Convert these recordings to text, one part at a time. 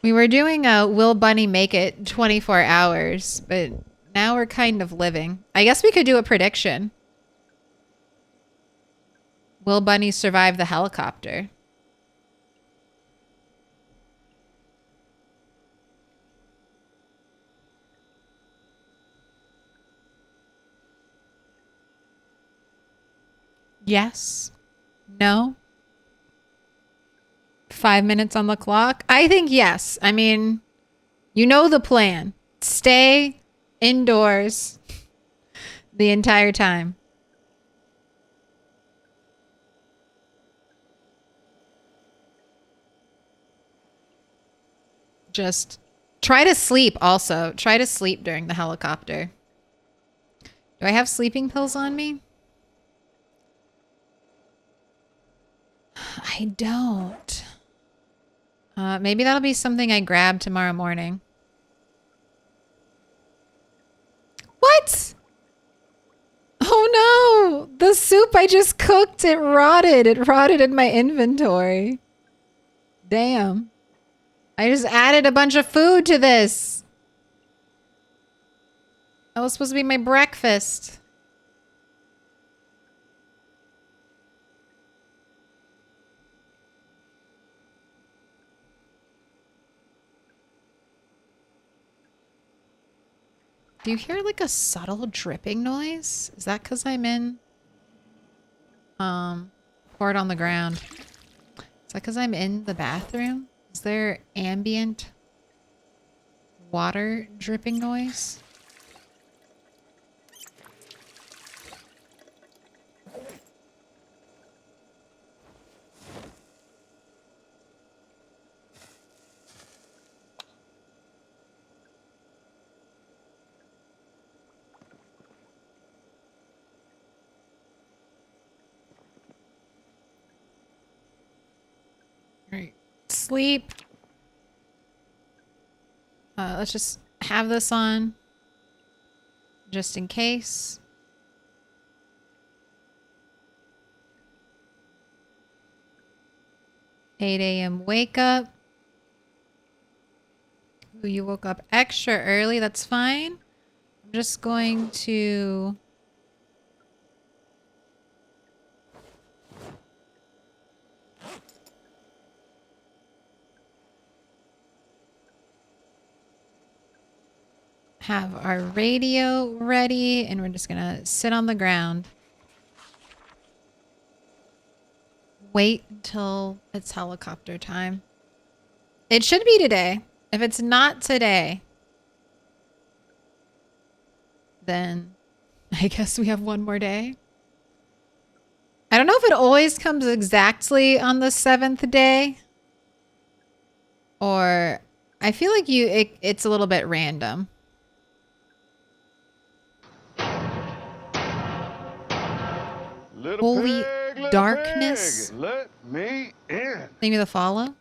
We were doing a Will Bunny Make It 24 hours, but now we're kind of living. I guess we could do a prediction. Will Bunny survive the helicopter? Yes. No. 5 minutes on the clock? I think yes. I mean, you know the plan. Stay indoors the entire time. Just try to sleep also. Try to sleep during the helicopter. Do I have sleeping pills on me? I don't. Maybe that'll be something I grab tomorrow morning. What? Oh no! The soup I just cooked, it rotted. It rotted in my inventory. Damn. I just added a bunch of food to this. That was supposed to be my breakfast. Do you hear like a subtle dripping noise? Is that because I'm in pour it on the ground? Is that because I'm in the bathroom? Is there ambient water dripping noise? Sleep. Let's just have this on just in case. $8 a.m. wake up. Ooh, you woke up extra early. That's fine. I'm just going to have our radio ready, and we're just gonna sit on the ground. Wait until it's helicopter time. It should be today. If it's not today, then I guess we have one more day. I don't know if it always comes exactly on the 7th day, or I feel like it's a little bit random. Holy darkness. Let me in. Thank you for the follow.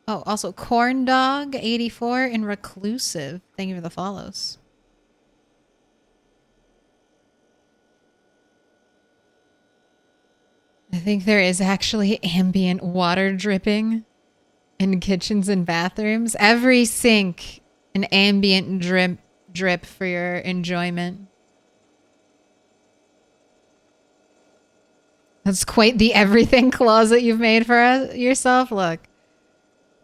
Oh, also Corn Dog 84 and Reclusive. Thank you for the follows. I think there is actually ambient water dripping in kitchens and bathrooms. Every sink, an ambient drip for your enjoyment. That's quite the everything closet you've made for yourself. Look,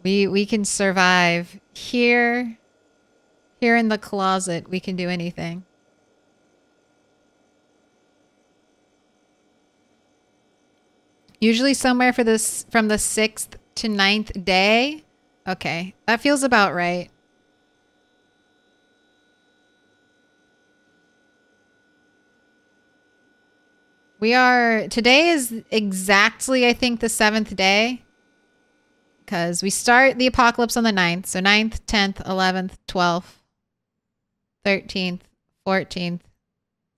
we can survive here. Here in the closet, we can do anything. Usually somewhere for this from the 6th to 9th day. Okay, that feels about right. Today is exactly, I think, the 7th day. Because we start the apocalypse on the 9th. So 9th, 10th, 11th, 12th, 13th, 14th.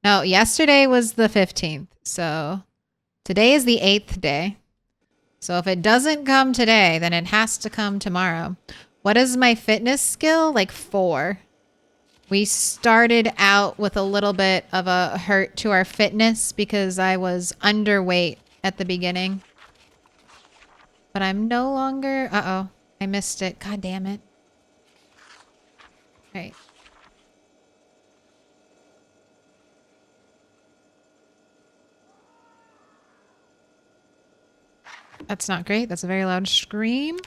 No, yesterday was the 15th. So today is the 8th day. So if it doesn't come today, then it has to come tomorrow. What is my fitness skill? Like 4. We started out with a little bit of a hurt to our fitness because I was underweight at the beginning. But I'm no longer... Uh-oh. I missed it. God damn it. All right. That's not great. That's a very loud scream.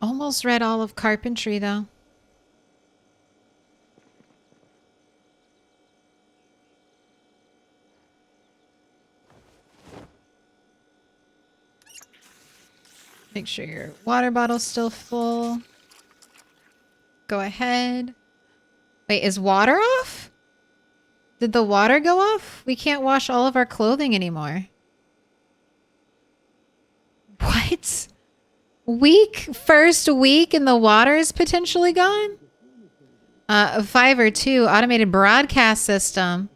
Almost read all of carpentry, though. Make sure your water bottle's still full. Go ahead. Wait, is water off? Did the water go off? We can't wash all of our clothing anymore. What? First week and the water is potentially gone? 5 or 2, automated broadcast system.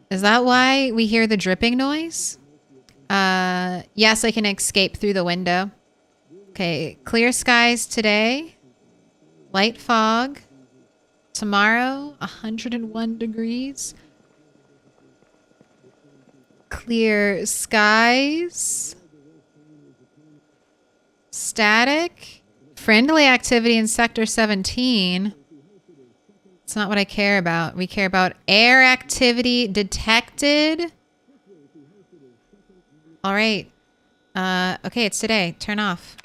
Is that why we hear the dripping noise? Yes, I can escape through the window. Okay, clear skies today. Light fog. Tomorrow, 101 degrees. Clear skies. Static. Friendly activity in Sector 17. It's not what I care about. We care about air activity detected. All right. Okay, it's today. Turn off.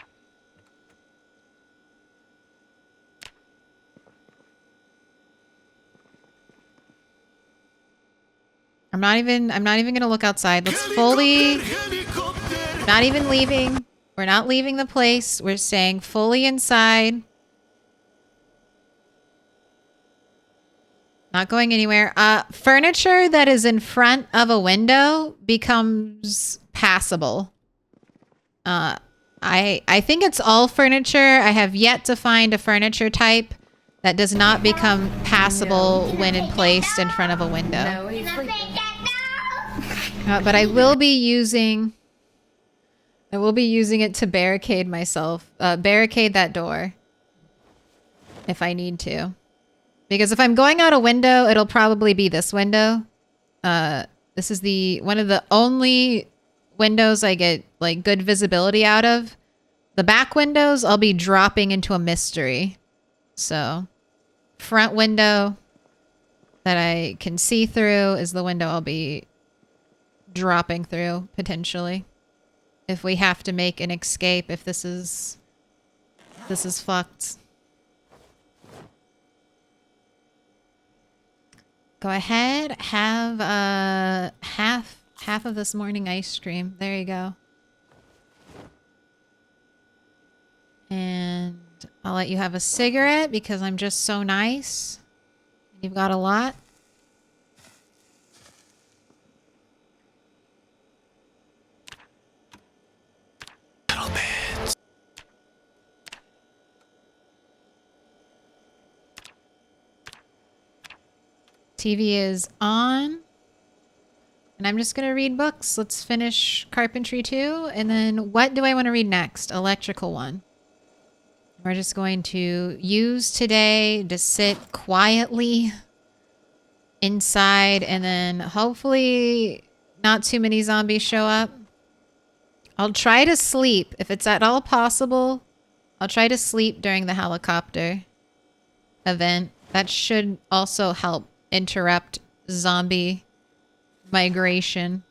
I'm not even gonna look outside. Let's fully, not even leaving. We're not leaving the place. We're staying fully inside. Not going anywhere. Furniture that is in front of a window becomes passable. I think it's all furniture. I have yet to find a furniture type that does not become passable when placed in front of a window. But I will be using it to barricade myself. Barricade that door if I need to. Because if I'm going out a window, it'll probably be this window. This is one of the only windows I get like good visibility out of. The back windows, I'll be dropping into a mystery. So, front window that I can see through is the window I'll be dropping through, potentially. If we have to make an escape, if this is fucked. Go ahead, have half of this morning ice cream. There you go. And I'll let you have a cigarette because I'm just so nice. You've got a lot. TV is on. And I'm just going to read books. Let's finish Carpentry 2. And then what do I want to read next? Electrical 1. We're just going to use today to sit quietly inside. And then hopefully not too many zombies show up. I'll try to sleep. If it's at all possible, I'll try to sleep during the helicopter event. That should also help interrupt zombie migration.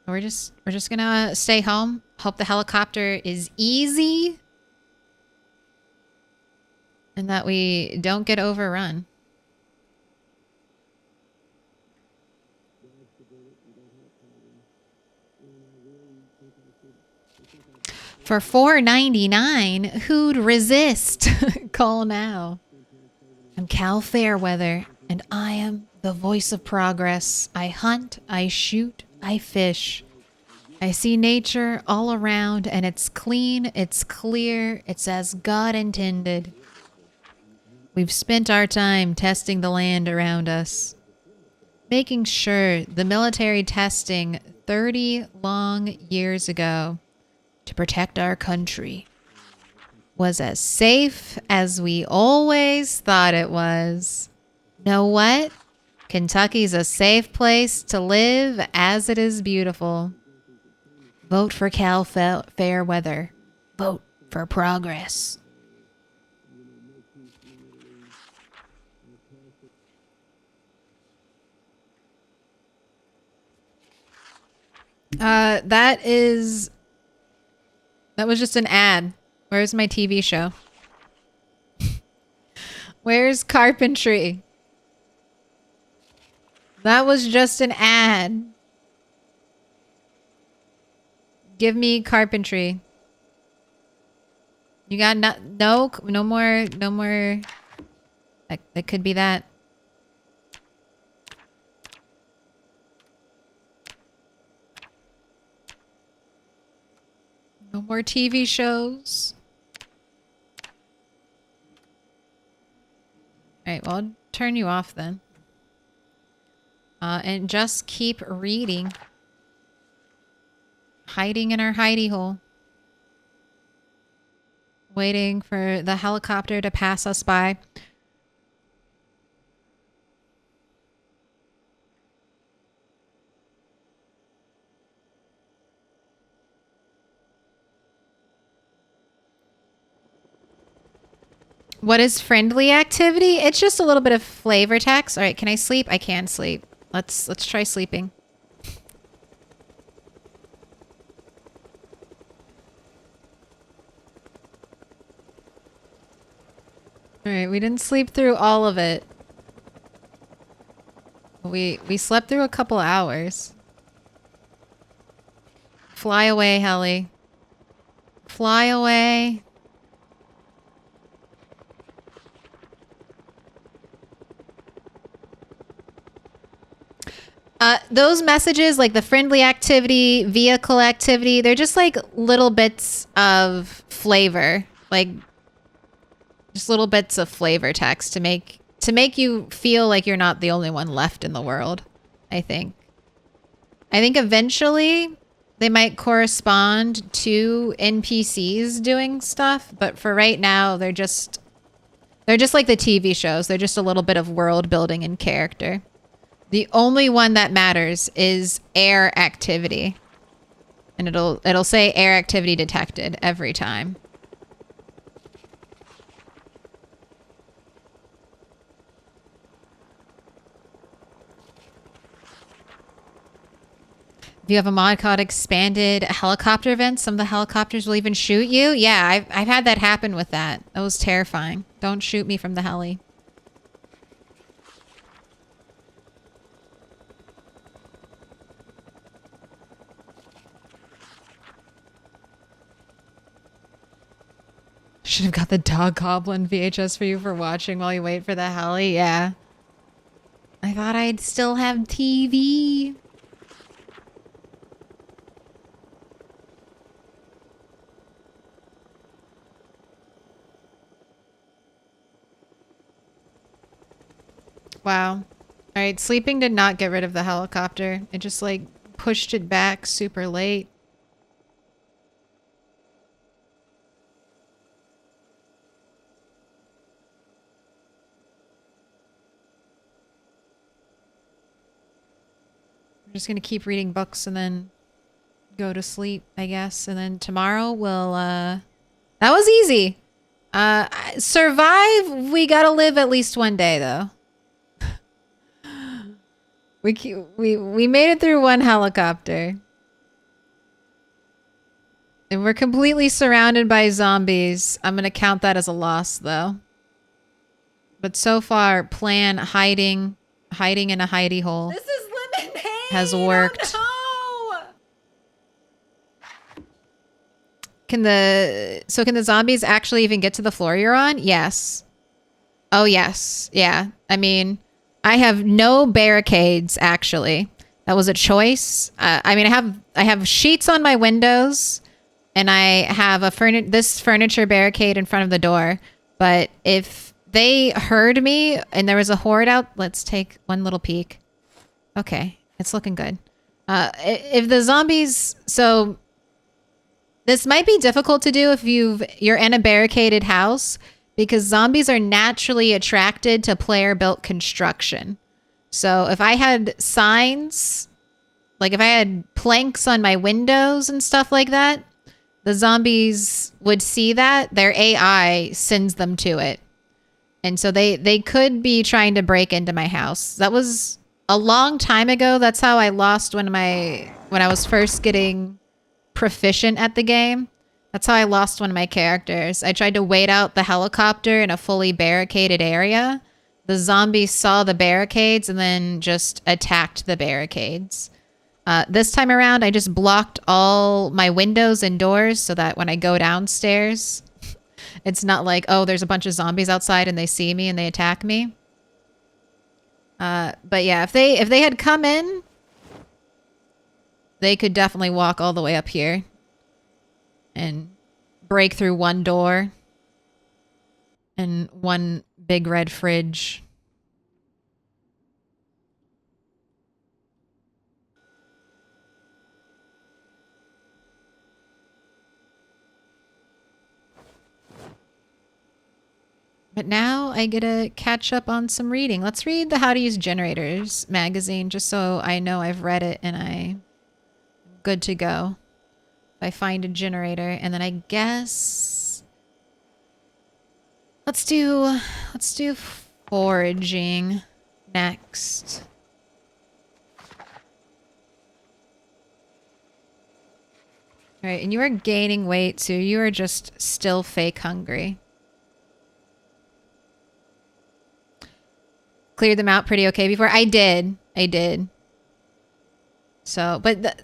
We're just gonna stay home. Hope the helicopter is easy. And that we don't get overrun. For $4.99, who'd resist? Call now. I'm Cal Fairweather, and I am the voice of progress. I hunt, I shoot, I fish. I see nature all around, and it's clean, it's clear, it's as God intended. We've spent our time testing the land around us, making sure the military testing 30 long years ago to protect our country was as safe as we always thought it was. Know what? Kentucky's a safe place to live as it is beautiful. Vote for Cal Fair Weather. Vote for progress. That was just an ad. Where's my TV show? Where's carpentry? That was just an ad. Give me carpentry. You got no more. That could be that. No more TV shows. Alright, well, I'll turn you off then. And just keep reading. Hiding in our hidey hole. Waiting for the helicopter to pass us by. What is friendly activity? It's just a little bit of flavor text. All right, can I sleep? I can sleep. Let's try sleeping. All right, we didn't sleep through all of it. We slept through a couple hours. Fly away, Helly. Fly away. Those messages, like the friendly activity, vehicle activity, they're just like little bits of flavor. Like just little bits of flavor text to make you feel like you're not the only one left in the world, I think. I think eventually they might correspond to NPCs doing stuff, but for right now, they're just like the TV shows. They're just a little bit of world building and character. The only one that matters is air activity. And it'll say air activity detected every time. If you have a mod called expanded helicopter events, some of the helicopters will even shoot you. Yeah, I've had that happen with that. That was terrifying. Don't shoot me from the heli. Should have got the Dog Goblin VHS for you for watching while you wait for the heli. Yeah. I thought I'd still have TV. Wow. All right, sleeping did not get rid of the helicopter. It just like pushed it back super late. I'm just gonna keep reading books and then go to sleep, I guess. And then tomorrow we'll, that was easy. Survive, we gotta live at least one day, though. We made it through one helicopter. And we're completely surrounded by zombies. I'm gonna count that as a loss, though. But so far, plan hiding in a hidey hole. This is lemonade. Has worked. Oh, no. Can the zombies actually even get to the floor you're on? Yes. Oh yes. Yeah. I mean, I have no barricades actually. That was a choice. I mean, I have sheets on my windows, and I have this furniture barricade in front of the door. But if they heard me and there was a horde out, let's take one little peek. Okay. It's looking good. If the zombies... So, this might be difficult to do if you're in a barricaded house, because zombies are naturally attracted to player-built construction. So, if I had signs like if I had planks on my windows and stuff like that, the zombies would see that. Their AI sends them to it. And so they could be trying to break into my house. That was a long time ago. That's how I lost when I was first getting proficient at the game. That's how I lost one of my characters. I tried to wait out the helicopter in a fully barricaded area. The zombies saw the barricades and then just attacked the barricades. This time around, I just blocked all my windows and doors so that when I go downstairs, it's not like, oh, there's a bunch of zombies outside and they see me and they attack me. But yeah, if they had come in, they could definitely walk all the way up here and break through one door and one big red fridge. But now I get to catch up on some reading. Let's read the How to Use Generators magazine just so I know I've read it and I'm good to go. If I find a generator, and then I guess let's do foraging next. All right, and you are gaining weight, so you are just still fake hungry. Cleared them out pretty okay before. I did. So, but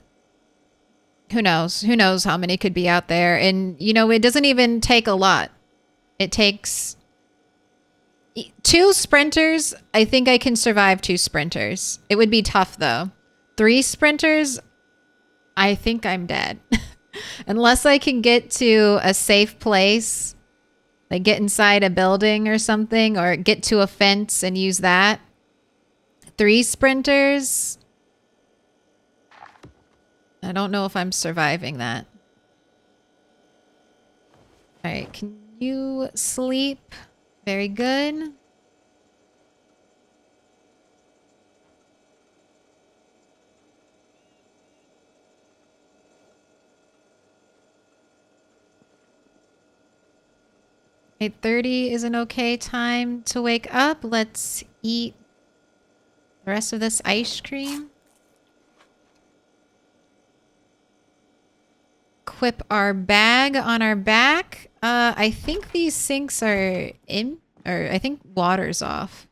who knows? Who knows how many could be out there? And, you know, it doesn't even take a lot. It takes 2 sprinters. I think I can survive 2 sprinters. It would be tough, though. 3 sprinters, I think I'm dead. Unless I can get to a safe place. Like get inside a building or something, or get to a fence and use that. 3 sprinters. I don't know if I'm surviving that. All right, can you sleep? Very good. (8:30) is an okay time to wake up. Let's eat the rest of this ice cream. Equip our bag on our back. I think these sinks are in, or I think water's off.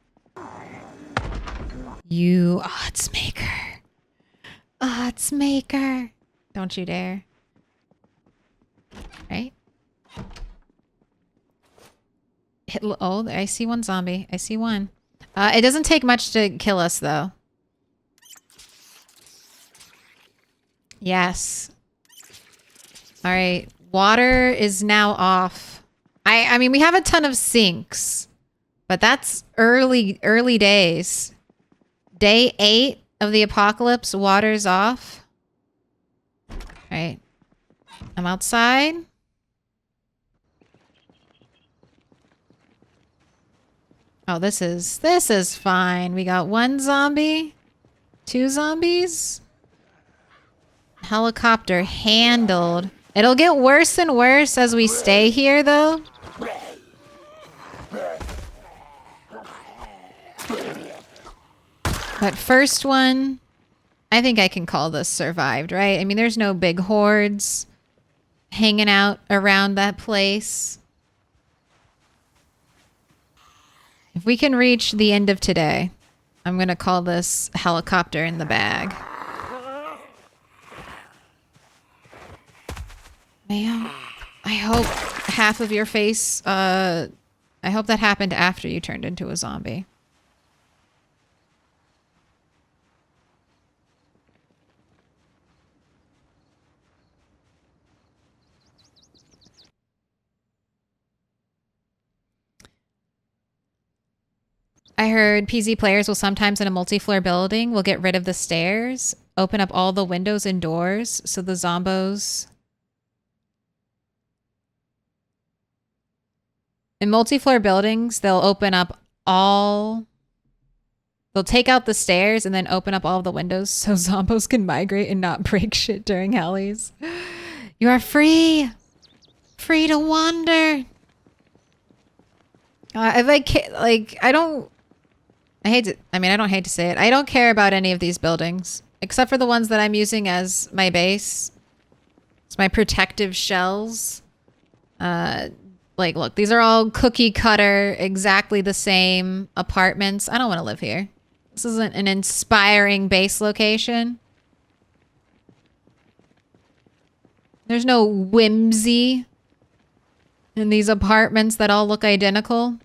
You odds maker. Odds maker. Don't you dare. Right? Oh, I see one zombie. I see one. It doesn't take much to kill us, though. Yes. All right. Water is now off. I mean, we have a ton of sinks, but that's early days. Day 8 of the apocalypse, water's off. All right. I'm outside. Oh, this is fine. We got 1 zombie, 2 zombies. Helicopter handled. It'll get worse and worse as we stay here, though. But first one, I think I can call this survived, right? I mean, there's no big hordes hanging out around that place. If we can reach the end of today, I'm going to call this helicopter in the bag. Ma'am, I hope half of your face, I hope that happened after you turned into a zombie. I heard PZ players will sometimes in a multi-floor building will get rid of the stairs, open up all the windows and doors so the zombos... In multi-floor buildings, they'll open up all They'll take out the stairs and then open up all of the windows so zombos can migrate and not break shit during hellies. You are free! Free to wander! I don't hate to say it. I don't care about any of these buildings. Except for the ones that I'm using as my base. It's my protective shells. Like, look, these are all cookie cutter, exactly the same apartments. I don't want to live here. This isn't an inspiring base location. There's no whimsy in these apartments that all look identical.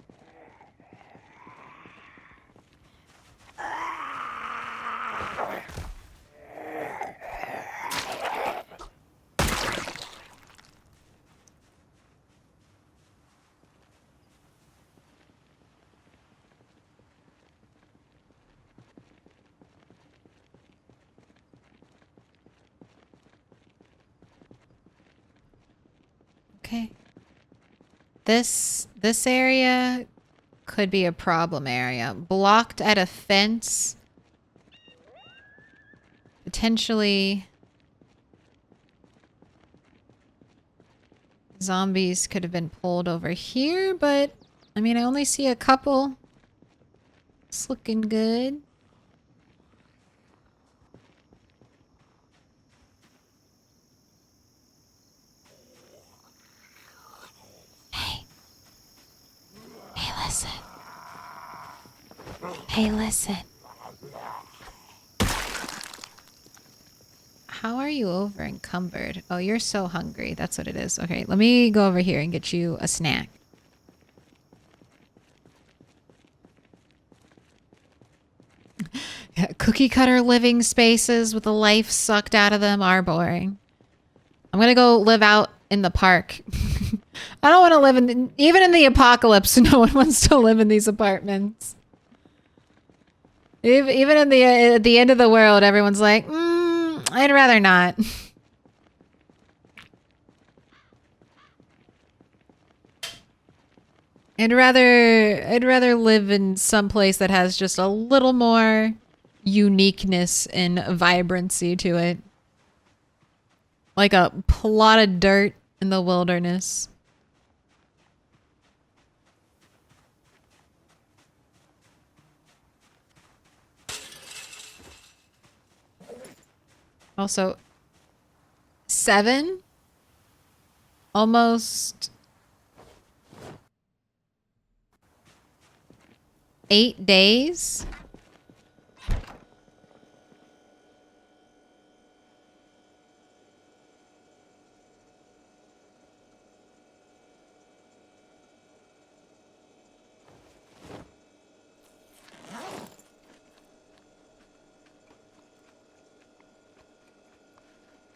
Okay. This area could be a problem area. Blocked at a fence. Potentially zombies could have been pulled over here, but I mean, I only see a couple. It's looking good. Listen. Hey, listen. How are you over encumbered? Oh, you're so hungry. That's what it is. Okay, let me go over here and get you a snack. Cookie cutter living spaces with the life sucked out of them are boring. I'm gonna go live out in the park. I don't want to live in... Even in the apocalypse, no one wants to live in these apartments. Even in at the end of the world, everyone's like, I'd rather not. I'd rather live in some place that has just a little more uniqueness and vibrancy to it. Like a plot of dirt in the wilderness. Also, 7? Almost 8 days?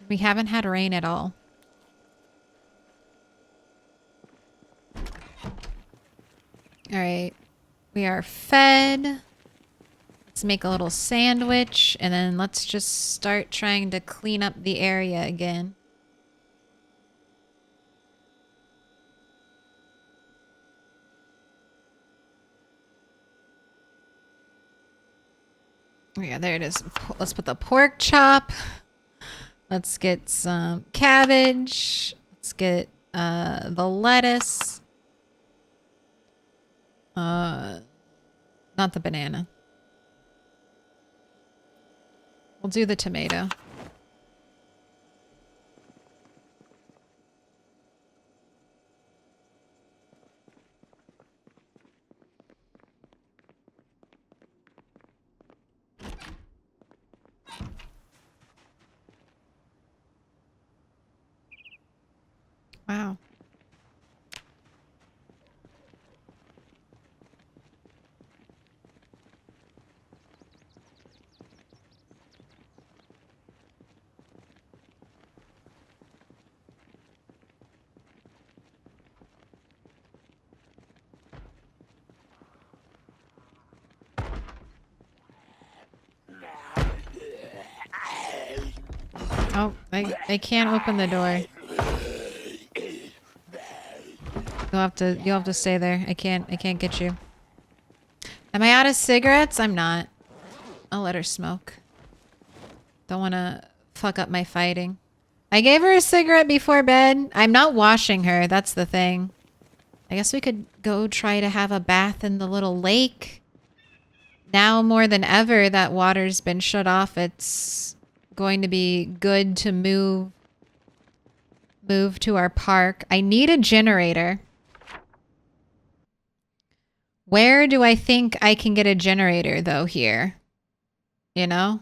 We haven't had rain at all. All right. We are fed. Let's make a little sandwich and then let's just start trying to clean up the area again. Yeah, there it is. Let's put the pork chop. Let's get some cabbage. Let's get the lettuce. Not the banana. We'll do the tomato. Wow. Oh, I can't open the door. You'll have to stay there. I can't get you. Am I out of cigarettes? I'm not. I'll let her smoke. Don't want to fuck up my fighting. I gave her a cigarette before bed. I'm not washing her. That's the thing. I guess we could go try to have a bath in the little lake. Now more than ever that water's been shut off, it's going to be good to move to our park. I need a generator. Where do I think I can get a generator though here? You know?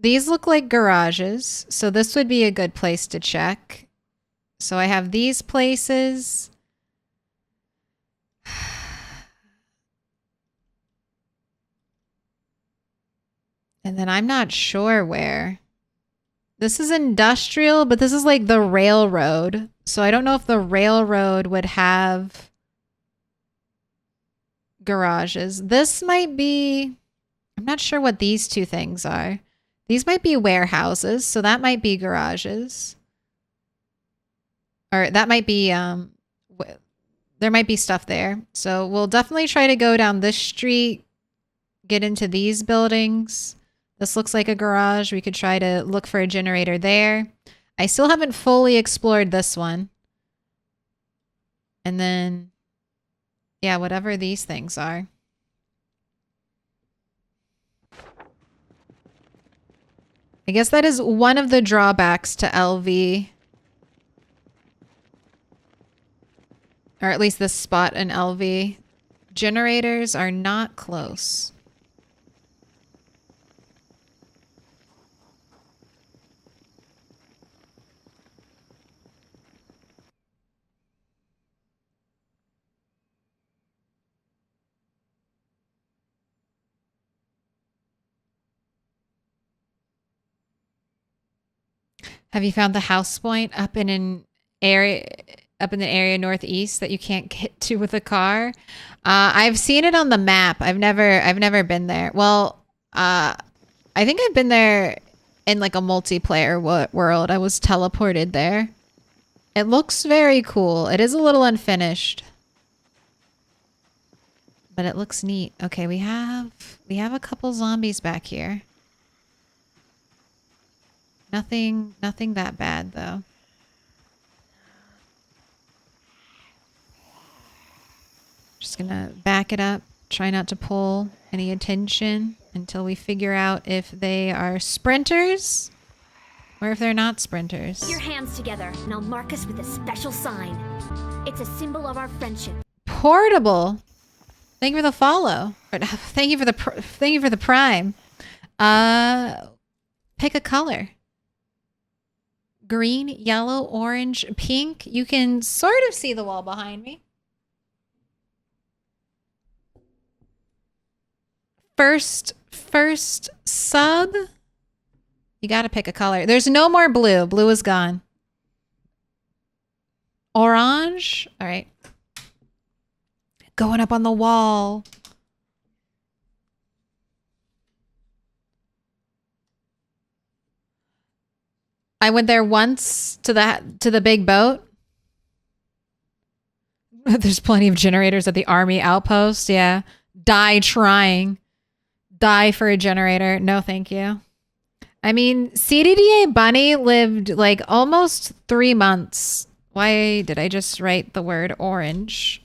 These look like garages, so this would be a good place to check. So I have these places. And then I'm not sure where. This is industrial, but this is like the railroad. So I don't know if the railroad would have garages. This might be... I'm not sure what these two things are. These might be warehouses, so that might be garages. Or that might be... there might be stuff there. So we'll definitely try to go down this street, get into these buildings. This looks like a garage. We could try to look for a generator there. I still haven't fully explored this one. And then, yeah, whatever these things are. I guess that is one of the drawbacks to LV. Or at least this spot in LV. Generators are not close. Have you found the house point up in an area northeast that you can't get to with a car? I've seen it on the map. I've never been there. Well, I think I've been there in like a multiplayer world. I was teleported there. It looks very cool. It is a little unfinished, but it looks neat. Okay, we have a couple zombies back here. Nothing that bad though. Just gonna back it up, try not to pull any attention until we figure out if they are sprinters or if they're not sprinters. Put your hands together and I'll mark us with a special sign. It's a symbol of our friendship. Portable. Thank you for the follow. Thank you for the prime. Pick a color. Green, yellow, orange, pink. You can sort of see the wall behind me. First sub. You gotta pick a color. There's no more blue. Blue is gone. Orange. All right. Going up on the wall. I went there once to the big boat. There's plenty of generators at the army outpost. Yeah. Die trying. Die for a generator. No, thank you. I mean, CDDA Bunny lived like almost 3 months. Why did I just write the word orange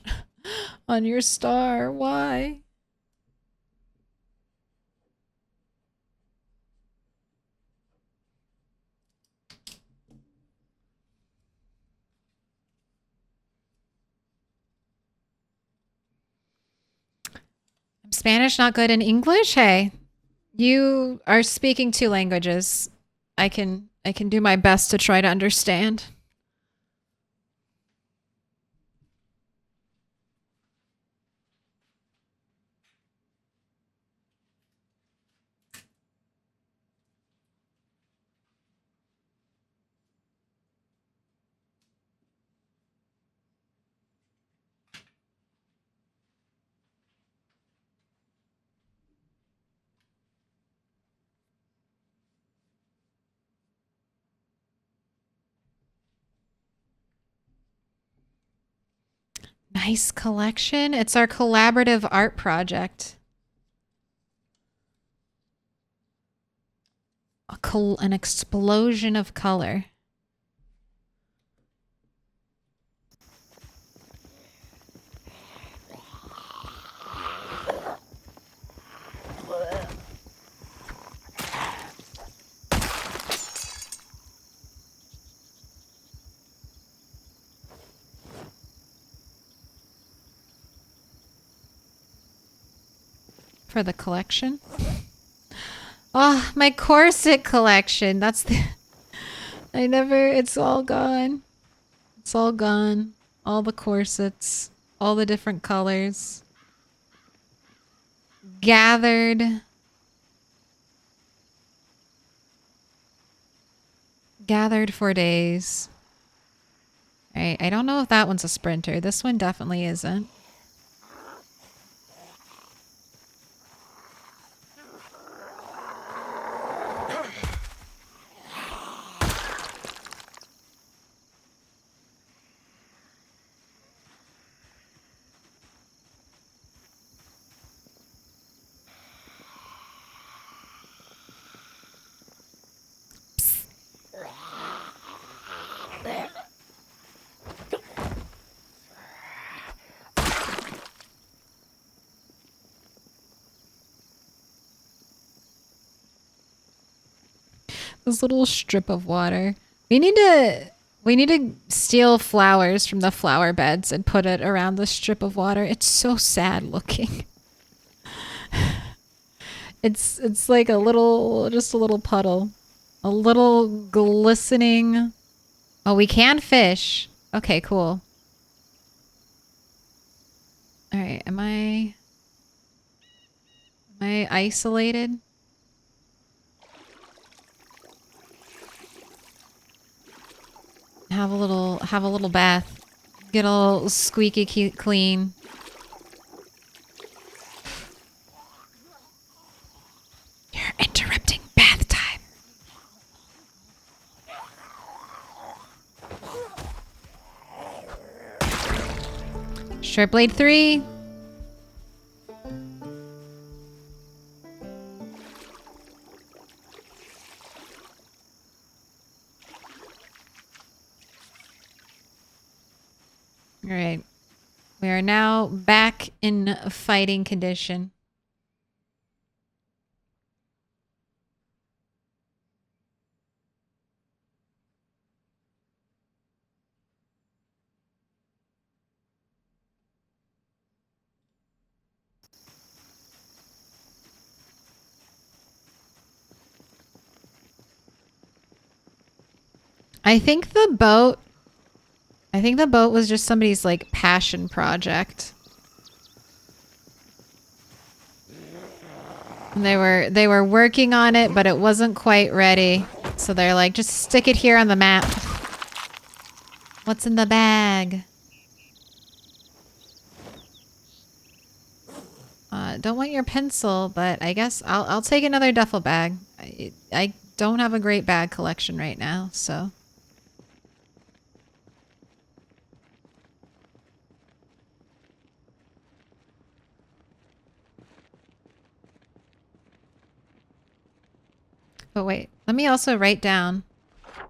on your star? Why? Spanish not good in English? Hey, you are speaking 2 languages. I can do my best to try to understand. nice collection. It's our collaborative art project. An explosion of color. For the collection. Oh, my corset collection. That's the... it's all gone. It's all gone. All the corsets. All the different colors. Gathered. Gathered for days. Alright, I don't know if that one's a sprinter. This one definitely isn't. This little strip of water. We need to steal flowers from the flower beds and put it around the strip of water. It's so sad looking. It's like just a little puddle. A little glistening. Oh, we can fish. Okay, cool. All right, am I isolated? Have a little bath. Get all squeaky clean. You're interrupting bath time. Short blade 3. All right. We are now back in fighting condition. I think the boat was just somebody's like passion project. And they were working on it, but it wasn't quite ready. So they're like, just stick it here on the map. What's in the bag? Don't want your pencil, but I guess I'll take another duffel bag. I don't have a great bag collection right now, so. But wait, let me also write down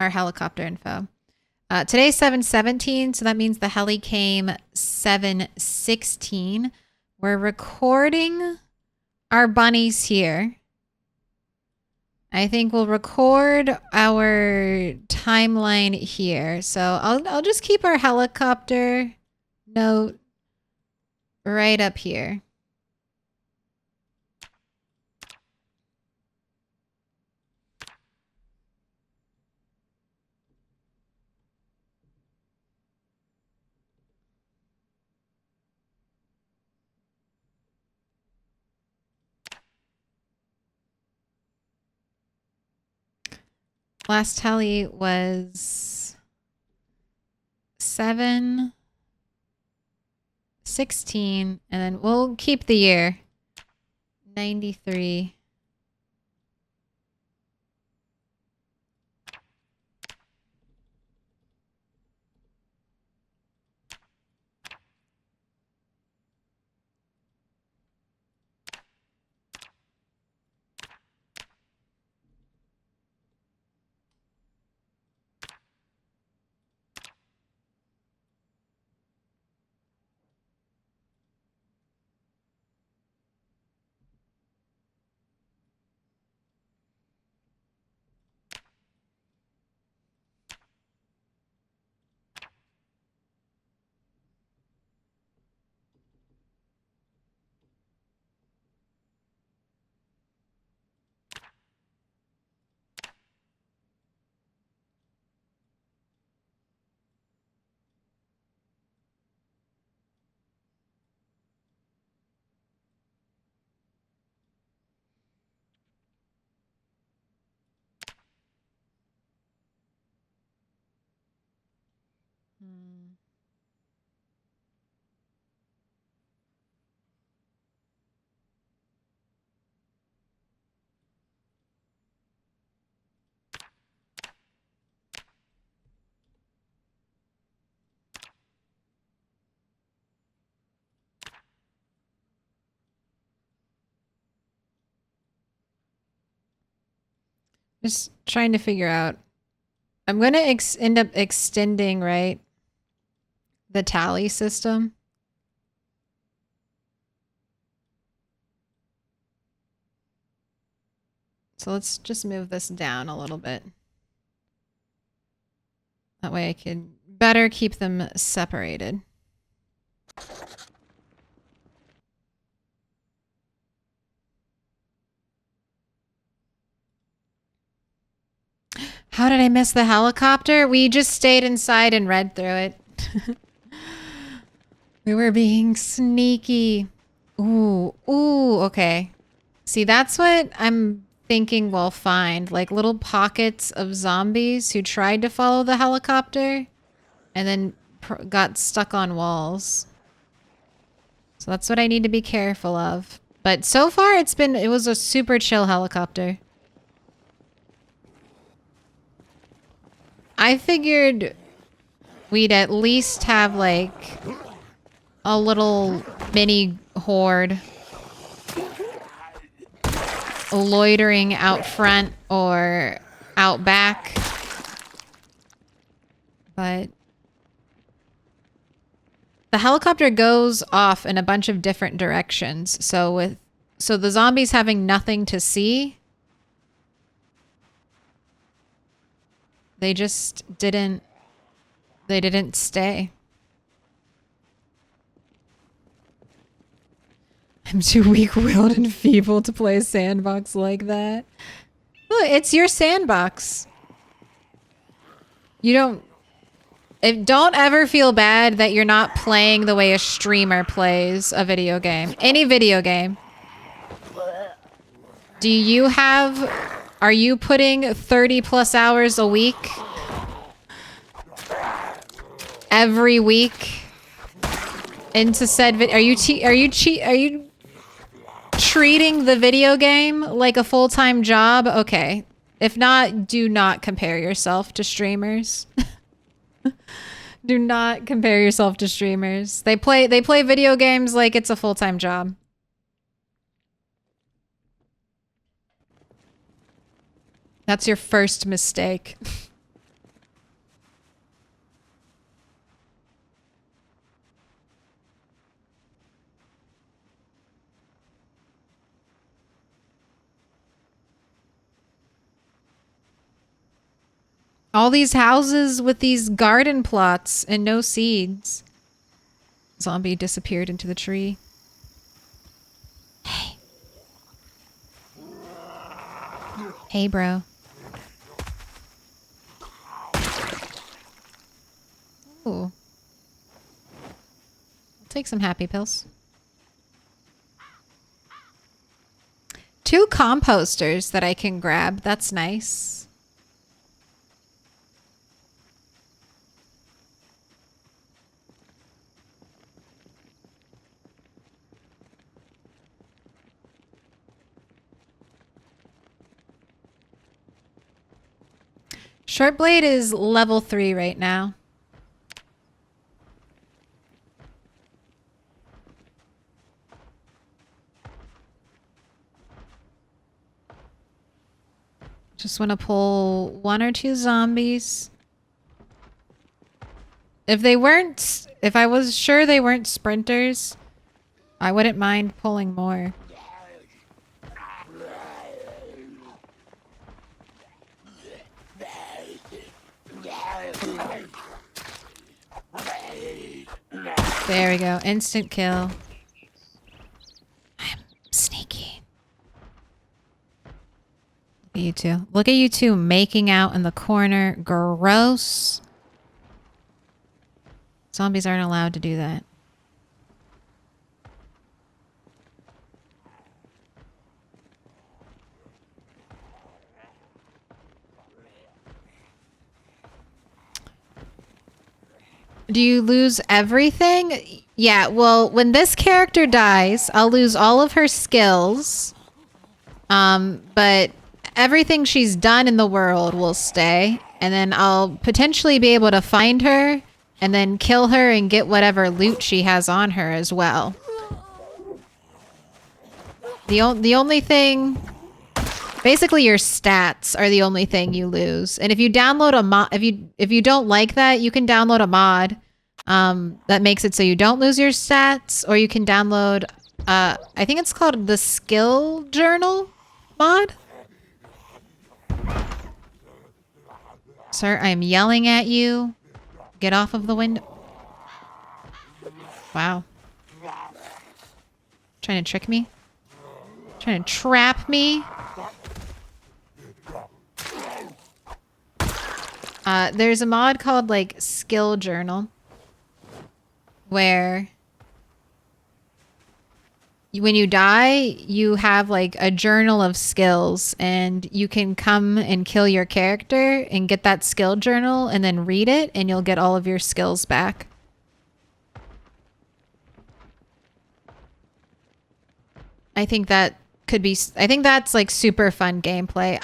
our helicopter info. Today's 7/17, so that means the heli came 7/16. We're recording our bunnies here. I think we'll record our timeline here. So I'll just keep our helicopter note right up here. Last tally was 7/16, and then we'll keep the year 93. Just trying to figure out. I'm going to end up extending, right, the tally system. So let's just move this down a little bit. That way I can better keep them separated. How did I miss the helicopter? We just stayed inside and read through it. We were being sneaky. Ooh, okay. See, that's what I'm thinking we'll find. Like little pockets of zombies who tried to follow the helicopter and then got stuck on walls. So that's what I need to be careful of. But so far it was a super chill helicopter. I figured we'd at least have like a little mini horde loitering out front or out back. But the helicopter goes off in a bunch of different directions. So the zombies having nothing to see, they just didn't stay. I'm too weak-willed and feeble to play a sandbox like that. Look, it's your sandbox. Don't ever feel bad that you're not playing the way a streamer plays a video game. Any video game. Are you putting 30 plus hours a week? Every week? Into said video? Are you treating the video game like a full-time job? Okay. If not, do not compare yourself to streamers. Do not compare yourself to streamers. They play video games like it's a full-time job. That's your first mistake. All these houses with these garden plots and no seeds. Zombie disappeared into the tree. Hey. Hey, bro. Ooh. I'll take some happy pills. 2 composters that I can grab. That's nice. Shortblade is level 3 right now. Just want to pull 1 or 2 zombies. If I was sure they weren't sprinters, I wouldn't mind pulling more. There we go. Instant kill. I'm sneaky. Look at you two. Look at you two making out in the corner. Gross. Zombies aren't allowed to do that. Do you lose everything? Yeah, well, when this character dies, I'll lose all of her skills. But everything she's done in the world will stay. And then I'll potentially be able to find her and then kill her and get whatever loot she has on her as well. The only thing... Basically, your stats are the only thing you lose. And if you download a mod, if you don't like that, you can download a mod that makes it so you don't lose your stats, or you can download, I think it's called the Skill Journal mod. Sir, I am yelling at you. Get off of the window. Wow. Trying to trick me? Trying to trap me? There's a mod called like Skill Journal where when you die, you have like a journal of skills and you can come and kill your character and get that skill journal and then read it and you'll get all of your skills back. I think that could be, I think that's like super fun gameplay.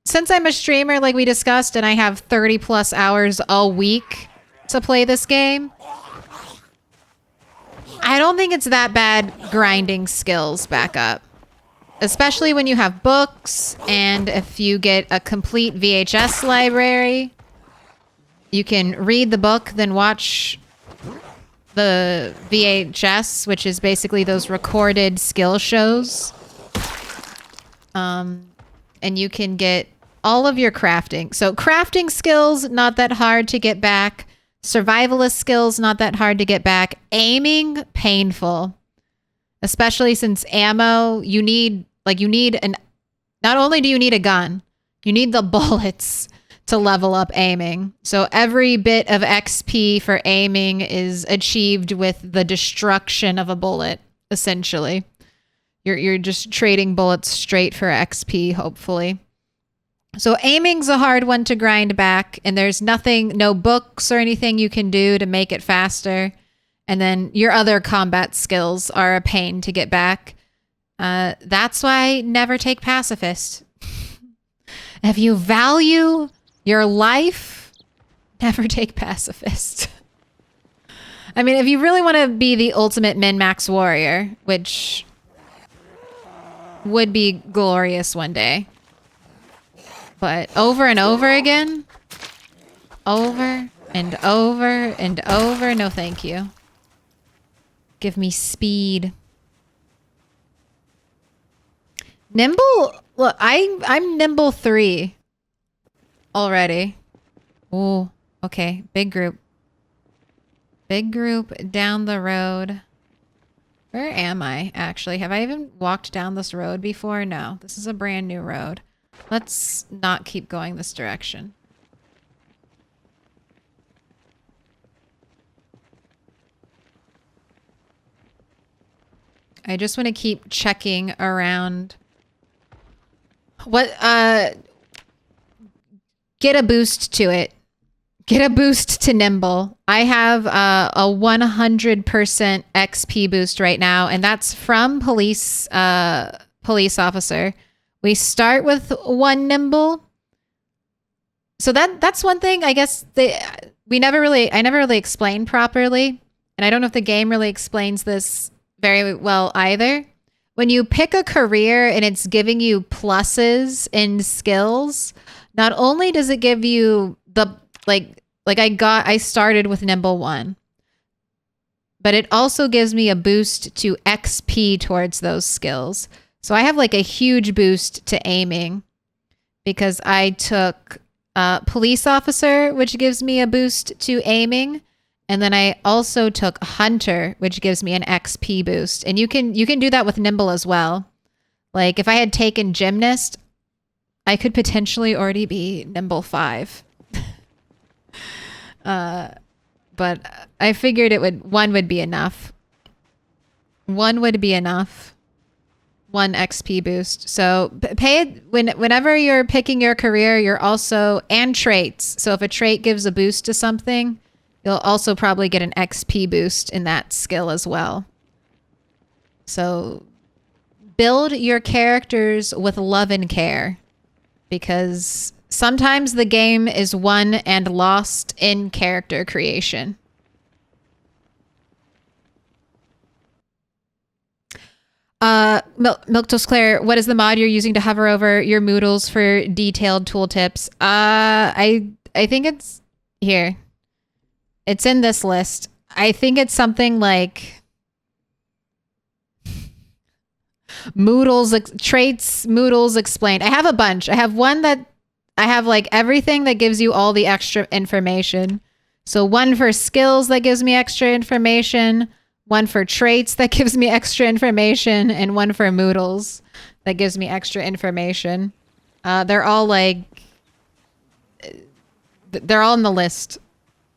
Since I'm a streamer, like we discussed, and I have 30 plus hours a week to play this game, I don't think it's that bad grinding skills back up. Especially when you have books, and if you get a complete VHS library, you can read the book, then watch the VHS, which is basically those recorded skill shows. And you can get all of your crafting. So crafting skills, not that hard to get back. Survivalist skills, not that hard to get back. Aiming, painful. Especially since ammo, you need not only do you need a gun, you need the bullets to level up aiming. So every bit of XP for aiming is achieved with the destruction of a bullet, essentially. You're just trading bullets straight for XP, hopefully. So aiming's a hard one to grind back, and there's no books or anything you can do to make it faster. And then your other combat skills are a pain to get back. That's why never take pacifist. If you value your life, never take pacifist. I mean, if you really want to be the ultimate min-max warrior, which would be glorious one day. But over and over again, over and over and over, no thank you. Give me speed. Nimble, look, I'm nimble 3 already. Ooh, okay, big group. Big group down the road. Where am I, actually? Have I even walked down this road before? No, this is a brand new road. Let's not keep going this direction. I just want to keep checking around. Get a boost to it. Get a boost to Nimble. I have a 100% XP boost right now, and that's from police officer. We start with 1 Nimble. So that's one thing I guess I never really explained properly, and I don't know if the game really explains this very well either. When you pick a career and it's giving you pluses in skills, not only does it give you the I started with Nimble 1, but it also gives me a boost to XP towards those skills. So I have like a huge boost to aiming because I took police officer, which gives me a boost to aiming. And then I also took hunter, which gives me an XP boost. And you can do that with Nimble as well. Like if I had taken gymnast, I could potentially already be Nimble 5. But I figured one would be enough. 1 would be enough. 1 XP boost. So pay it whenever you're picking your career, you're also, and traits. So if a trait gives a boost to something, You'll also probably get an XP boost in that skill as well. So build your characters with love and care, because sometimes the game is won and lost in character creation. Milquetoast Claire, what is the mod you're using to hover over your Moodles for detailed tooltips? I think it's here. It's in this list. I think it's something like traits Moodles explained. I have a bunch. I have one that I have like everything that gives you all the extra information. So one for skills that gives me extra information, one for traits that gives me extra information, and one for Moodles that gives me extra information. They're all like, they're all in the list.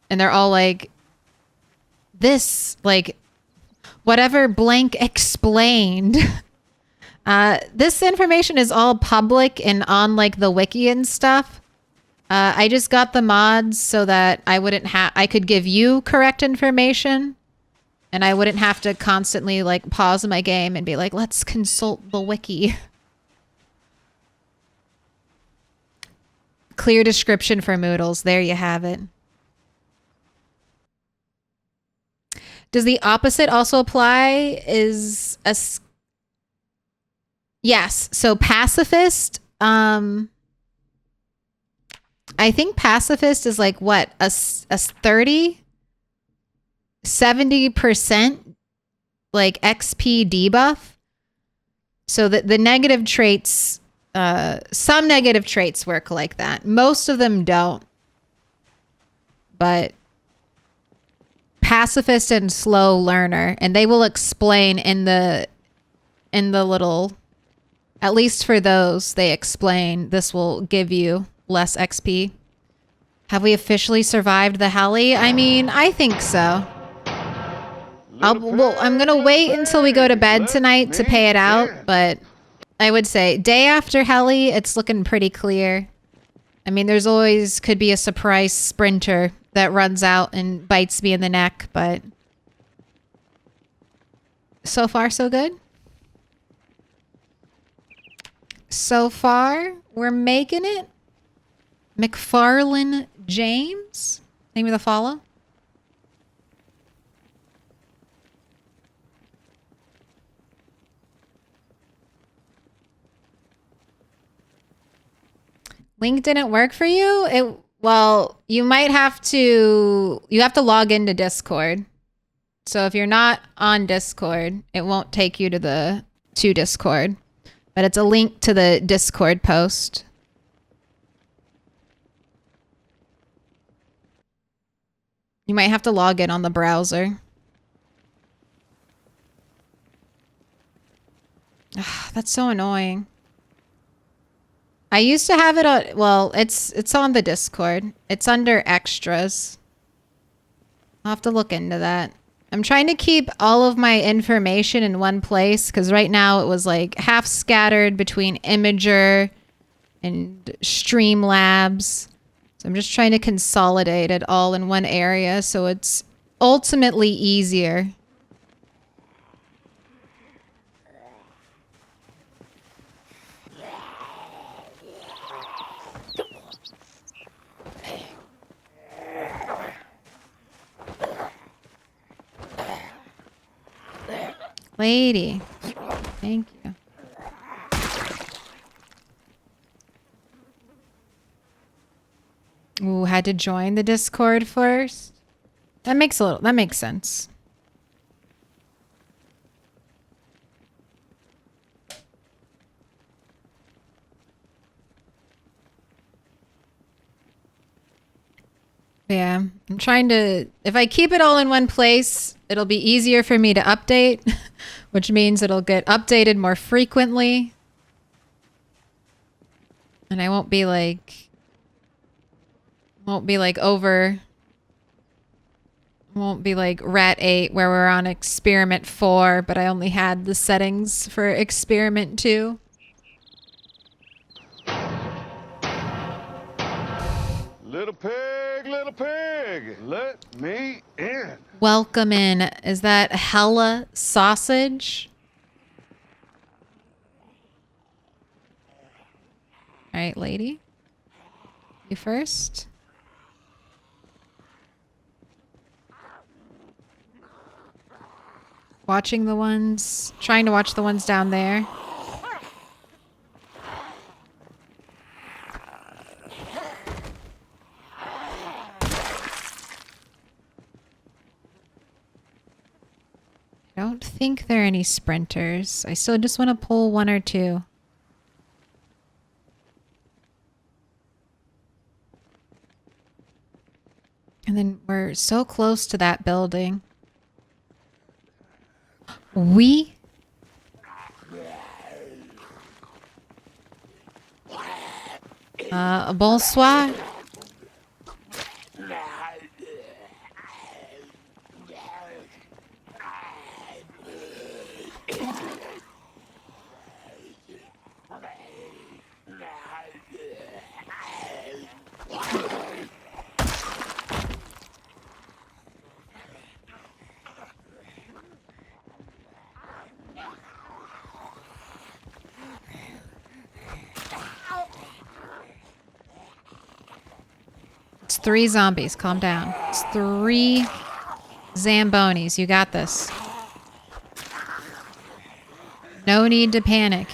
And they're all like, this, like, whatever blank explained. This information is all public and on, like, the wiki and stuff. I just got the mods so that I could give you correct information. And I wouldn't have to constantly, like, pause my game and be like, let's consult the wiki. Clear description for Moodles. There you have it. Does the opposite also apply? Yes. So pacifist, I think pacifist is like what? A 70% like XP debuff. So the negative traits, some negative traits work like that. Most of them don't. But pacifist and slow learner, and they will explain in the little, at least for those, they explain this will give you less XP. Have we officially survived the heli? I mean, I think so. I'm gonna wait until we go to bed tonight to pay it out, but I would say day after heli, it's looking pretty clear. I mean, there's always could be a surprise sprinter that runs out and bites me in the neck, but so far so good. So far, we're making it. McFarlane James, name of the follow. Link didn't work for you? Well, you have to log into Discord. So if you're not on Discord, it won't take you to Discord. But it's a link to the Discord post. You might have to log in on the browser. Ugh, that's so annoying. I used to have it on, well, it's on the Discord. It's under extras. I'll have to look into that. I'm trying to keep all of my information in one place because right now it was like half scattered between Imager and Streamlabs. So I'm just trying to consolidate it all in one area so it's ultimately easier. Lady, thank you. Ooh, had to join the Discord first. That makes sense. Yeah, I'm trying to, if I keep it all in one place, it'll be easier for me to update, which means it'll get updated more frequently. And I won't be like Rat 8 where we're on Experiment 4, but I only had the settings for Experiment 2. Little pig. little pig, let me in. Welcome in. Is that hella sausage? All right, lady. You first. Watching the ones, trying to watch the ones down there. I don't think there are any sprinters. I still just want to pull one or two. And then we're so close to that building. Oui. Bonsoir. It's 3 zombies. Calm down. It's 3 Zambonis. You got this. No need to panic.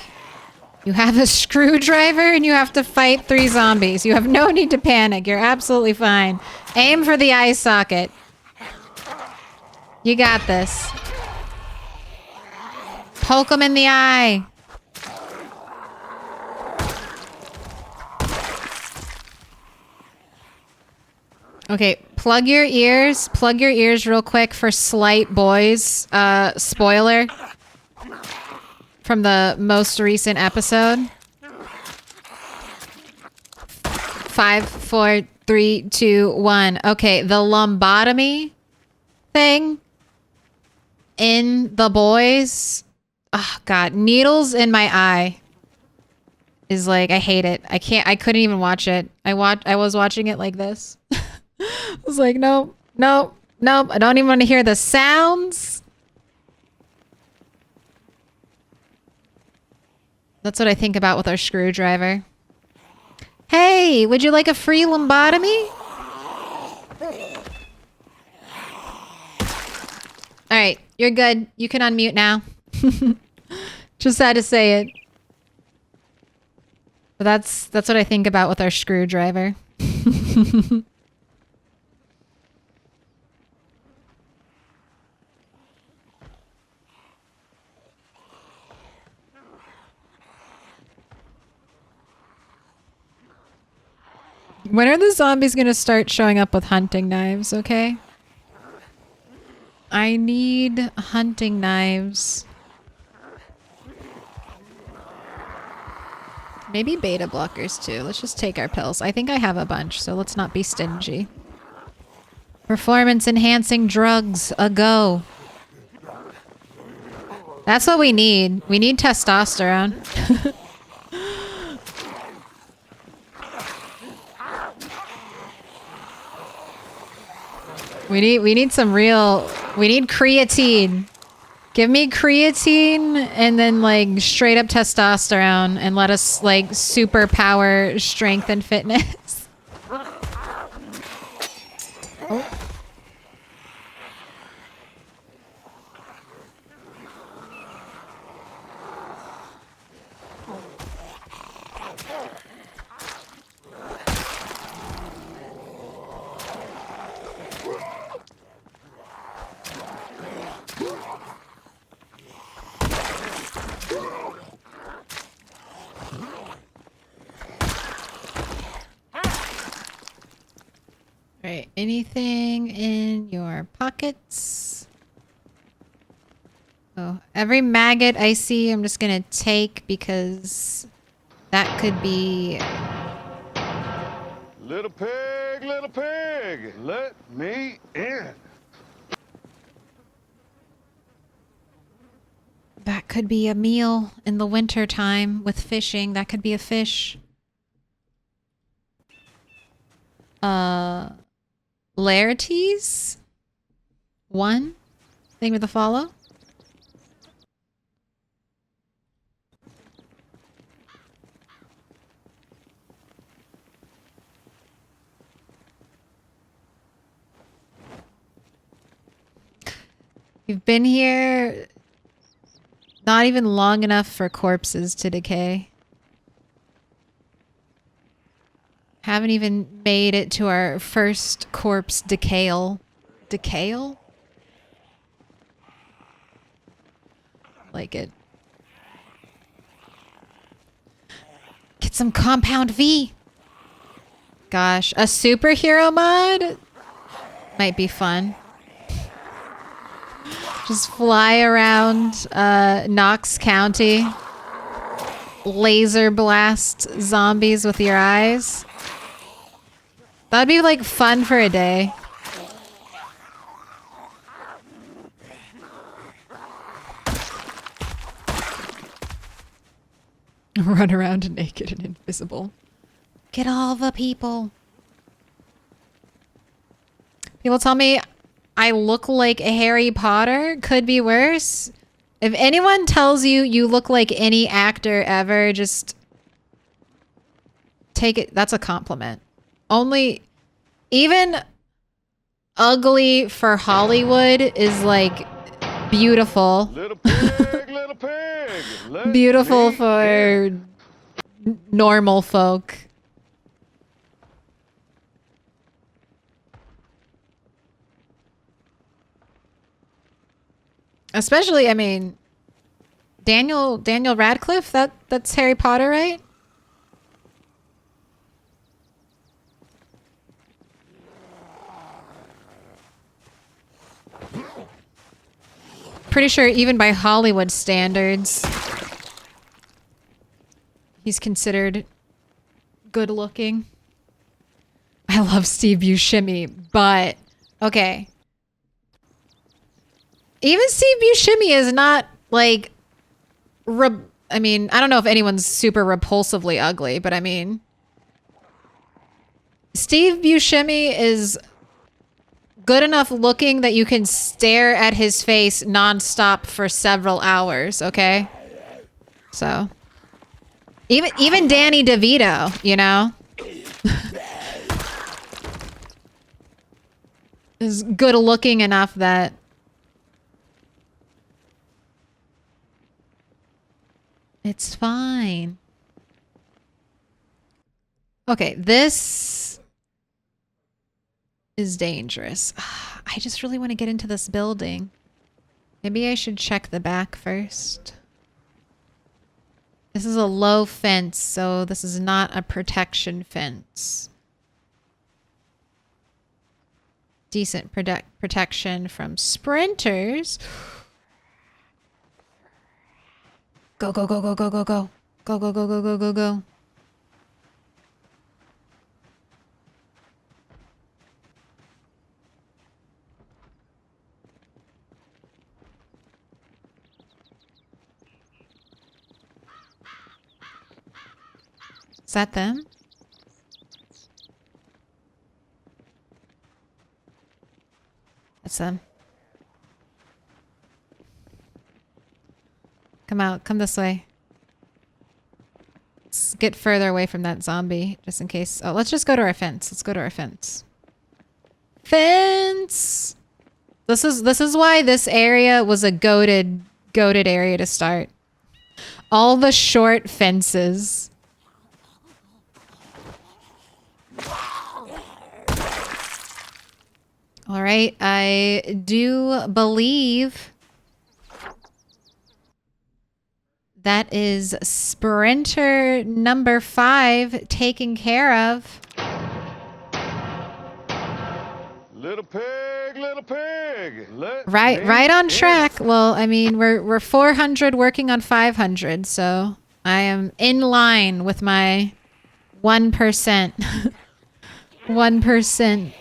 You have a screwdriver and you have to fight 3 zombies. You have no need to panic. You're absolutely fine. Aim for the eye socket. You got this. Poke them in the eye. Okay, plug your ears. Plug your ears real quick for Slight Boys spoiler from the most recent episode. 5, 4, 3, 2, 1. Okay, the lumbotomy thing in the boys. Oh God, needles in my eye is like, I hate it. I couldn't even watch it. I was watching it like this. I was like, nope, nope, nope. I don't even want to hear the sounds. That's what I think about with our screwdriver. Hey, would you like a free lumbotomy? All right, you're good. You can unmute now. Just had to say it. But that's what I think about with our screwdriver. When are the zombies gonna start showing up with hunting knives, okay? I need hunting knives. Maybe beta blockers too. Let's just take our pills. I think I have a bunch, so let's not be stingy. Performance enhancing drugs, a go. That's what we need. We need testosterone. We need some real, we need creatine. Give me creatine and then like straight up testosterone and let us like superpower strength and fitness. Oh. Right, anything in your pockets? Oh, every maggot I see, I'm just gonna take because that could be... Little pig, let me in. That could be a meal in the winter time with fishing. That could be a fish. Laertes? 1? Thing with the follow? You've been here not even long enough for corpses to decay. Haven't even made it to our first corpse decayal. Decayal? Like it. Get some compound V. Gosh, a superhero mod might be fun. Just fly around Knox County. Laser blast zombies with your eyes. That'd be like fun for a day. Run around naked and invisible. Get all the people. People tell me I look like Harry Potter. Could be worse. If anyone tells you you look like any actor ever, just take it. That's a compliment. Only, even ugly for Hollywood is like beautiful. Little pig, little pig. Let Beautiful me for normal folk. Especially, I mean, Daniel Radcliffe, that's Harry Potter, right? Pretty sure even by Hollywood standards, he's considered good looking. I love Steve Buscemi, but okay. Even Steve Buscemi is not like, I mean, I don't know if anyone's super repulsively ugly, but I mean, Steve Buscemi is good enough looking that you can stare at his face nonstop for several hours, okay? So, even Danny DeVito, you know, is good looking enough that it's fine. Okay, this is dangerous. I just really want to get into this building. Maybe I should check the back first. This is a low fence, so this is not a protection fence. Decent protection from sprinters. Go, go, go, go, go, go, go. Go, go, go, go, go, go, go. Is that them? That's them. Come out. Come this way. Let's get further away from that zombie, just in case. Oh, let's just go to our fence. Let's go to our fence. Fence! This is why this area was a goated area to start. All the short fences. All right, I do believe that is sprinter number 5 taken care of. Little pig, let Right on me track. Well, I mean, we're 400 working on 500, so I am in line with my 1%. 1%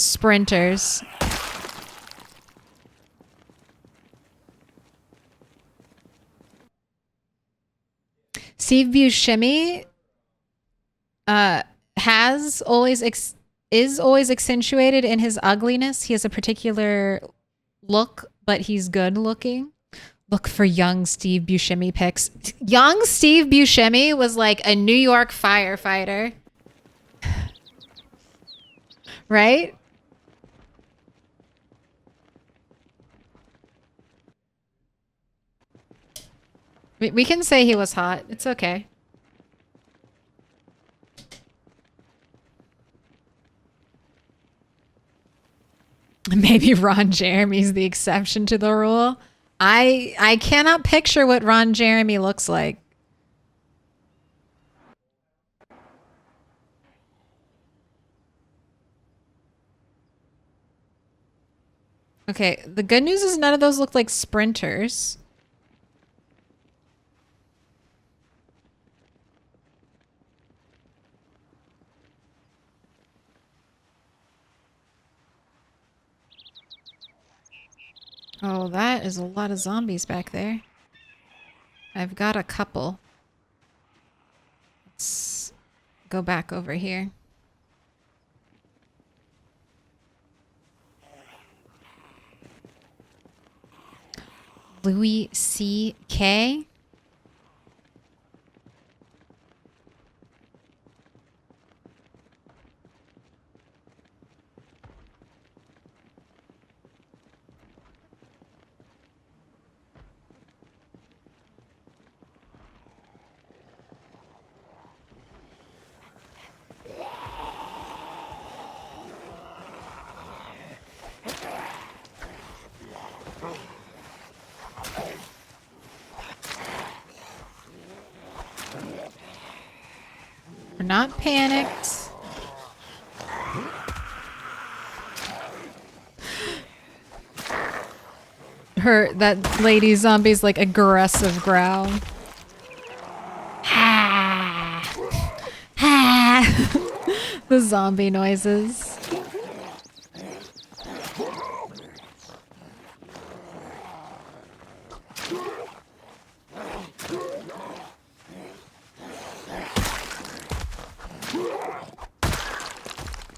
sprinters. Steve Buscemi has always is always accentuated in his ugliness. He has a particular look, but he's good looking. Look for young Steve Buscemi pics. Young Steve Buscemi was like a New York firefighter. Right? We can say he was hot. It's okay. Maybe Ron Jeremy's the exception to the rule. I cannot picture what Ron Jeremy looks like. Okay, the good news is none of those look like sprinters. Oh, that is a lot of zombies back there. I've got a couple. Let's go back over here. Louis C.K. We're not panicked. That lady zombie's like aggressive growl. Ha! Ha! The zombie noises.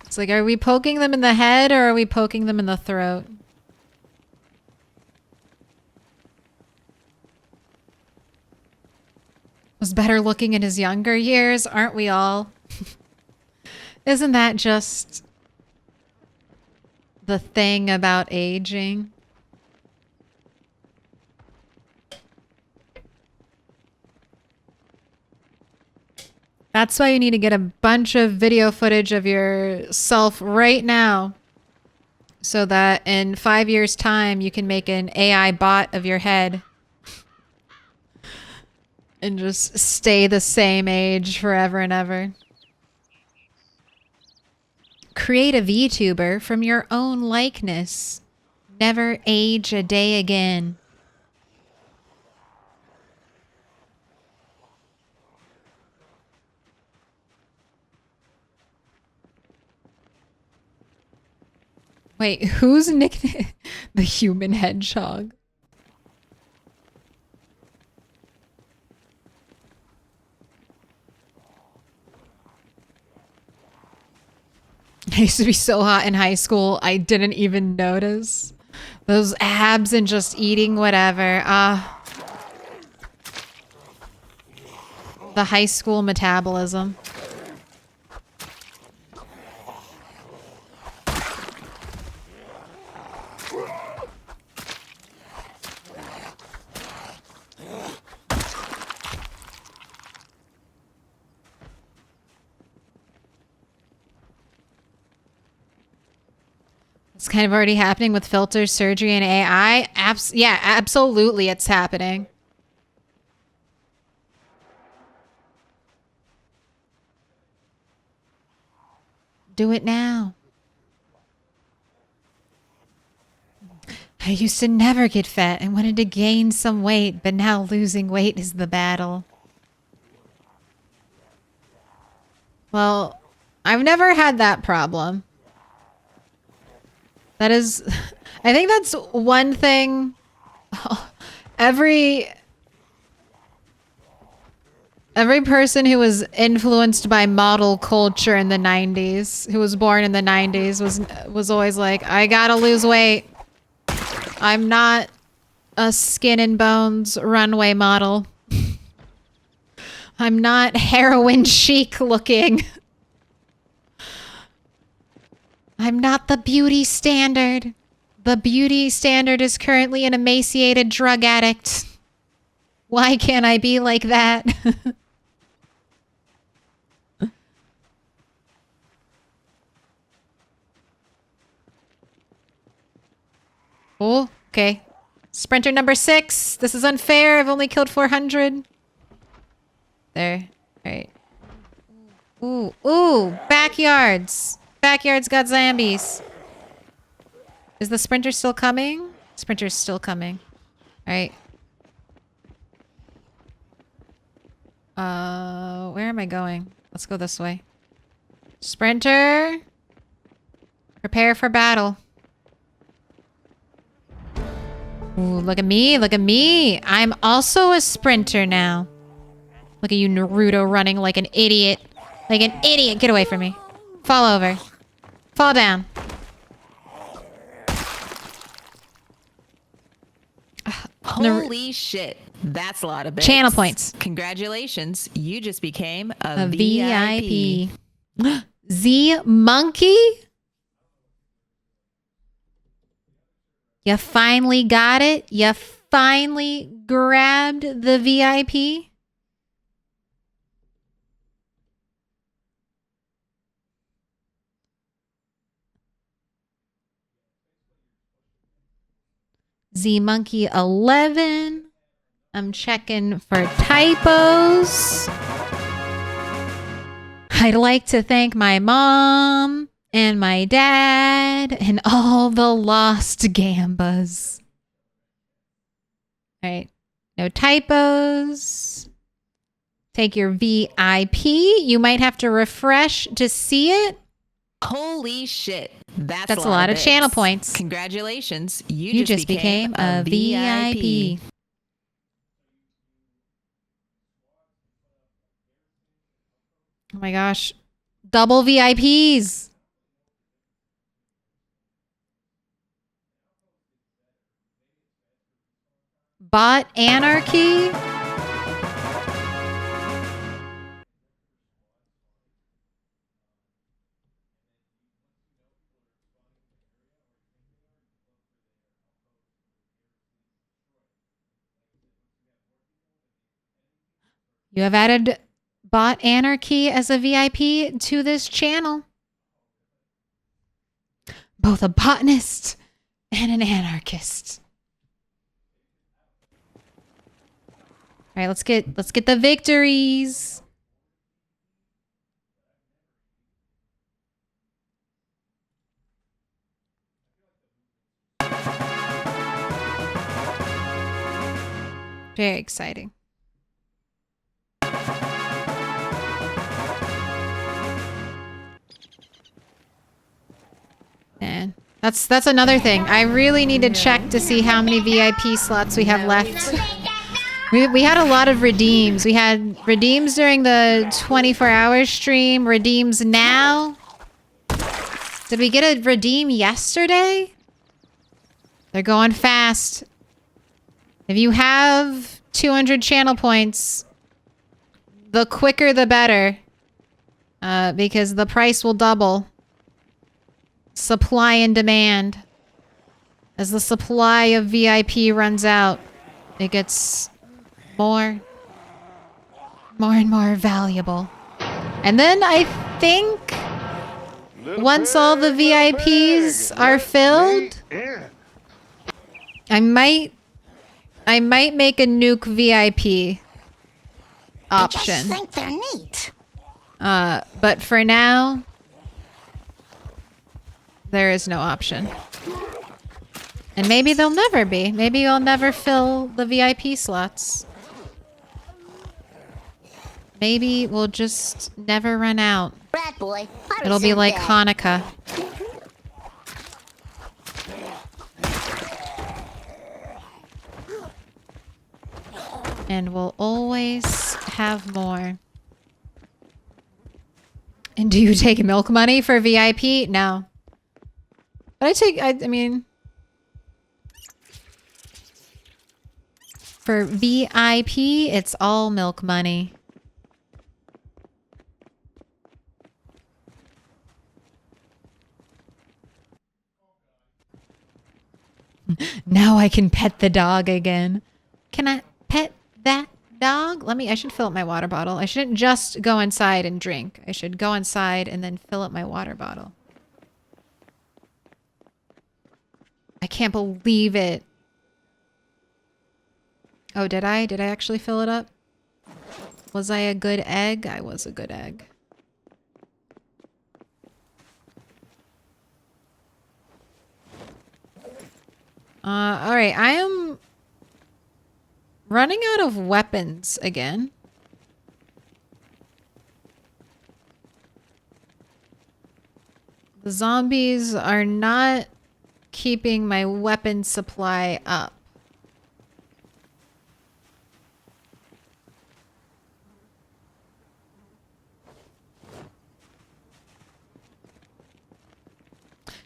It's like, are we poking them in the head or are we poking them in the throat? Was better looking in his younger years, aren't we all? Isn't that just the thing about aging? That's why you need to get a bunch of video footage of yourself right now, so that in 5 years' time you can make an AI bot of your head and just stay the same age forever and ever. Create a VTuber from your own likeness. Never age a day again. Wait, who's nickname? The human hedgehog. I used to be so hot in high school, I didn't even notice. Those abs and just eating whatever. The high school metabolism. It's kind of already happening with filters, surgery, and AI. Yeah, absolutely, it's happening. Do it now. I used to never get fat and wanted to gain some weight, but now losing weight is the battle. Well, I've never had that problem. That is, I think that's one thing every Every person who was influenced by model culture in the 90s, who was born in the 90s, was always like, I gotta lose weight. I'm not a skin and bones runway model. I'm not heroin chic looking. I'm not the beauty standard. The beauty standard is currently an emaciated drug addict. Why can't I be like that? Oh, okay. Sprinter number 6. This is unfair. I've only killed 400. There. All right. Ooh, ooh, backyards. Backyards got zombies. Is the sprinter still coming? Sprinter's still coming. All right. Where am I going? Let's go this way. Sprinter. Prepare for battle. Ooh, look at me. Look at me. I'm also a sprinter now. Look at you, Naruto, running like an idiot. Like an idiot. Get away from me. Fall over. Fall down. Holy shit. That's a lot of bits. Channel points. Congratulations. You just became a VIP. Z Monkey? You finally got it? You finally grabbed the VIP? Z Monkey 11. I'm checking for typos. I'd like to thank my mom and my dad and all the lost Gambas. All right. No typos. Take your VIP. You might have to refresh to see it. Holy shit. That's a lot of bits. channel points. Congratulations. You just became a VIP. Oh my gosh. Double VIPs. Bot anarchy. You have added Bot Anarchy as a VIP to this channel. Both a botanist and an anarchist. All right, let's get the victories. Very exciting. Man, that's another thing. I really need to check to see how many VIP slots we have left. We had a lot of redeems. We had redeems during the 24-hour stream, redeems now. Did we get a redeem yesterday? They're going fast. If you have 200 channel points, the quicker the better. Because the price will double. Supply and demand. As the supply of VIP runs out, it gets more and more valuable. And then I think once all the VIPs are filled, I might make a nuke VIP option. I just think they're neat. But for now, there is no option. And maybe there'll never be. Maybe you'll never fill the VIP slots. Maybe we'll just never run out. Rat boy, It'll be like Hanukkah. And we'll always have more. And do you take milk money for VIP? No. But I mean... For VIP, it's all milk money. Now I can pet the dog again. Can I pet that dog? I should fill up my water bottle. I shouldn't just go inside and drink. I should go inside and then fill up my water bottle. I can't believe it. Oh, did I? Did I actually fill it up? Was I a good egg? I was a good egg. Alright, I am running out of weapons again. The zombies are not keeping my weapon supply up.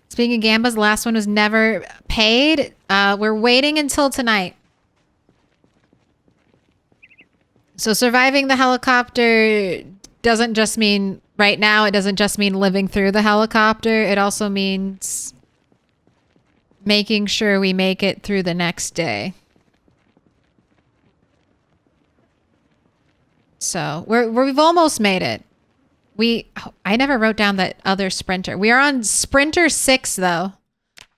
Speaking of Gambas, the last one was never paid. We're waiting until tonight. So surviving the helicopter doesn't just mean right now. It doesn't just mean living through the helicopter. It also means making sure we make it through the next day. So we've almost made it. I never wrote down that other sprinter. We are on Sprinter 6 though.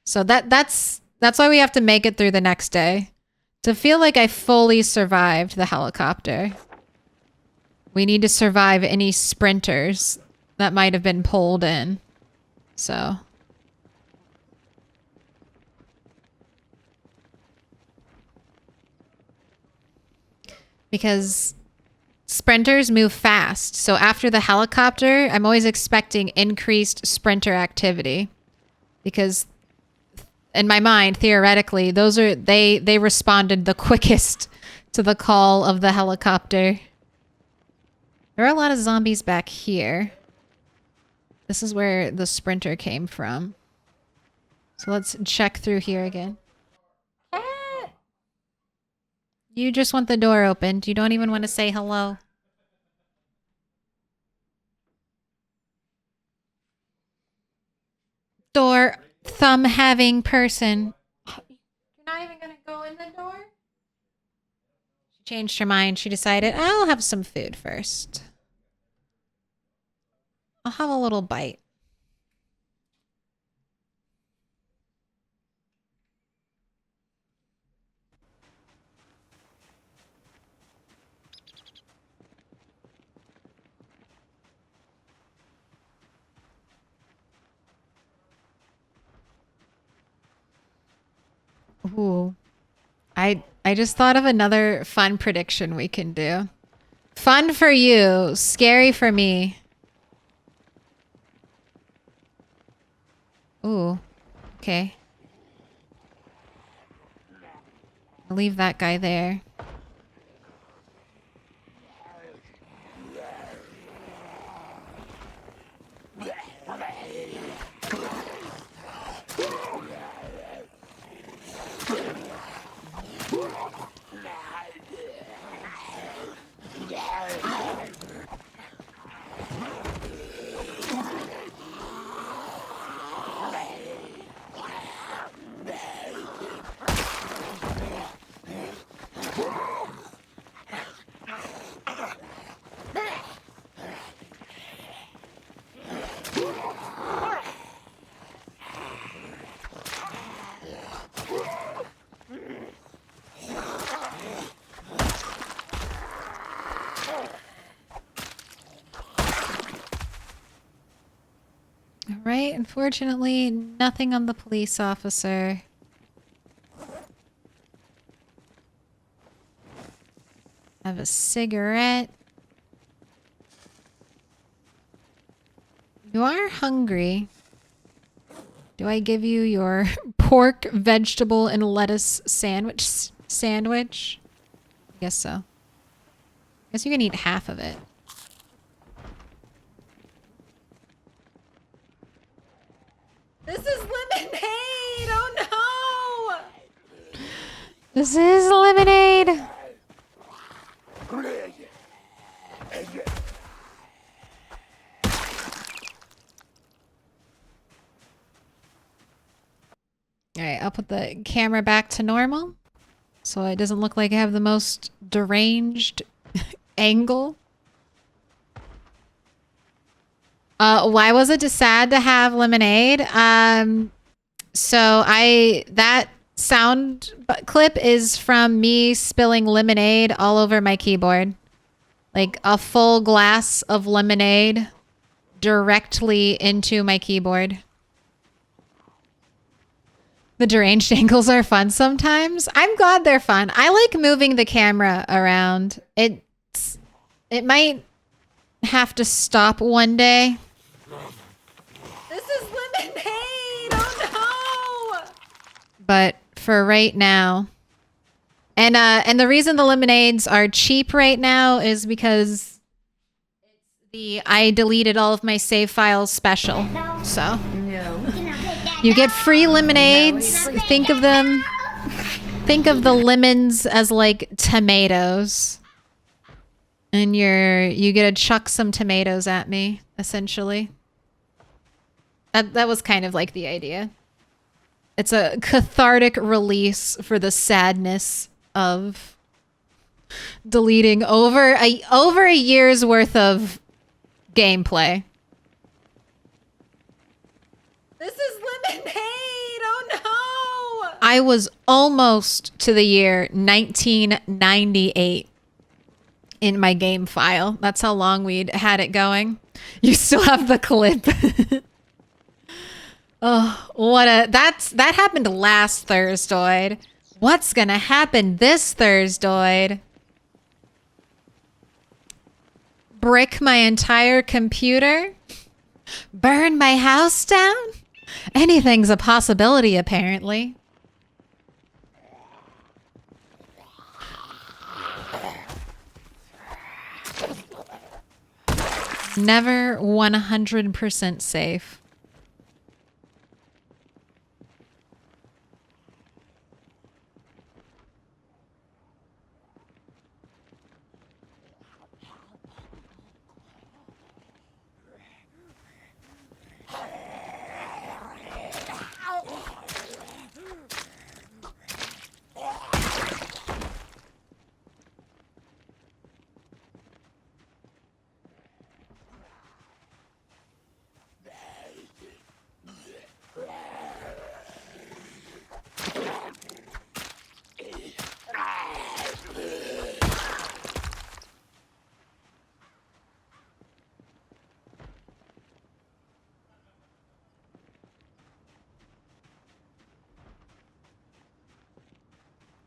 So that's why we have to make it through the next day. To feel like I fully survived the helicopter. We need to survive any sprinters that might have been pulled in. So. Because sprinters move fast. So after the helicopter, I'm always expecting increased sprinter activity. Because in my mind, theoretically, they responded the quickest to the call of the helicopter. There are a lot of zombies back here. This is where the sprinter came from. So let's check through here again. You just want the door opened. You don't even want to say hello. Door thumb having person. You're not even going to go in the door? She changed her mind. She decided, I'll have some food first. I'll have a little bite. Ooh. I just thought of another fun prediction we can do. Fun for you, scary for me. Ooh. Okay. I'll leave that guy there. Right, unfortunately, nothing on the police officer. Have a cigarette. You are hungry. Do I give you your pork, vegetable, and lettuce sandwich? I guess so. Guess you can eat half of it. This is lemonade! Oh no! This is lemonade. All right, I'll put the camera back to normal so it doesn't look like I have the most deranged angle. Why was it sad to have lemonade? So that sound clip is from me spilling lemonade all over my keyboard. Like a full glass of lemonade directly into my keyboard. The deranged angles are fun sometimes. I'm glad they're fun. I like moving the camera around. It might have to stop one day. This is lemonade! Oh no! But for right now, and the reason the lemonades are cheap right now is because I deleted all of my save files special. So you get free lemonades. Think of them. Think of the lemons as like tomatoes, and you get to chuck some tomatoes at me, essentially. That was kind of like the idea. It's a cathartic release for the sadness of deleting over a year's worth of gameplay. This is lemonade! Oh no! I was almost to the year 1998 in my game file. That's how long we'd had it going. You still have the clip. Oh, that happened last Thursday. What's gonna happen this Thursday? Brick my entire computer? Burn my house down? Anything's a possibility, apparently. Never 100% safe.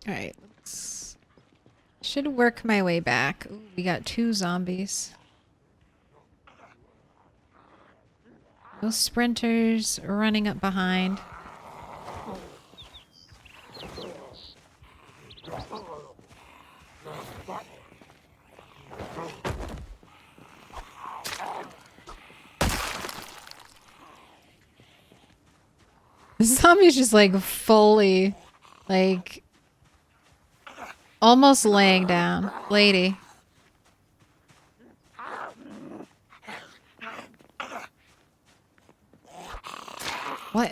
All right, should work my way back. Ooh, we got 2 zombies. Those sprinters running up behind. The zombie's just like fully, like, almost laying down. Lady. What?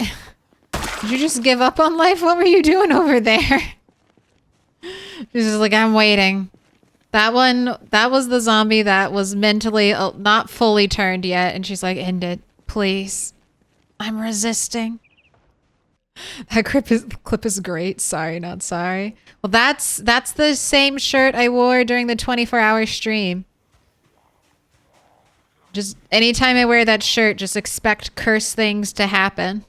Did you just give up on life? What were you doing over there? She's just like, I'm waiting. That was the zombie that was mentally not fully turned yet. And she's like, end it, please. I'm resisting. That clip is great. Sorry, not sorry. Well, that's the same shirt I wore during the 24-hour stream. Just anytime I wear that shirt, just expect cursed things to happen.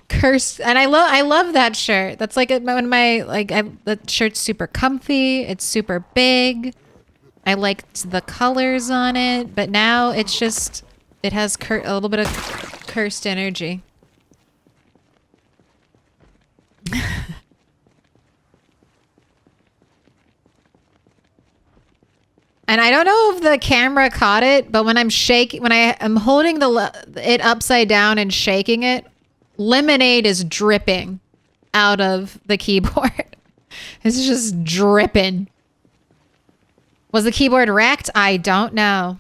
Cursed, and I love that shirt. That's like one of my that shirt's super comfy. It's super big. I liked the colors on it, but now it's just it has a little bit of cursed energy. And I don't know if the camera caught it, but when I'm holding it upside down and shaking it, lemonade is dripping out of the keyboard. It's just dripping. Was the keyboard wrecked? I don't know.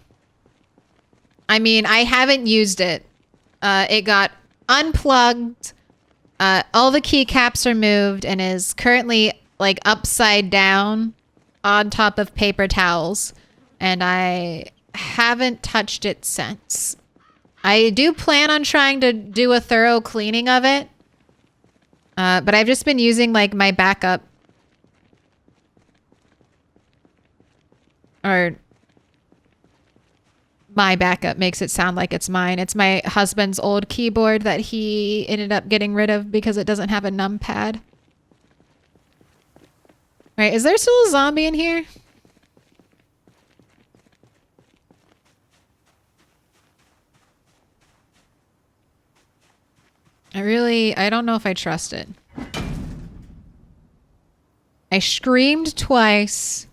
I mean, I haven't used it. It got unplugged. All the keycaps are moved and is currently like upside down on top of paper towels. And I haven't touched it since. I do plan on trying to do a thorough cleaning of it. But I've just been using like my backup. Or my backup makes it sound like it's mine. It's my husband's old keyboard that he ended up getting rid of because it doesn't have a numpad. All right, is there still a zombie in here? I don't know if I trust it. I screamed twice.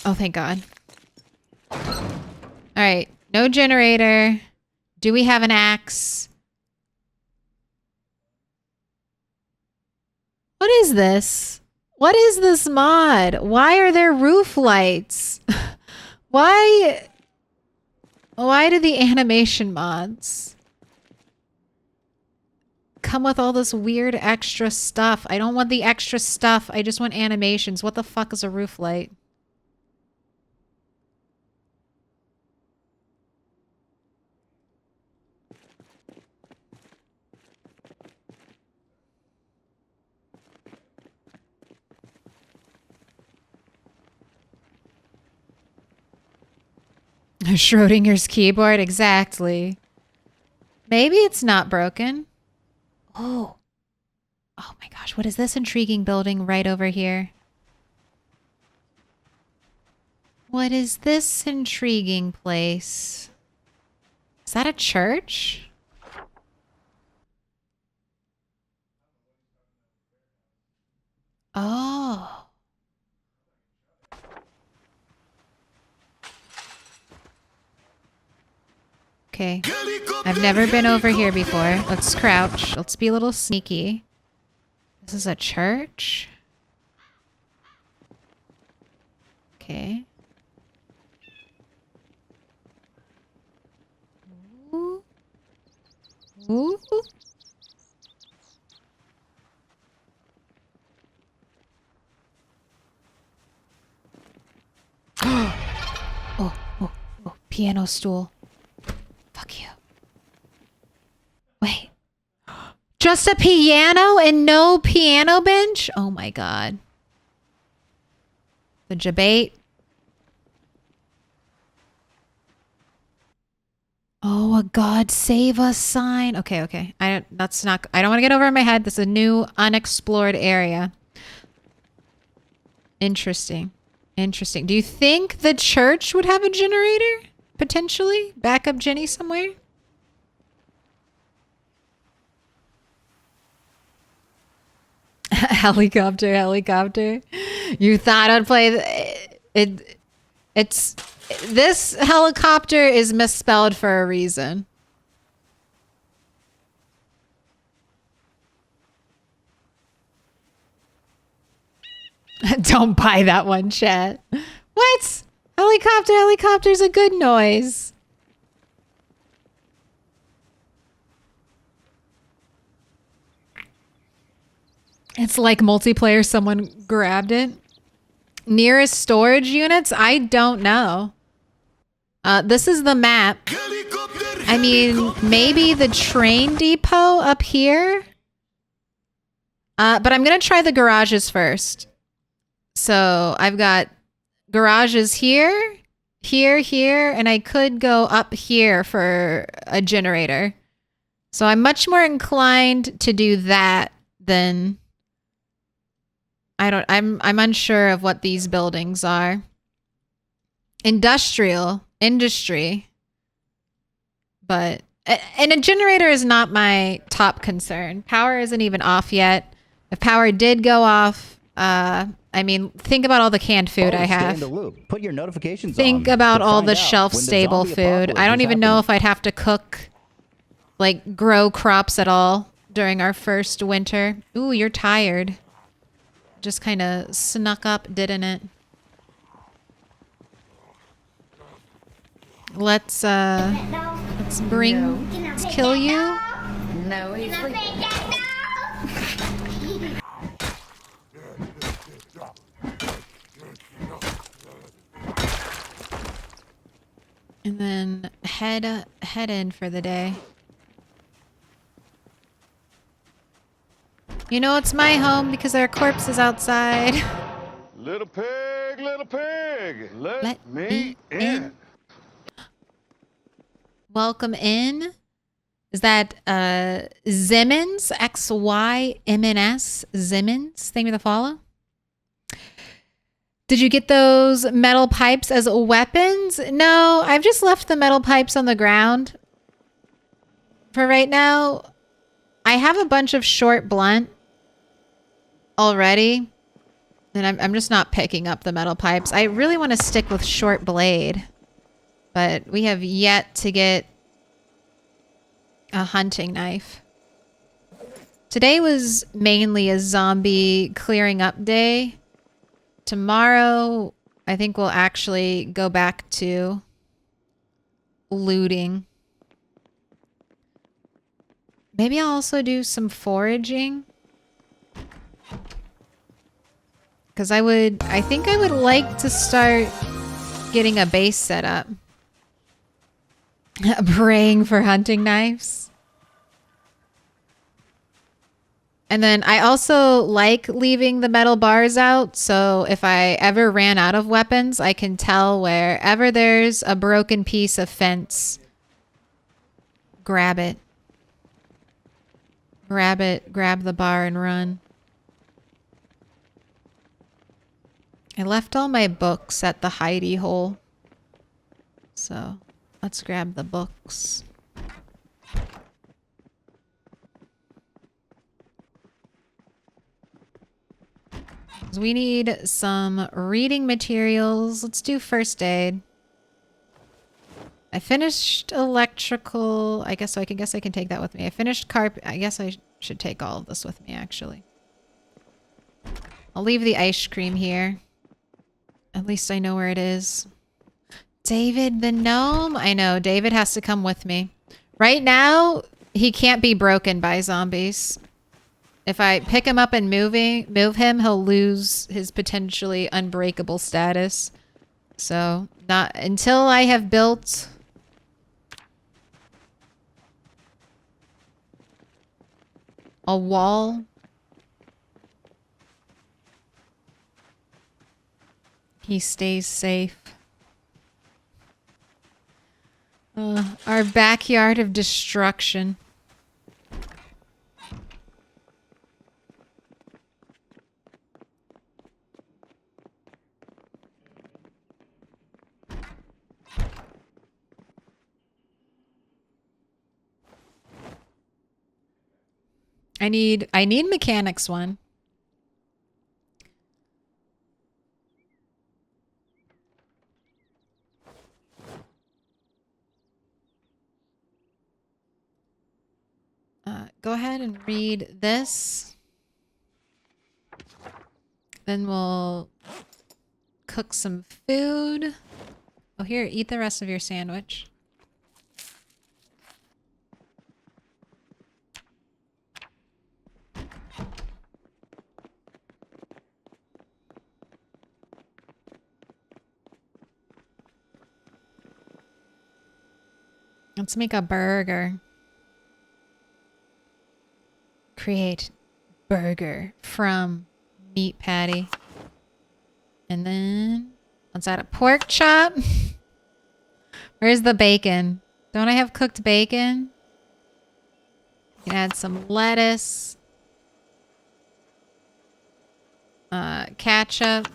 Oh, thank God. All right. No generator. Do we have an axe? What is this? What is this mod? Why are there roof lights? Why do the animation mods come with all this weird extra stuff? I don't want the extra stuff. I just want animations. What the fuck is a roof light? Schrodinger's keyboard, exactly. Maybe it's not broken. Oh. Oh my gosh, what is this intriguing building right over here? What is this intriguing place? Is that a church? Oh. Okay. I've never been over here before. Let's crouch. Let's be a little sneaky. This is a church. Okay. Ooh. Ooh. Oh, piano stool. Fuck you. Wait. Just a piano and no piano bench? Oh my God. The debate. Oh, a God save us sign. Okay. I don't want to get over in my head. This is a new unexplored area. Interesting. Do you think the church would have a generator? Potentially? Backup Jenny somewhere? Helicopter. You thought I'd play it's this helicopter is misspelled for a reason. Don't buy that one, chat. What? Helicopter's a good noise. It's like multiplayer, someone grabbed it. Nearest storage units? I don't know. This is the map. I mean, maybe the train depot up here? But I'm gonna try the garages first. So I've got garages here, and I could go up here for a generator. So I'm much more inclined to do that than I'm unsure of what these buildings are. Industry. But and a generator is not my top concern. Power isn't even off yet. If power did go off, I mean, think about all the canned food I Stay in have. the loop. Put your notifications Think on about to all find the out shelf when the stable zombie food. apocalypse I don't is even know happening. if I'd have to cook, like grow crops at all during our first winter. Ooh, you're tired. Just kind of snuck up, didn't it? Let's kill you. No, he's sleeping. And then head in for the day. You know it's my home because there are corpses outside. Little pig, let, Let me in. Welcome in. Is that Zimmons? XYMNS? Zimmons? Thank you for the follow. Did you get those metal pipes as weapons? No, I've just left the metal pipes on the ground for right now. I have a bunch of short blunt already, and I'm just not picking up the metal pipes. I really want to stick with short blade, but we have yet to get a hunting knife. Today was mainly a zombie clearing up day. Tomorrow, I think we'll actually go back to looting. Maybe I'll also do some foraging. Because I think I would like to start getting a base set up. Praying for hunting knives. And then I also like leaving the metal bars out, so if I ever ran out of weapons, I can tell wherever there's a broken piece of fence, grab it. Grab it, grab the bar and run. I left all my books at the hidey hole. So let's grab the books. We need some reading materials. Let's do first aid. I finished electrical. I guess I can take that with me. I finished carpet. I guess I should take all of this with me, actually. I'll leave the ice cream here. At least I know where it is. David the gnome? I know. David has to come with me. Right now, he can't be broken by zombies. If I pick him up and move him, he'll lose his potentially unbreakable status. So, not until I have built a wall. He stays safe. Our backyard of destruction. I need mechanics one. Go ahead and read this. Then we'll cook some food. Oh, here, eat the rest of your sandwich. Let's make a burger. Create burger from meat patty. And then let's add a pork chop. Where's the bacon? Don't I have cooked bacon? You can add some lettuce. Ketchup.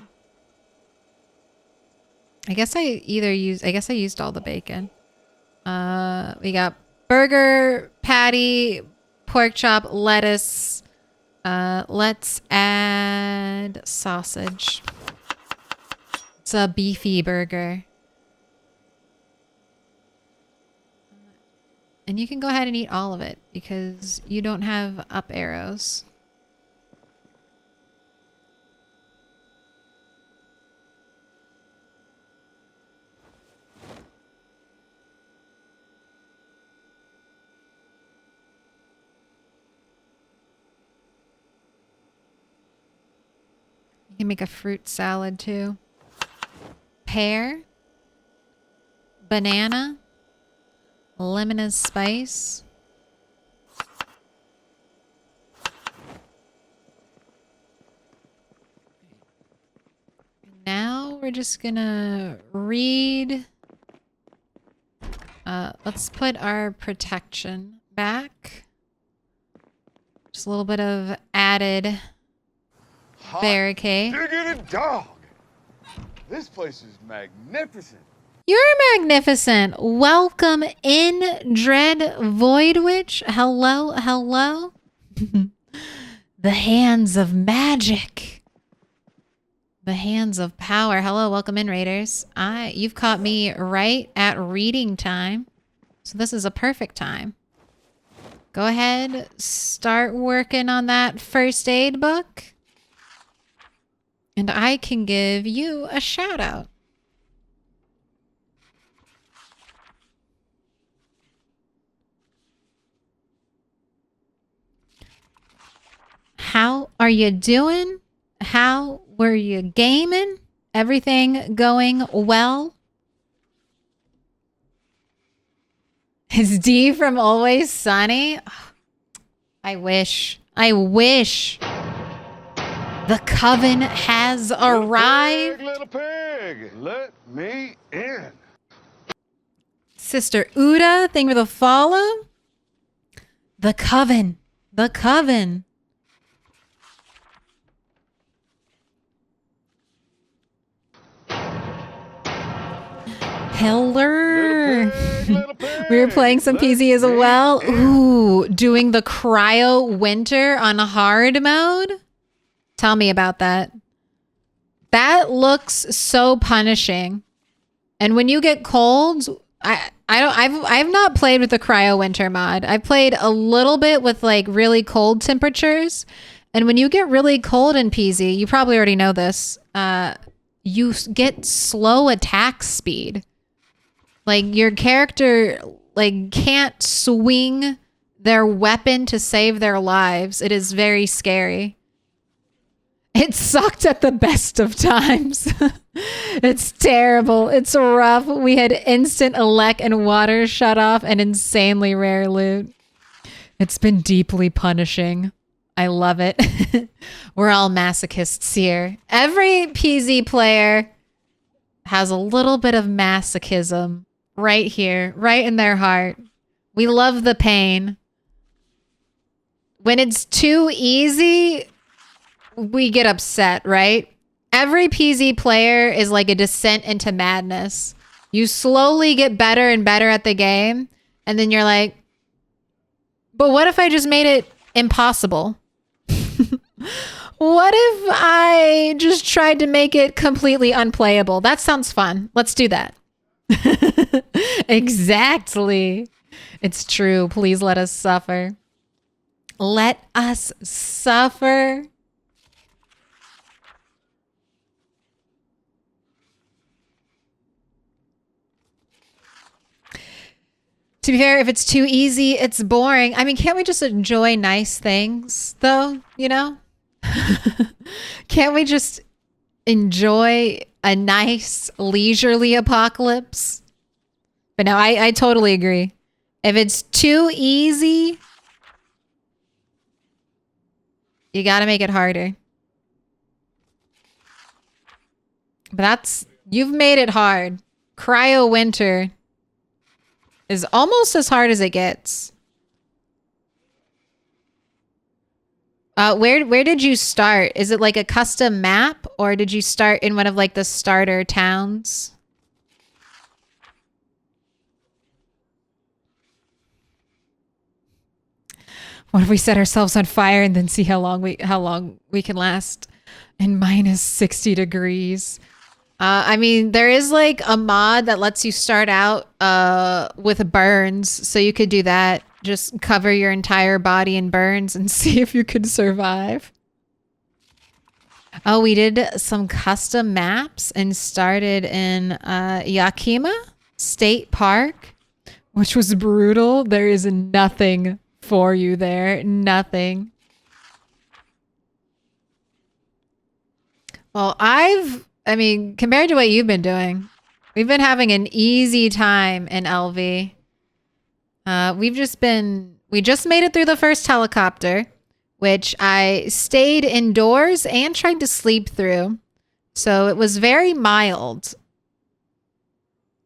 I guess I used all the bacon. We got burger, patty, pork chop, lettuce, Let's add sausage. It's a beefy burger. And you can go ahead and eat all of it because you don't have up arrows. You can make a fruit salad too. Pear. Banana. Lemon as spice. Now we're just gonna read. Let's put our protection back. Just a little bit of added barricade. Diggity dog. This place is magnificent. You're magnificent. Welcome in, Dread Void Witch. Hello, hello. The hands of magic. The hands of power. Hello, welcome in, Raiders. You've caught me right at reading time. So this is a perfect time. Go ahead, start working on that first aid book. And I can give you a shout out. How are you doing? How were you gaming? Everything going well? Is D from Always Sunny? I wish. I wish. The coven has arrived. Little pig, let me in. Sister Uda, thank you for the follow. The coven. The coven. Pillar. Little pig, We were playing some PZ as well. Ooh, doing the cryo winter on hard mode. Tell me about that. That looks so punishing. And when you get cold, I've not played with the cryo winter mod. I've played a little bit with like really cold temperatures. And when you get really cold in PZ, you probably already know this, you get slow attack speed. Like your character like can't swing their weapon to save their lives. It is very scary. It sucked at the best of times. It's terrible. It's rough. We had instant elec and water shut off and insanely rare loot. It's been deeply punishing. I love it. We're all masochists here. Every PZ player has a little bit of masochism right here, right in their heart. We love the pain. When it's too easy, we get upset, right? Every PZ player is like a descent into madness. You slowly get better and better at the game, and then you're like, but what if I just made it impossible? What if I just tried to make it completely unplayable? That sounds fun. Let's do that. Exactly. It's true. Please let us suffer. Let us suffer. To be fair, if it's too easy, it's boring. I mean, can't we just enjoy nice things, though? You know? Can't we just enjoy a nice, leisurely apocalypse? But no, I totally agree. If it's too easy, you gotta make it harder. But you've made it hard. Cryo Winter is almost as hard as it gets. Where did you start? Is it like a custom map, or did you start in one of like the starter towns? What if we set ourselves on fire and then see how long we can last in minus 60 degrees? I mean, there is like a mod that lets you start out with burns, so you could do that. Just cover your entire body in burns and see if you could survive. Oh, we did some custom maps and started in Yakima State Park, which was brutal. There is nothing for you there. Nothing. Well, I mean, compared to what you've been doing, we've been having an easy time in LV. We just made it through the first helicopter, which I stayed indoors and tried to sleep through. So it was very mild.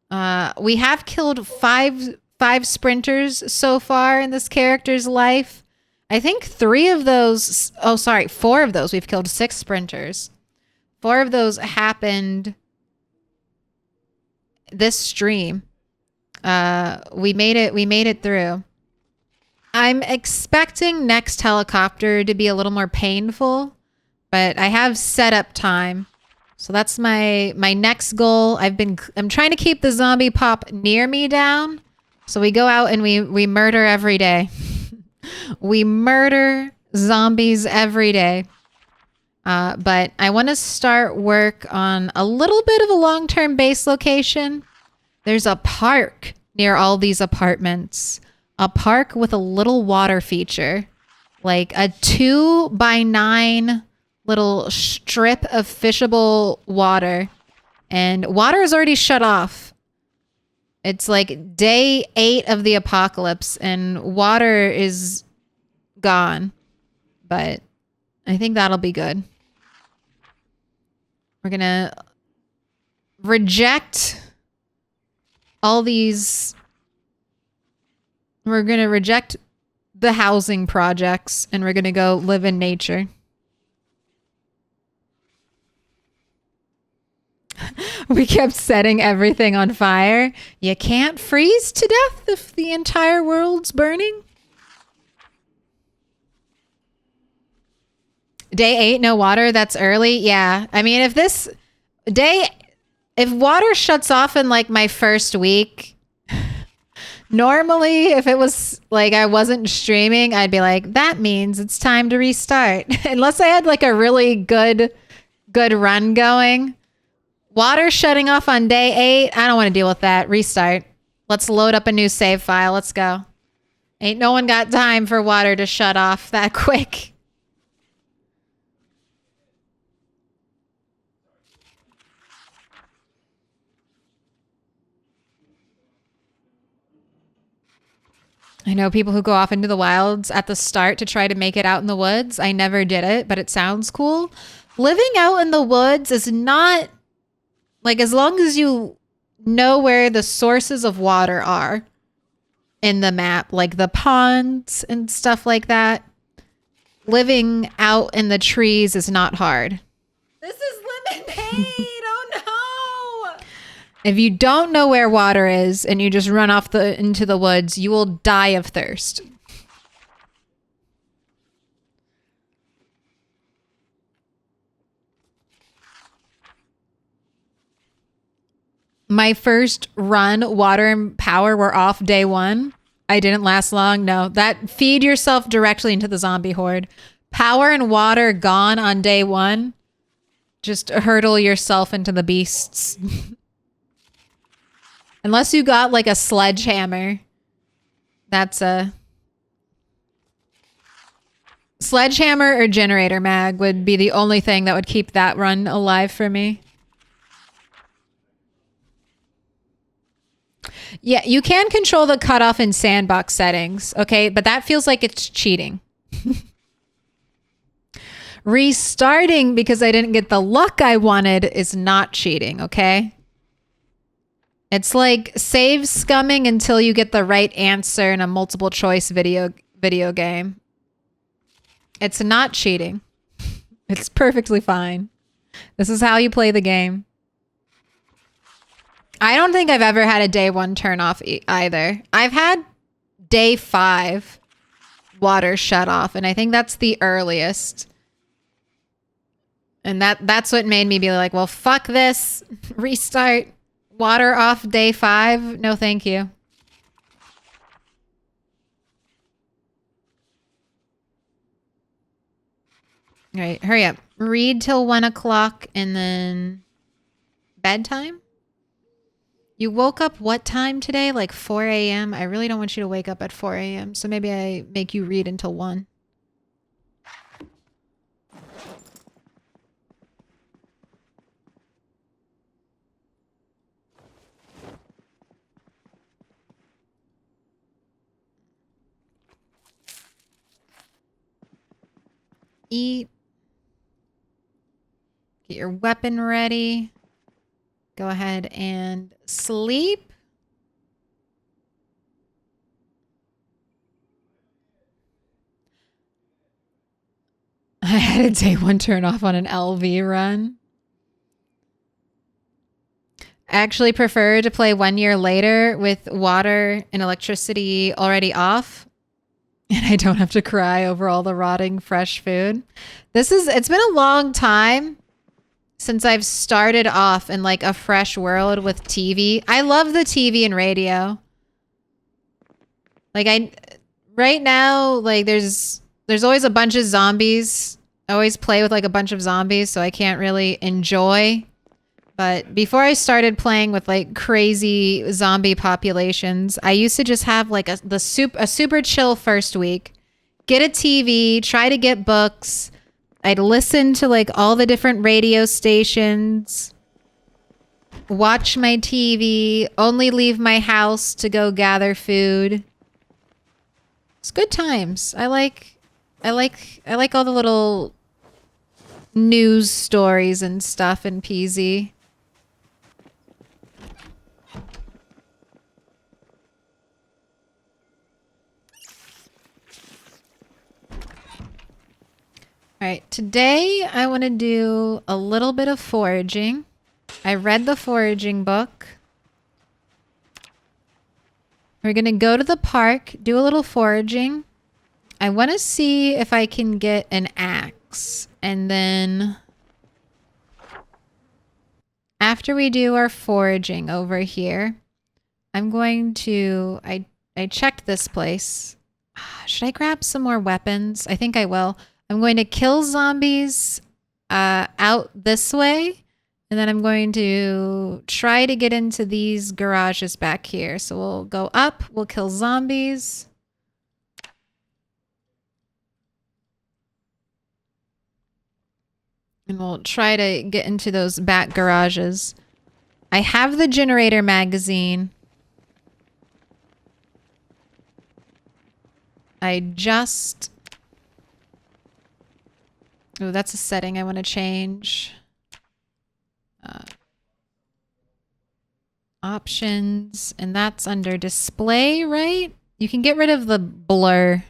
We have killed five sprinters so far in this character's life. I think 4 of those, we've killed 6 sprinters. 4 of those happened this stream. We made it through. I'm expecting next helicopter to be a little more painful, but I have setup time. So that's my next goal. I'm trying to keep the zombie pop near me down. So we go out and we murder every day. We murder zombies every day. But I want to start work on a little bit of a long-term base location. There's a park near all these apartments. A park with a little water feature. Like a 2x9 little strip of fishable water. And water is already shut off. It's like day 8 of the apocalypse and water is gone. But I think that'll be good. We're gonna reject all these. We're gonna reject the housing projects and we're gonna go live in nature. We kept setting everything on fire. You can't freeze to death if the entire world's burning. Day 8, no water. That's early. Yeah. I mean, if water shuts off in like my first week, normally if it was like I wasn't streaming, I'd be like, that means it's time to restart. Unless I had like a really good run going. Water shutting off on day 8. I don't want to deal with that. Restart. Let's load up a new save file. Let's go. Ain't no one got time for water to shut off that quick. I know people who go off into the wilds at the start to try to make it out in the woods. I never did it, but it sounds cool. Living out in the woods is not... Like, as long as you know where the sources of water are in the map, like the ponds and stuff like that, living out in the trees is not hard. This is lemonade! Oh no! If you don't know where water is and you just run off into the woods, you will die of thirst. My first run, water and power were off day 1. I didn't last long. No, that feed yourself directly into the zombie horde. Power and water gone on day 1. Just hurtle yourself into the beasts. Unless you got like a sledgehammer. That's a... Sledgehammer or generator mag would be the only thing that would keep that run alive for me. Yeah, you can control the cutoff in sandbox settings, okay? But that feels like it's cheating. Restarting because I didn't get the luck I wanted is not cheating, okay? It's like save scumming until you get the right answer in a multiple choice video game. It's not cheating. It's perfectly fine. This is how you play the game. I don't think I've ever had a day 1 turn off either. I've had day 5 water shut off, and I think that's the earliest. And that's what made me be like, well, fuck this. Restart. Water off day 5. No, thank you. All right, hurry up. Read till 1 o'clock and then bedtime? You woke up what time today? Like 4 a.m.? I really don't want you to wake up at 4 a.m. So maybe I make you read until 1. Eat. Get your weapon ready. Go ahead and sleep. I had to take 1 turn off on an LV run. I actually prefer to play 1 year later with water and electricity already off. And I don't have to cry over all the rotting fresh food. It's been a long time since I've started off in like a fresh world with TV. I love the TV and radio. Like right now, like there's always a bunch of zombies. I always play with like a bunch of zombies, so I can't really enjoy. But before I started playing with like crazy zombie populations, I used to just have like a super chill first week. Get a TV, try to get books. I'd listen to like all the different radio stations, watch my TV, only leave my house to go gather food. It's good times. I like all the little news stories and stuff in PZ. All right, today I want to do a little bit of foraging. I read the foraging book. We're going to go to the park, do a little foraging. I want to see if I can get an axe. And then after we do our foraging over here, I'm going to... I checked this place. Should I grab some more weapons? I think I will. I'm going to kill zombies out this way. And then I'm going to try to get into these garages back here. So we'll go up. We'll kill zombies. And we'll try to get into those back garages. I have the generator magazine. I just... Oh, that's a setting I want to change. Options. And that's under display, right? You can get rid of the blur.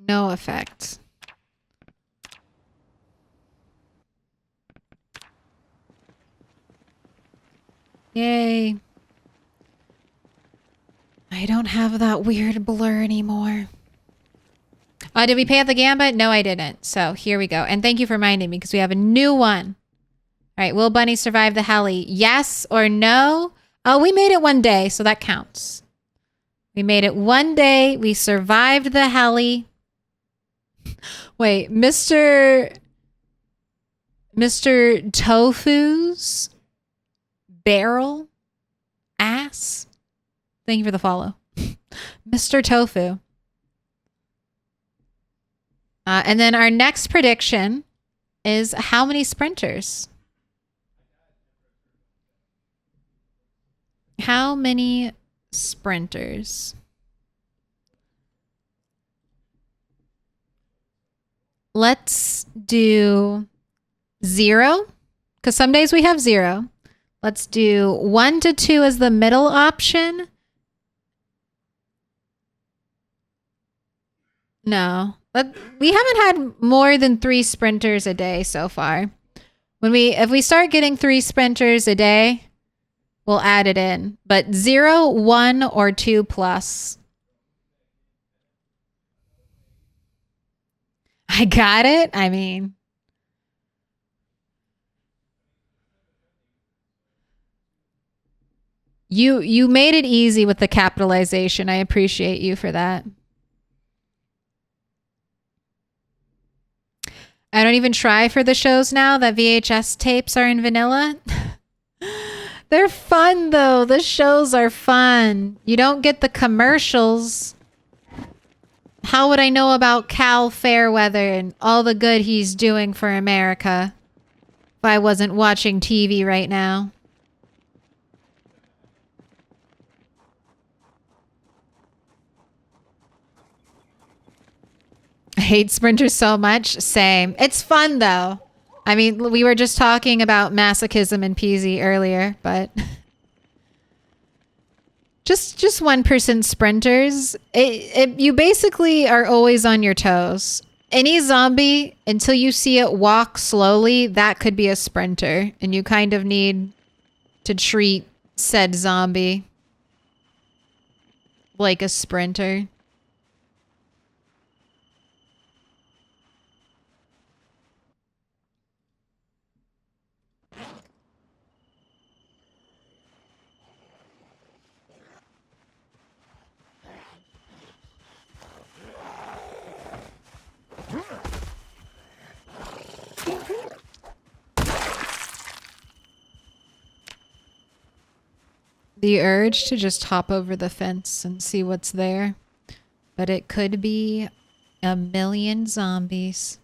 No effect. Yay. I don't have that weird blur anymore. Did we pay out the gambit? No, I didn't. So here we go. And thank you for reminding me because we have a new one. All right. Will Bunny survive the heli? Yes or no? Oh, we made it 1 day. So that counts. We made it 1 day. We survived the heli. Wait, Mr. Tofu's barrel ass. Thank you for the follow. Mr. Tofu. And then our next prediction is how many sprinters? How many sprinters? Let's do 0, because some days we have 0. Let's do 1 to 2 as the middle option. No, but we haven't had more than 3 sprinters a day so far. If we start getting 3 sprinters a day, we'll add it in. But 0, 1, or 2 plus. I got it. I mean, you made it easy with the capitalization. I appreciate you for that. I don't even try for the shows now that VHS tapes are in vanilla. They're fun though. The shows are fun. You don't get the commercials. How would I know about Cal Fairweather and all the good he's doing for America if I wasn't watching TV right now? I hate sprinters so much. Same. It's fun though. I mean, we were just talking about masochism and PZ earlier, but just 1% sprinters. You basically are always on your toes. Any zombie, until you see it walk slowly, that could be a sprinter, and you kind of need to treat said zombie like a sprinter. The urge to just hop over the fence and see what's there. But it could be a million zombies.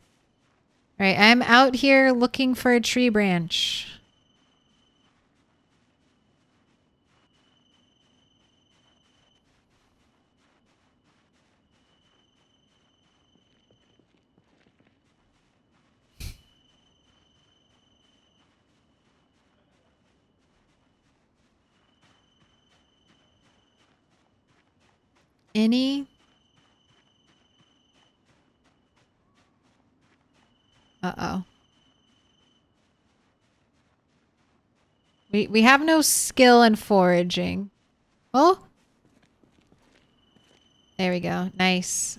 All right, I'm out here looking for a tree branch. Any? Uh-oh. We have no skill in foraging. Oh. There we go. Nice.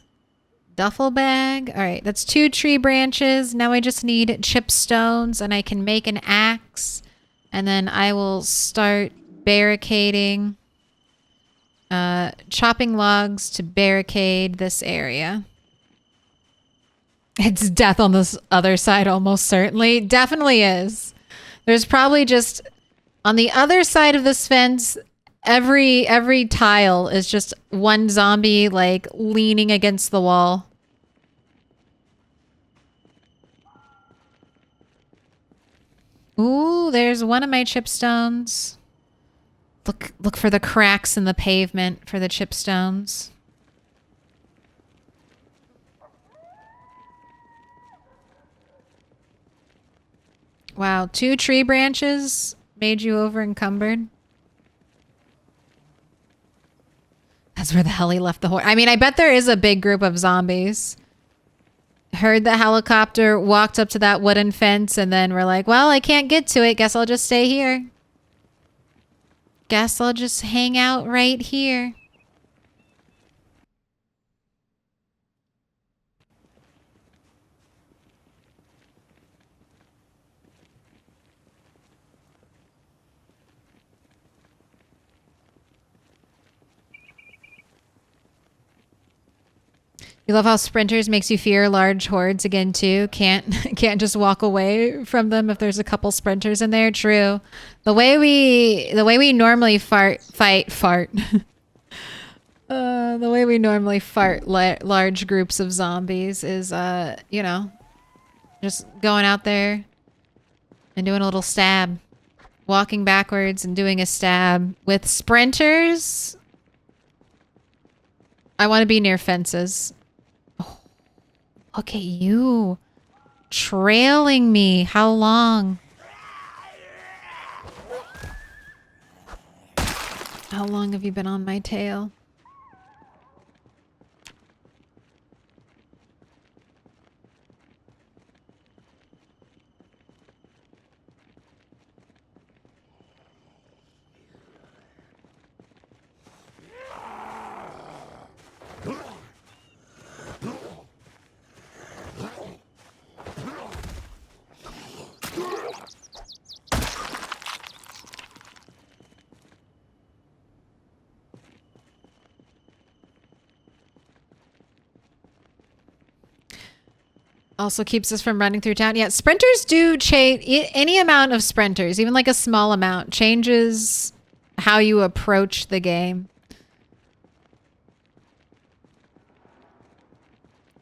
Duffel bag. All right, that's 2 tree branches. Now I just need chipstones and I can make an axe. And then I will start barricading. Chopping logs to barricade this area. It's death on this other side, almost certainly. Definitely is. There's probably just on the other side of this fence, every tile is just one zombie like leaning against the wall. Ooh, there's one of my chipstones. Look for the cracks in the pavement for the chipstones. Wow, 2 tree branches made you over encumbered. That's where the hell he left the horse. I mean, I bet there is a big group of zombies. Heard the helicopter, walked up to that wooden fence, and then we're like, well, I can't get to it. Guess I'll just stay here. Guess I'll just hang out right here. You love how sprinters makes you fear large hordes again too. Can't just walk away from them if there's a couple sprinters in there. True. The way we normally fight. The way we normally fight large groups of zombies is, you know, just going out there and doing a little stab. Walking backwards and doing a stab. With sprinters, I want to be near fences. Oh, look at you. Trailing me. How long? How long have you been on my tail? Also keeps us from running through town. Yeah, sprinters do change. Any amount of sprinters, even like a small amount, changes how you approach the game.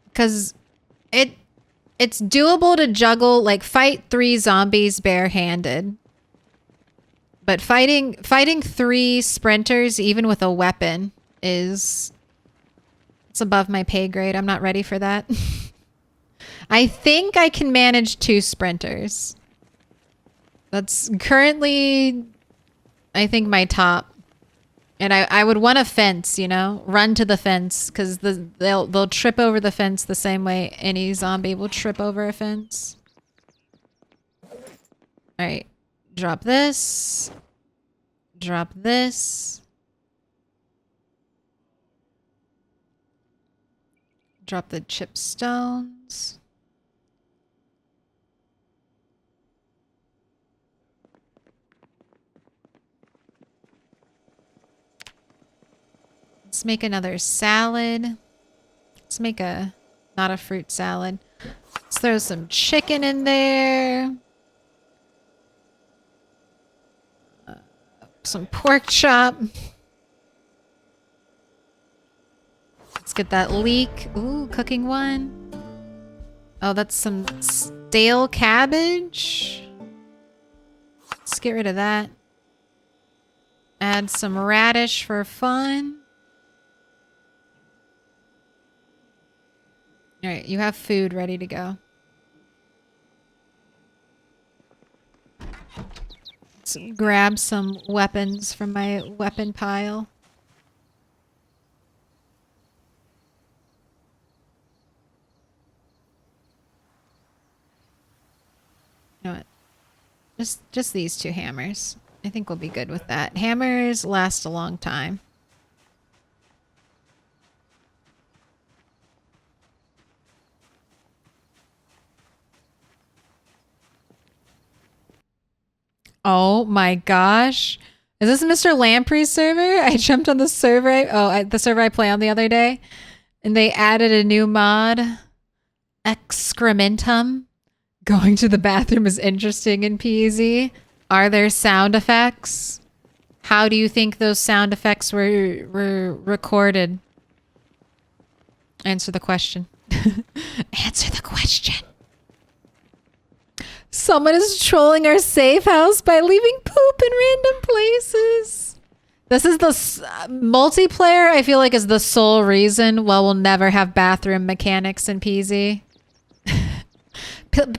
Because it's doable to juggle, like fight 3 zombies barehanded. But fighting 3 sprinters, even with a weapon, it's above my pay grade. I'm not ready for that. I think I can manage 2 sprinters. That's currently, I think, my top. And I would want a fence, you know? Run to the fence, because they'll trip over the fence the same way any zombie will trip over a fence. Alright. Drop this. Drop this. Drop the chip stones. Let's make another salad. Let's make not a fruit salad. Let's throw some chicken in there. Some pork chop. Let's get that leek. Ooh, cooking one. Oh, that's some stale cabbage. Let's get rid of that. Add some radish for fun. Alright, you have food ready to go. Let's grab some weapons from my weapon pile. You know what? Just these 2 hammers. I think we'll be good with that. Hammers last a long time. Oh my gosh. Is this Mr. Lamprey's server? I jumped on the server. The server I play on the other day. And they added a new mod. Excrementum. Going to the bathroom is interesting in PZ. Are there sound effects? How do you think those sound effects were recorded? Answer the question. Answer the question. Someone is trolling our safe house by leaving poop in random places. This is the multiplayer, I feel like, is the sole reason why we'll never have bathroom mechanics in PZ.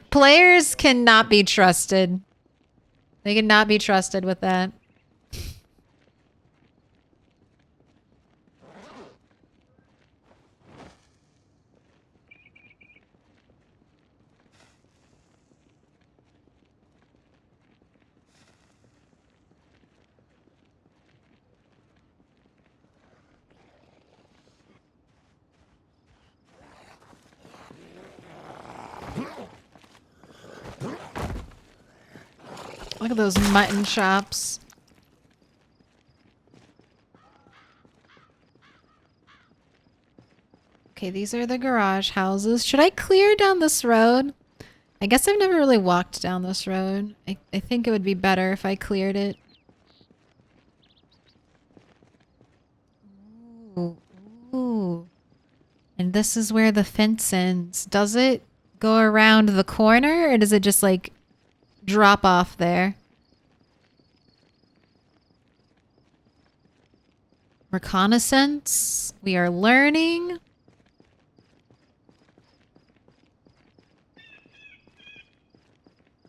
Players cannot be trusted. They cannot be trusted with that. Look at those mutton chops. Okay, these are the garage houses. Should I clear down this road? I guess I've never really walked down this road. I think it would be better if I cleared it. Ooh. and this is where the fence ends. Does it go around the corner, or does it just like drop off there? Reconnaissance. We are learning.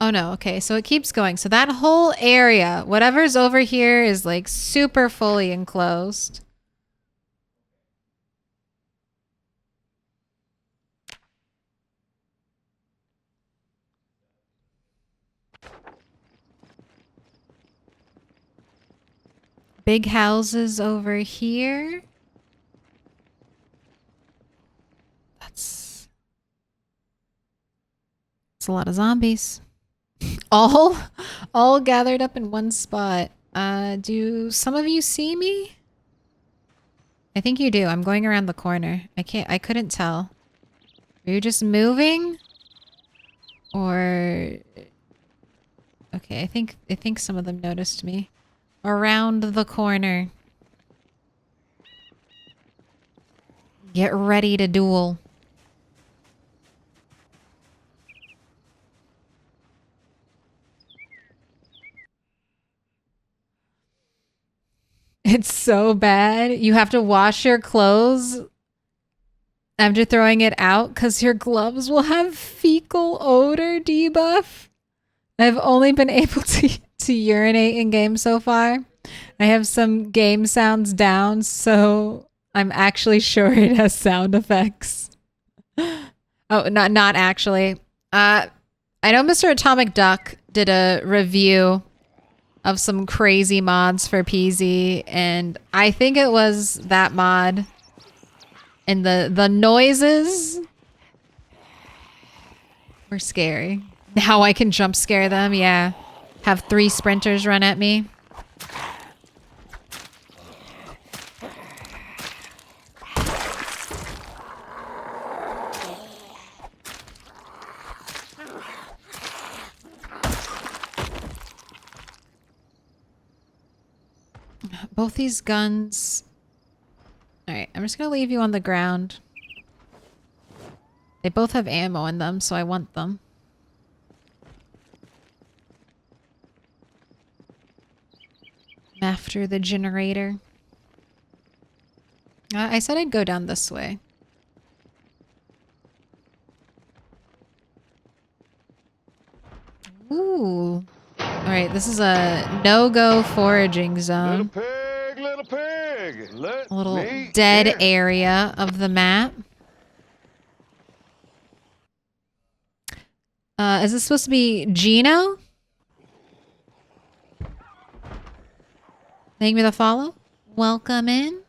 Oh no, okay, so it keeps going. So that whole area, whatever's over here is like super fully enclosed. Big houses over here. That's a lot of zombies. All gathered up in one spot. Do some of you see me? I think you do. I'm going around the corner. I couldn't tell. Are you just moving? Or okay, I think some of them noticed me. Around the corner. Get ready to duel. It's so bad. You have to wash your clothes after throwing it out because your gloves will have fecal odor debuff. I've only been able to urinate in game so far. I have some game sounds down, so I'm actually sure it has sound effects. Oh, not actually. I know Mr. Atomic Duck did a review of some crazy mods for PZ, and I think it was that mod. And the noises were scary. Now I can jump scare them, yeah. Have 3 sprinters run at me. Both these guns. Alright, I'm just gonna leave you on the ground. They both have ammo in them, so I want them. After the generator. I said I'd go down this way. Ooh. Alright, this is a no-go foraging zone. Little pig, let A little me dead in. area of the map. Is this supposed to be Gino? Thank you for the follow. Welcome in.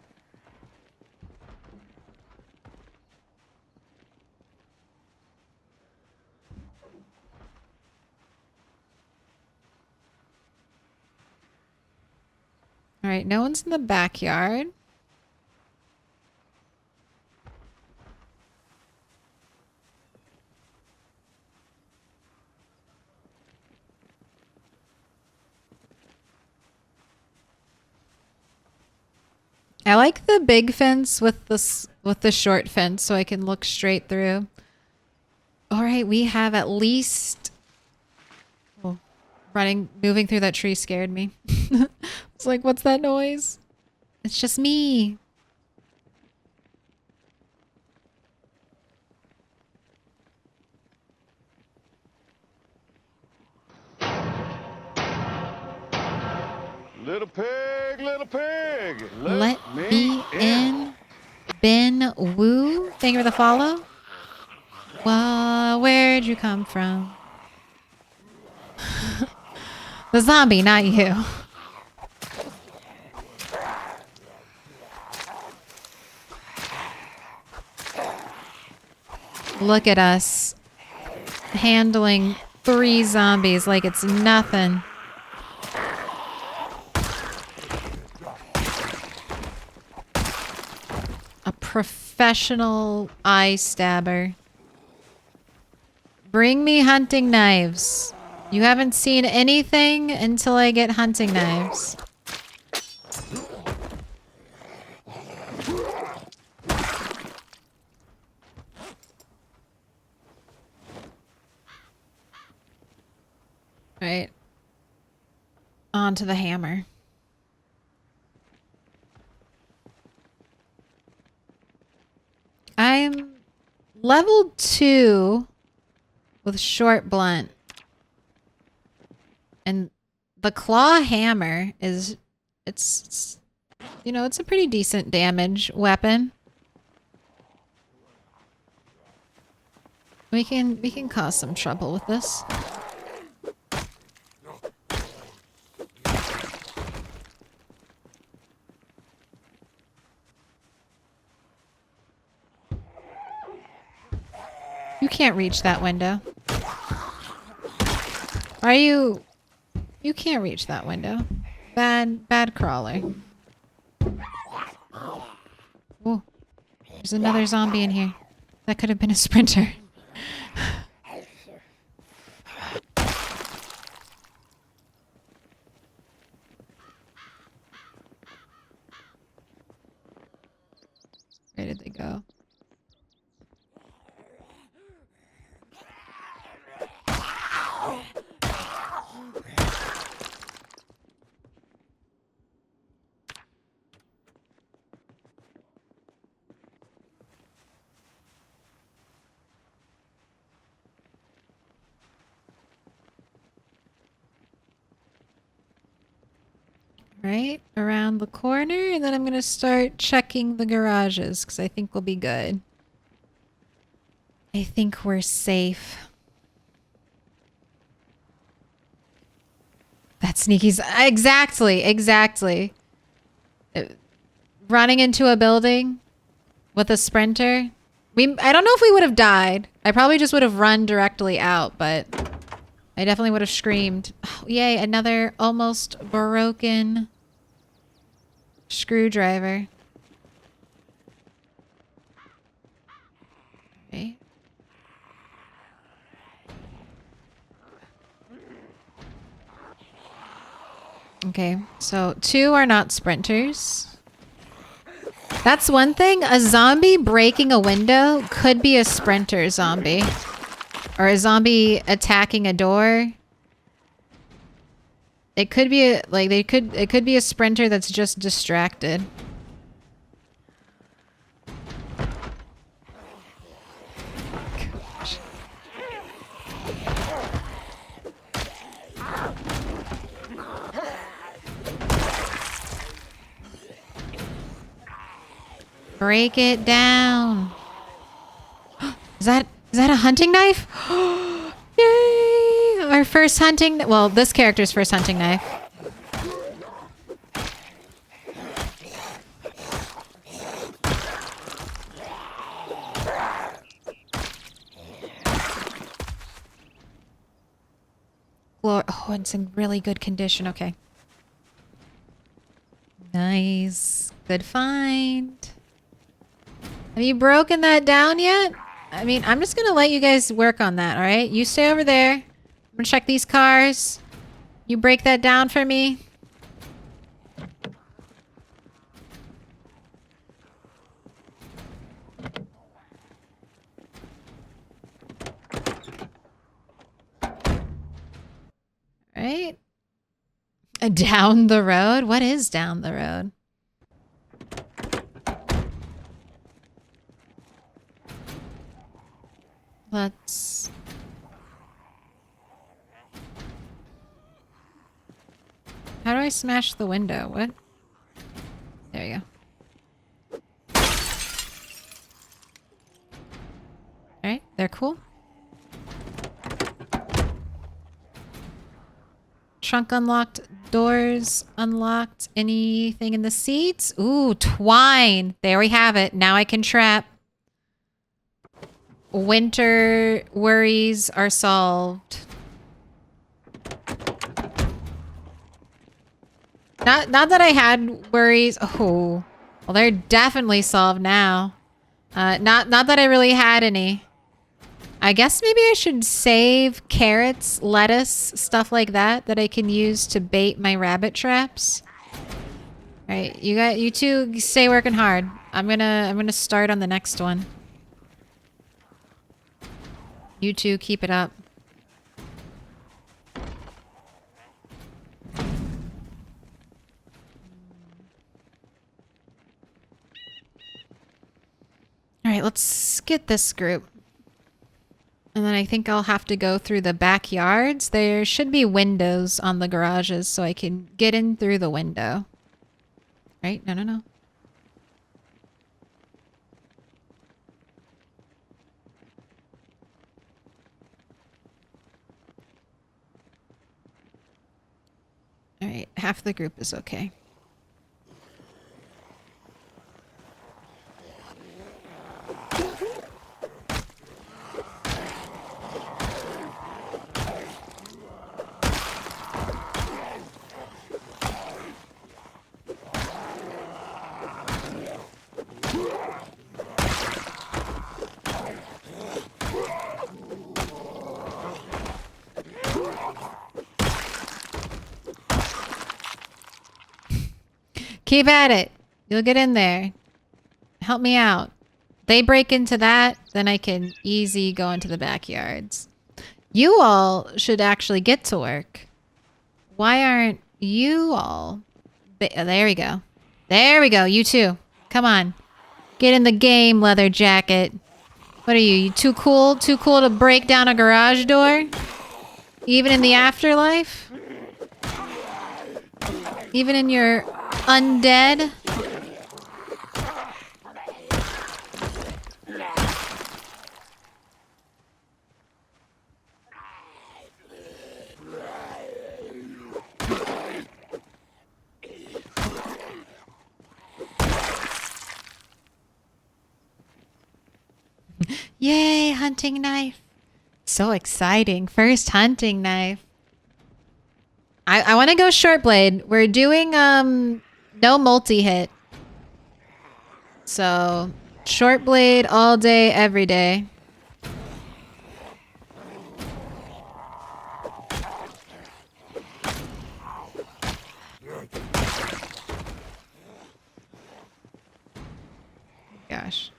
All right, no one's in the backyard. I like the big fence with the short fence so I can look straight through. All right, we have at least moving through that tree scared me. It's like, what's that noise? It's just me. Little pig, Let me in. Ben Woo, thank you for the follow. Well, where'd you come from? The zombie, not you. Look at us handling 3 zombies like it's nothing. A professional eye stabber. Bring me hunting knives. You haven't seen anything until I get hunting knives. on to the hammer. I'm level 2 with short blunt. And the claw hammer is, it's you know, it's a pretty decent damage weapon. We can cause some trouble with this. You can't reach that window. Are you? You can't reach that window. Bad crawler. Oh, there's another zombie in here. That could have been a sprinter. Where did they go? Right around the corner, and then I'm going to start checking the garages because I think we'll be good. I think we're safe. That sneaky's exactly. Running into a building with a sprinter. I don't know if we would have died. I probably just would have run directly out, but I definitely would have screamed. Oh, yay, another almost broken screwdriver. Okay. Okay, so 2 are not sprinters. That's one thing. A zombie breaking a window could be a sprinter zombie. Or a zombie attacking a door. It could be it could be a sprinter that's just distracted. Gosh. Break it down. Is that a hunting knife? Yay! Our first hunting... Well, this character's first hunting knife. Oh, it's in really good condition. Okay. Nice. Good find. Have you broken that down yet? I mean, I'm just going to let you guys work on that, all right? You stay over there. I'm going to check these cars. You break that down for me. All right. Down the road? What is down the road? Let's... How do I smash the window? What? There you go. Alright, they're cool. Trunk unlocked. Doors unlocked. Anything in the seats? Ooh, twine. There we have it. Now I can trap. Winter worries are solved. Not that I had worries. Oh, well, they're definitely solved now. Not that I really had any. I guess maybe I should save carrots, lettuce, stuff like that I can use to bait my rabbit traps. All right, you two stay working hard. I'm gonna start on the next one. You two keep it up. right, let's get this group. And then I think I'll have to go through the backyards. There should be windows on the garages so I can get in through the window. Right? No, no, no. All right, half the group is okay. Keep at it. You'll get in there. Help me out. They break into that, then I can easy go into the backyards. You all should actually get to work. Why aren't you all? There we go. There we go. You too. Come on. Get in the game, leather jacket. What are you? You too cool? Too cool to break down a garage door? Even in the afterlife? Even in your undead? Yay, hunting knife. So exciting. First hunting knife. I want to go short blade. We're doing no multi-hit. So short blade all day, every day. Gosh.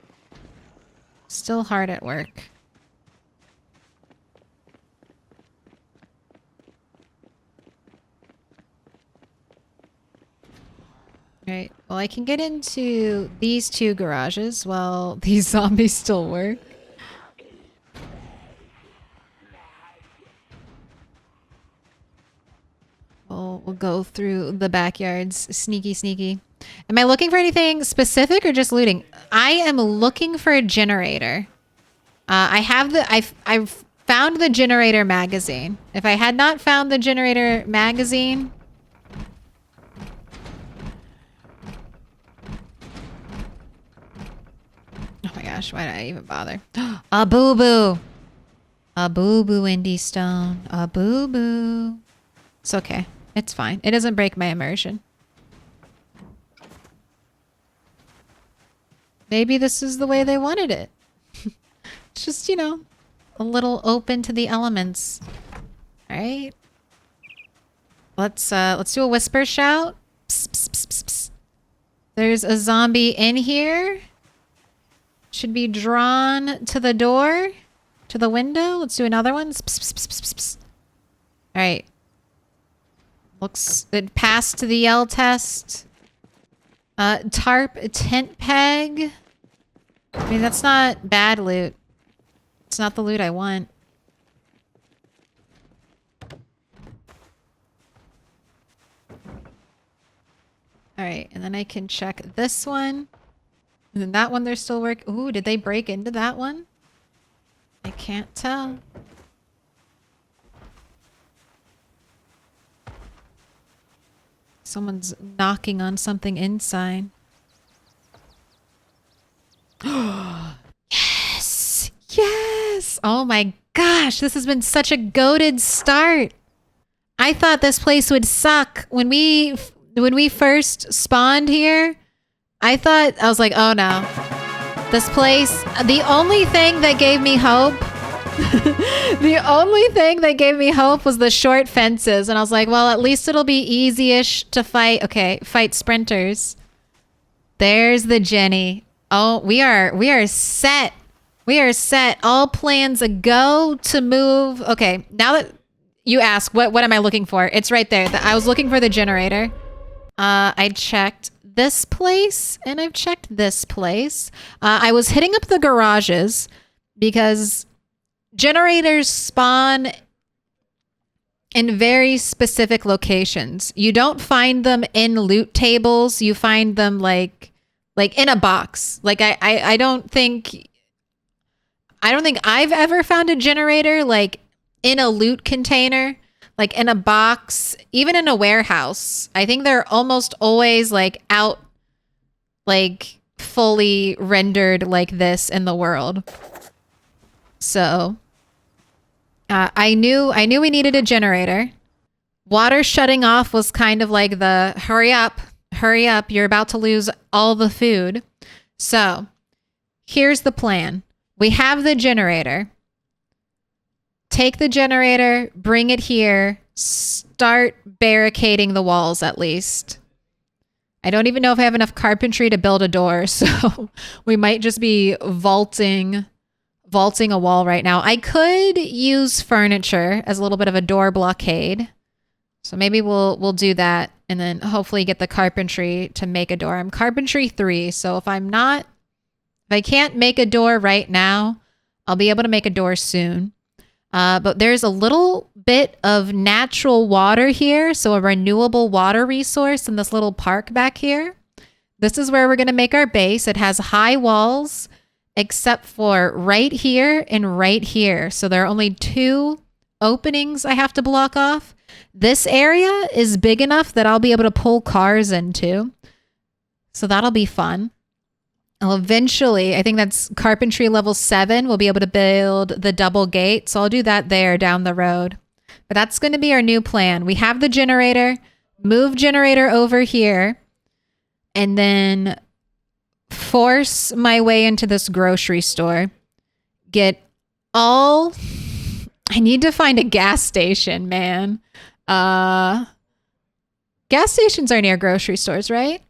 Still hard at work. Right. Well, I can get into these two garages while these zombies still work. We'll go through the backyards. Sneaky, sneaky. Am I looking for anything specific or just looting? I am looking for a generator. I've found the generator magazine. If I had not found the generator magazine... Oh my gosh, why did I even bother? A boo-boo. A boo-boo, indie stone. A boo-boo. It's okay. It's fine. It doesn't break my immersion. Maybe this is the way they wanted it. It's just, you know, a little open to the elements. All right. Let's do a whisper shout. Psst, psst, psst, psst, psst. There's a zombie in here. Should be drawn to the door, to the window. Let's do another one. Psst, psst, psst, psst, psst. All right. Looks it passed to the yell test. Tarp tent peg. I mean, that's not bad loot. It's not the loot I want. All right, and then I can check this one. And then that one, they're still working. Ooh, did they break into that one? I can't tell. Someone's knocking on something inside. Yes! Yes! Oh my gosh, this has been such a goated start. I thought this place would suck. When we first spawned here, I was like, oh no. This place, the only thing that gave me hope the only thing that gave me hope was the short fences. And I was like, well, at least it'll be easy-ish to fight. Okay, fight sprinters. There's the Jenny. Oh, we are set. We are set. All plans a go to move. Okay, now that you ask, what am I looking for? It's right there. I was looking for the generator. I checked this place and I've checked this place. I was hitting up the garages because generators spawn in very specific locations. You don't find them in loot tables. You find them like in a box. Like I don't think I've ever found a generator like in a loot container, like in a box, even in a warehouse. I think they're almost always like out, like fully rendered like this in the world. So I knew we needed a generator. Water shutting off was kind of like the hurry up, you're about to lose all the food. So here's the plan. We have the generator. Take the generator, bring it here, start barricading the walls at least. I don't even know if I have enough carpentry to build a door, so we might just be vaulting a wall right now. I could use furniture as a little bit of a door blockade. So maybe we'll do that and then hopefully get the carpentry to make a door. I'm carpentry 3, so if I can't make a door right now, I'll be able to make a door soon. But there's a little bit of natural water here, so a renewable water resource in this little park back here. This is where we're going to make our base. It has high walls, except for right here and right here. So there are only 2 openings I have to block off. This area is big enough that I'll be able to pull cars into. So that'll be fun. I'll eventually, I think that's carpentry level 7, we'll be able to build the double gate. So I'll do that there down the road. But that's going to be our new plan. We have the generator, move generator over here, and then force my way into this grocery store. I need to find a gas station, man. Gas stations are near grocery stores, right?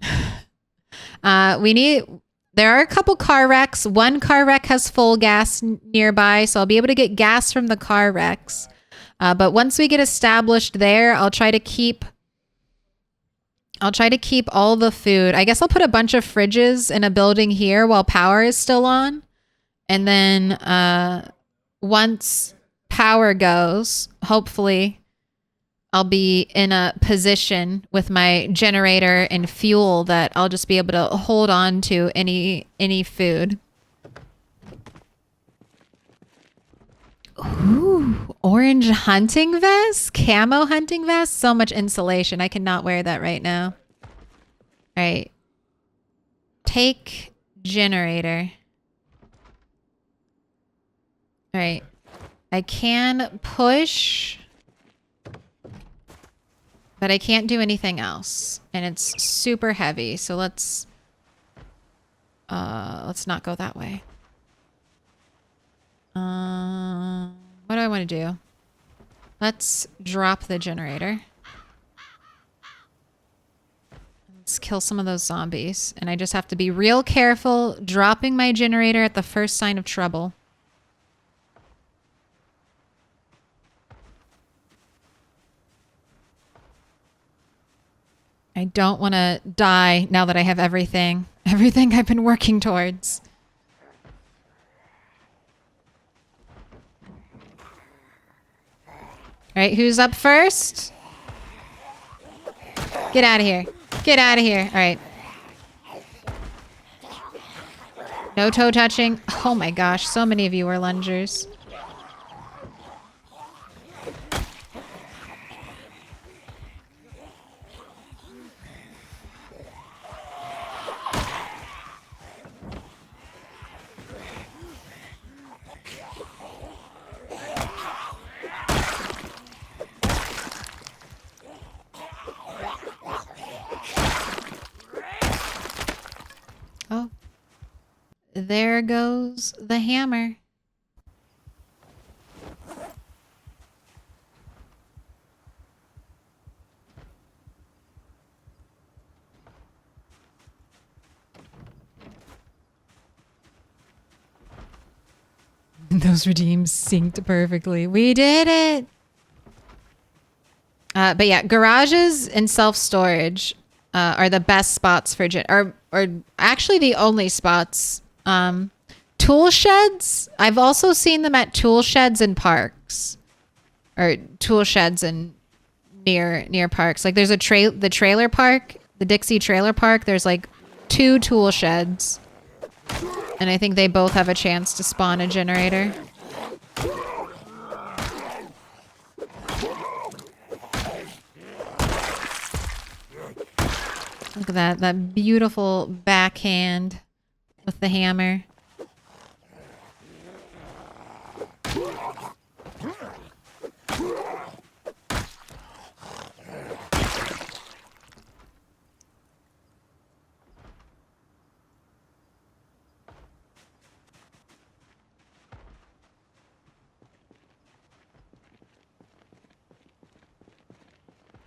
There are a couple car wrecks. One car wreck has full gas nearby, so I'll be able to get gas from the car wrecks. But once we get established there, I'll try to keep all the food. I guess I'll put a bunch of fridges in a building here while power is still on. And then once power goes, hopefully I'll be in a position with my generator and fuel that I'll just be able to hold on to any food. Ooh, orange hunting vest, camo hunting vest, so much insulation. I cannot wear that right now. All right. Take generator. All right. I can push, but I can't do anything else. And it's super heavy. So let's not go that way. What do I want to do? Let's drop the generator. Let's kill some of those zombies. And I just have to be real careful dropping my generator at the first sign of trouble. I don't want to die now that I have everything I've been working towards. All right, who's up first? Get out of here. Get out of here. All right. No toe touching. Oh my gosh, so many of you are lungers. Oh, there goes the hammer. Those redeems synced perfectly. We did it. But yeah, garages and self-storage. are the best spots for or actually the only spots. Tool sheds. I've also seen them at tool sheds in parks, or tool sheds in near parks. Like there's the trailer park, the Dixie trailer park. There's like 2 tool sheds, and I think they both have a chance to spawn a generator. Look at that beautiful backhand with the hammer.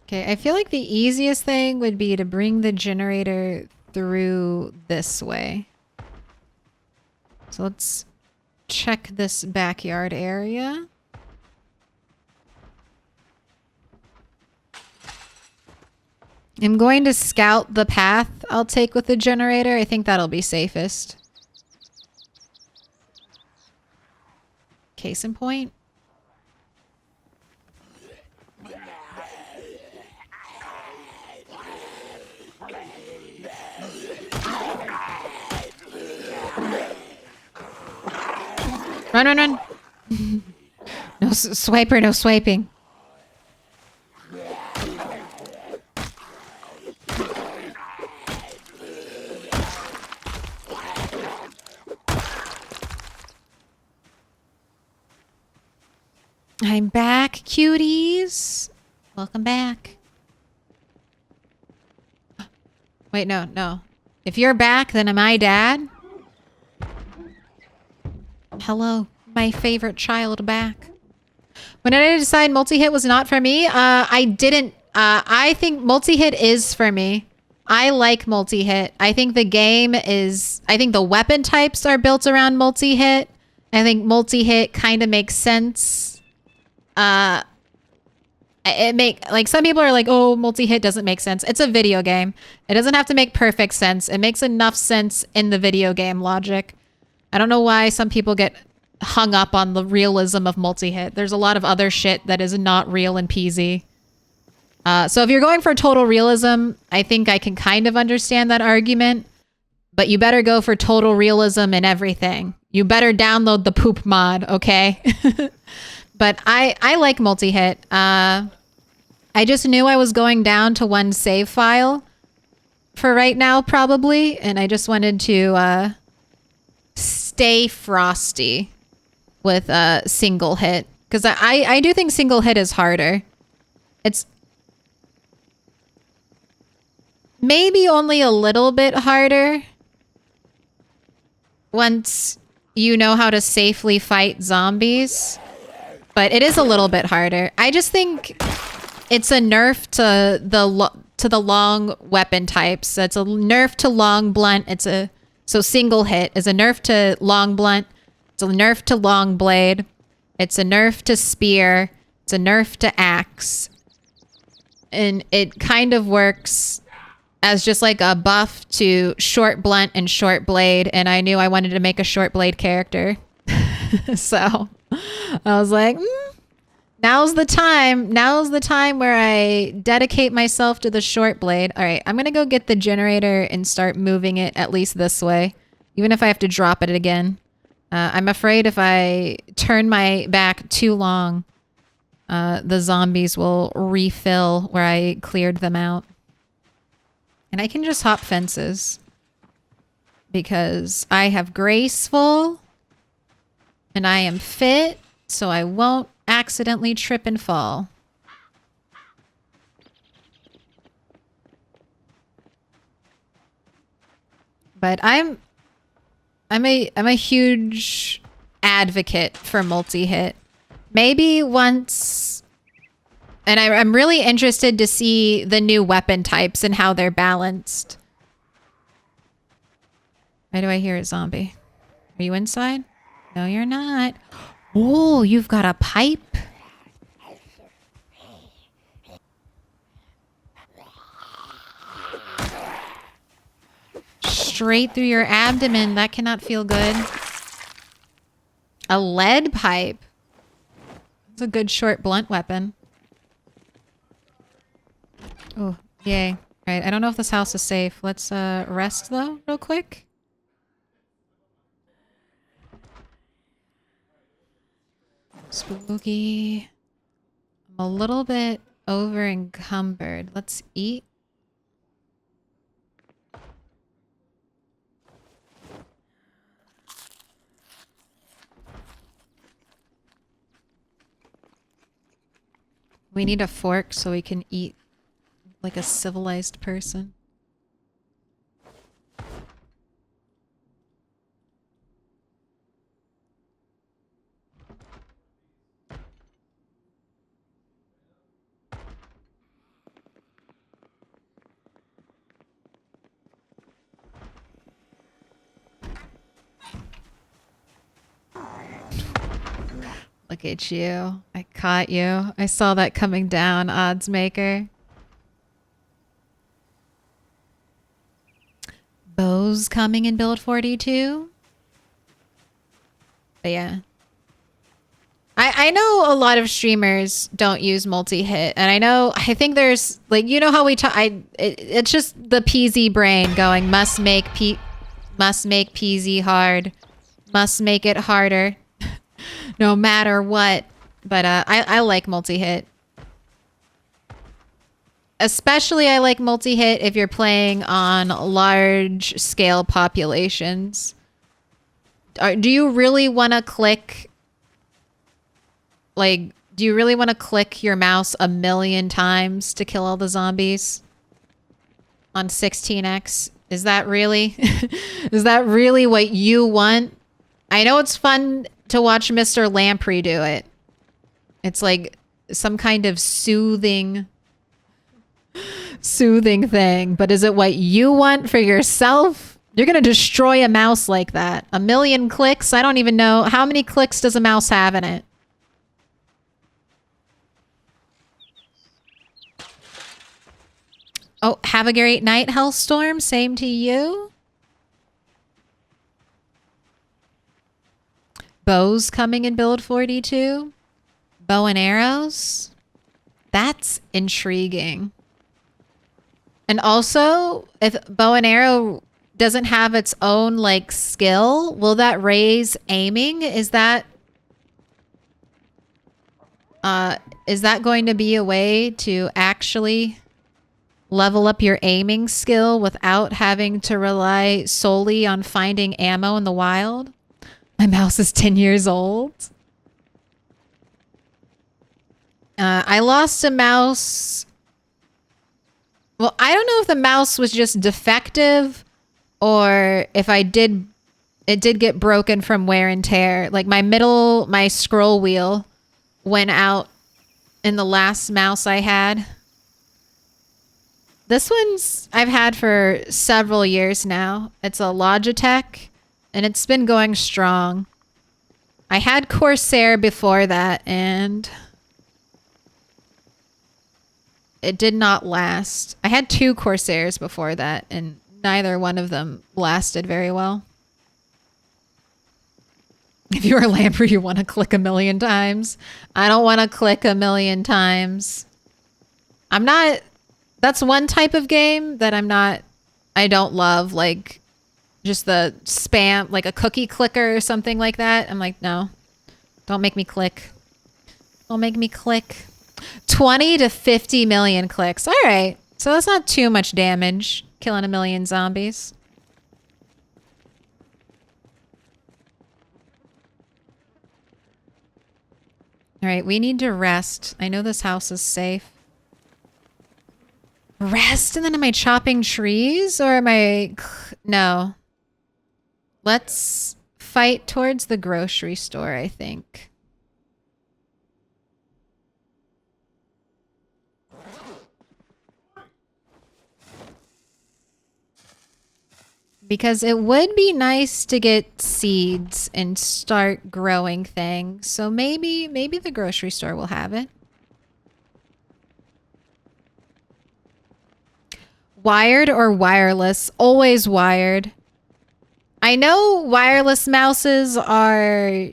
Okay, I feel like the easiest thing would be to bring the generator through this way. So let's check this backyard area. I'm going to scout the path I'll take with the generator. I think that'll be safest. Case in point. Run. No swiper, no swiping. I'm back, cuties. Welcome back. Wait, no. If you're back, then am I dad? Hello, my favorite child back. When did I decide multi-hit was not for me? I didn't. I think multi-hit is for me. I like multi-hit. I think the game is... I think the weapon types are built around multi-hit. I think multi-hit kind of makes sense. Like some people are like, oh, multi-hit doesn't make sense. It's a video game. It doesn't have to make perfect sense. It makes enough sense in the video game logic. I don't know why some people get hung up on the realism of multi-hit. There's a lot of other shit that is not real and peasy. So if you're going for total realism, I think I can kind of understand that argument. But you better go for total realism in everything. You better download the poop mod, okay? But I like multi-hit. I just knew I was going down to 1 save file for right now, probably. And I just wanted to... stay frosty with a single hit, because I do think single hit is harder. It's maybe only a little bit harder once you know how to safely fight zombies, but it is a little bit harder. I just think it's a nerf to the long weapon types. It's a nerf to long blunt. So single hit is a nerf to long blunt. It's a nerf to long blade. It's a nerf to spear. It's a nerf to axe. And it kind of works as just like a buff to short blunt and short blade. And I knew I wanted to make a short blade character. So I was like, now's the time. Now's the time where I dedicate myself to the short blade. All right, I'm going to go get the generator and start moving it at least this way, even if I have to drop it again. I'm afraid if I turn my back too long, the zombies will refill where I cleared them out. And I can just hop fences because I have graceful and I am fit, so I won't accidentally trip and fall. But I'm a huge advocate for multi-hit. Maybe once, and I'm really interested to see the new weapon types and how they're balanced. Why do I hear a zombie? Are you inside? No, you're not. Oh, you've got a pipe. straight through your abdomen. That cannot feel good. A lead pipe. It's a good short blunt weapon. Oh, yay. All right, I don't know if this house is safe. Let's rest though, real quick. Spooky. I'm a little bit over encumbered. Let's eat. We need a fork so we can eat like a civilized person. Look at you. I caught you. I saw that coming down, odds maker. Bows coming in build 42. But yeah. I know a lot of streamers don't use multi-hit, and I think there's like, you know how we talk, it's just the PZ brain going must make PZ hard, must make it harder no matter what. But I like multi-hit. Especially I like multi-hit if you're playing on large scale populations. Do you really want to click, like, do you really want to click your mouse 1,000,000 times to kill all the zombies on 16x? Is that really, is that really what you want? I know it's fun to watch Mr. Lamprey do it. It's like some kind of soothing thing, but is it what you want for yourself? You're gonna destroy a mouse like that. 1,000,000 clicks? I don't even know. How many clicks does a mouse have in it? Oh, have a great night, Hellstorm. Same to you. Bows coming in build 42. Bow and arrows. That's intriguing. And also, if bow and arrow doesn't have its own like skill, will that raise aiming? Is that going to be a way to actually level up your aiming skill without having to rely solely on finding ammo in the wild? My mouse is 10 years old. I lost a mouse. Well, I don't know if the mouse was just defective or if it did get broken from wear and tear. Like my scroll wheel went out in the last mouse I had. This one's I've had for several years now. It's a Logitech and it's been going strong. I had Corsair before that and it did not last. I had 2 Corsairs before that and neither one of them lasted very well. If you're a Lamprey, you want to click 1,000,000 times. I don't want to click 1,000,000 times. I'm not... That's one type of game that I don't love, like just the spam, like a cookie clicker or something like that. I'm like, no, don't make me click. Don't make me click. 20 to 50 million clicks. All right. So that's not too much damage, killing 1,000,000 zombies. All right, we need to rest. I know this house is safe. Rest and then am I chopping trees or am I... No. Let's fight towards the grocery store, I think. Because it would be nice to get seeds and start growing things. So maybe the grocery store will have it. Wired or wireless? Always wired. I know wireless mouses are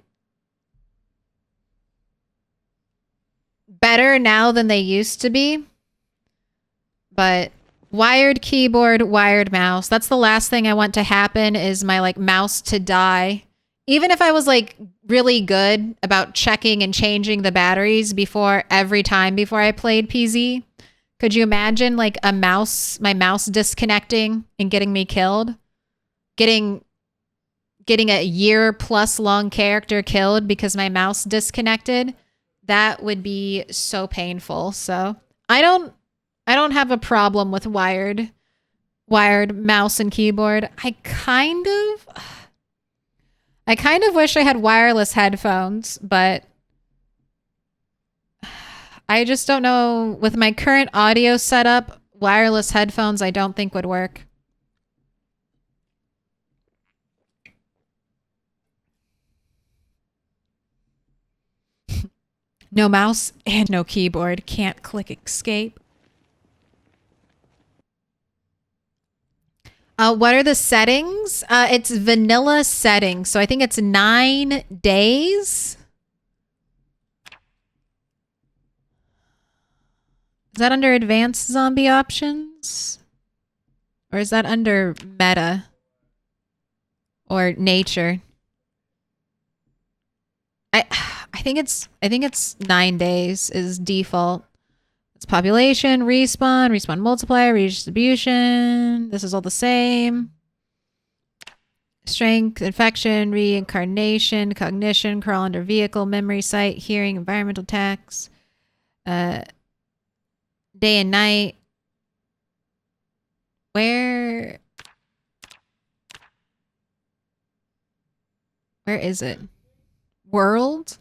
better now than they used to be. But wired keyboard, wired mouse. That's the last thing I want to happen is my like mouse to die. Even if I was like really good about checking and changing the batteries before every time before I played PZ, could you imagine like my mouse disconnecting and getting me killed? Getting a year plus long character killed because my mouse disconnected? That would be so painful. So I don't have a problem with wired mouse and keyboard. I kind of wish I had wireless headphones, but I just don't know. With my current audio setup, wireless headphones I don't think would work. No mouse and no keyboard. Can't click escape. What are the settings? It's vanilla settings. So I think it's 9 days. Is that under advanced zombie options? Or is that under meta? Or nature? I think it's 9 days is default. It's population, respawn multiplier, redistribution. This is all the same. Strength, infection, reincarnation, cognition, crawl under vehicle, memory site, hearing, environmental attacks, day and night. Where is it? World?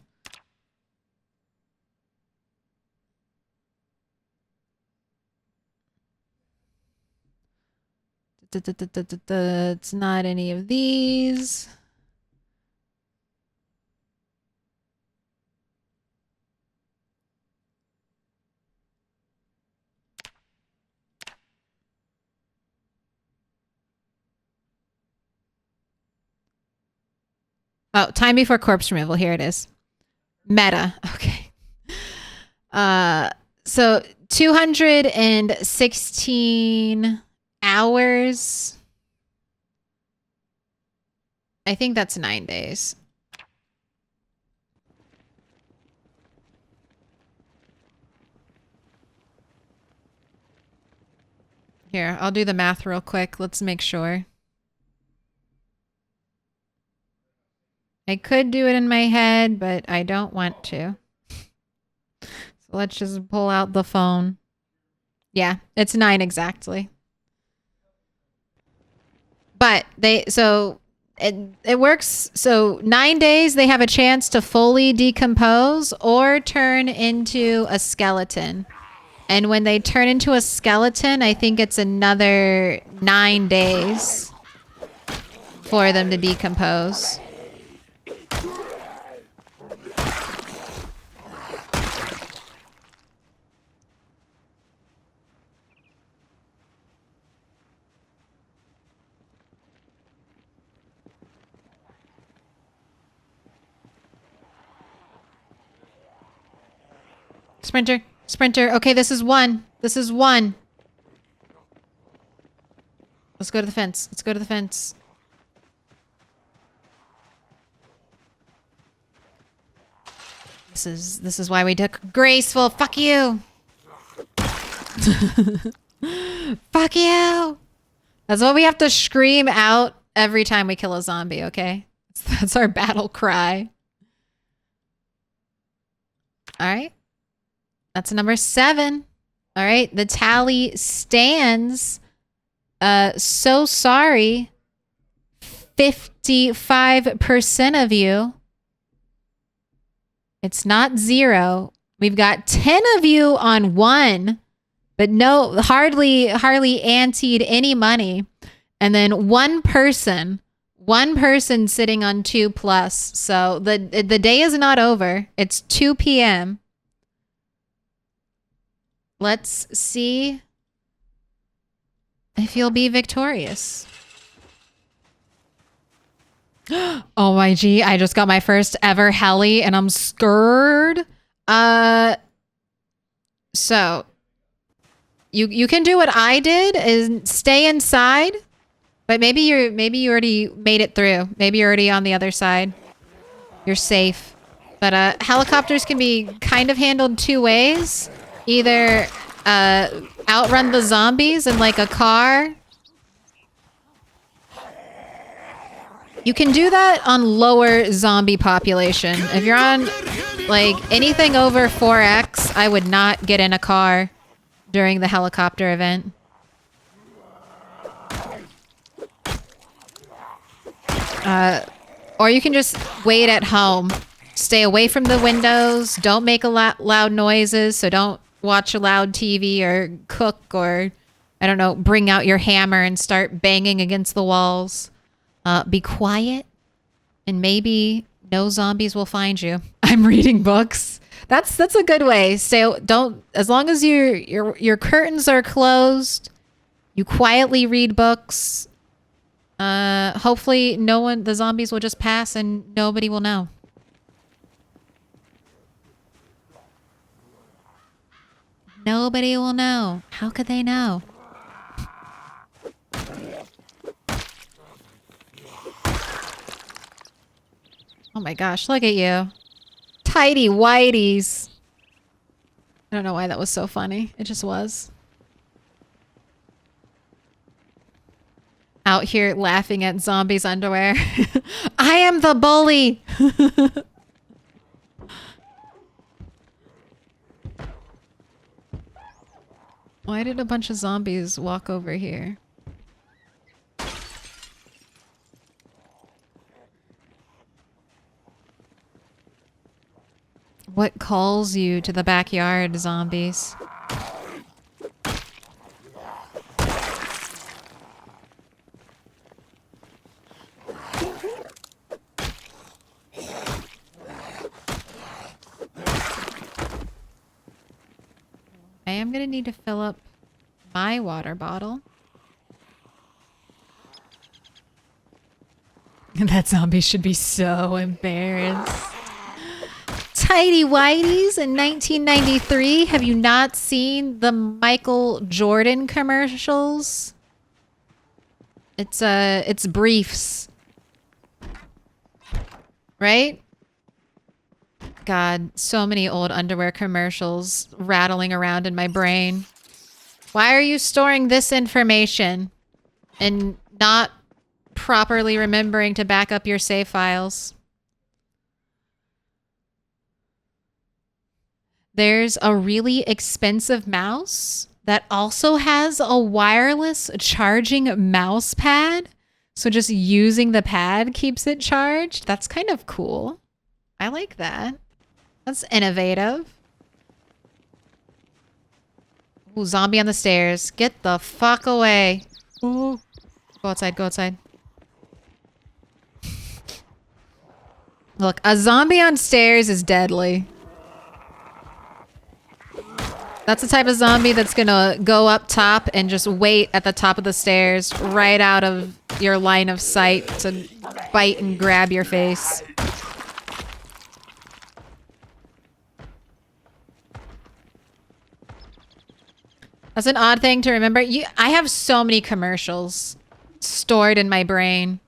It's not any of these. Oh, time before corpse removal. Here it is. Meta. Okay. So 216 hours. I think that's 9 days. Here, I'll do the math real quick. Let's make sure. I could do it in my head, but I don't want to. So let's just pull out the phone. Yeah, it's 9 exactly. But it works. So 9 days, they have a chance to fully decompose or turn into a skeleton. And when they turn into a skeleton, I think it's another 9 days for them to decompose. Sprinter. Okay, this is one. Let's go to the fence. This is why we took graceful. Fuck you. Fuck you. That's what we have to scream out every time we kill a zombie, okay? That's our battle cry. All right. That's number 7. All right. The tally stands. So sorry. 55% of you. It's not 0. We've got 10 of you on 1, but no, hardly anteed any money. And then one person sitting on 2+. So the day is not over. It's 2 p.m. Let's see if you'll be victorious. Oh my G, I just got my first ever heli and I'm scared. So you can do what I did is stay inside, but maybe you already made it through. Maybe you're already on the other side. You're safe. But helicopters can be kind of handled two ways. Either outrun the zombies in like a car. You can do that on lower zombie population. If you're on like anything over 4x, I would not get in a car during the helicopter event. Or you can just wait at home. Stay away from the windows. Don't make a loud noises. So don't watch a loud TV or cook or, I don't know, bring out your hammer and start banging against the walls. Be quiet, and maybe no zombies will find you. I'm reading books. That's a good way. So don't, as long as your curtains are closed, you quietly read books. Hopefully the zombies will just pass and nobody will know. Nobody will know. How could they know? Oh my gosh, look at you. Tidy whities. I don't know why that was so funny. It just was. Out here laughing at zombies' underwear. I am the bully! Why did a bunch of zombies walk over here? What calls you to the backyard, zombies? I am gonna need to fill up my water bottle. That zombie should be so embarrassed. Tidy whities in 1993. Have you not seen the Michael Jordan commercials? It's briefs. Right? God, so many old underwear commercials rattling around in my brain. Why are you storing this information and not properly remembering to back up your save files? There's a really expensive mouse that also has a wireless charging mouse pad. So just using the pad keeps it charged. That's kind of cool. I like that. That's innovative. Ooh, zombie on the stairs. Get the fuck away. Ooh. Go outside, go outside. Look, a zombie on stairs is deadly. That's the type of zombie that's gonna go up top and just wait at the top of the stairs right out of your line of sight to bite and grab your face. That's an odd thing to remember. I have so many commercials stored in my brain.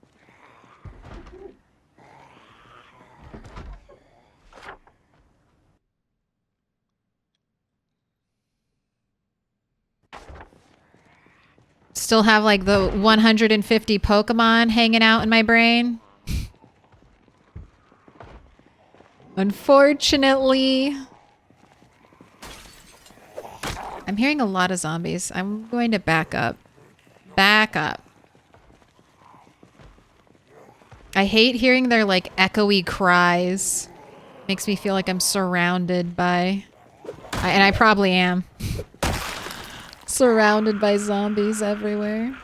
Still have like the 150 Pokemon hanging out in my brain. Unfortunately. I'm hearing a lot of zombies. I'm going to back up. Back up. I hate hearing their like echoey cries. Makes me feel like I'm surrounded by... and I probably am. Surrounded by zombies everywhere.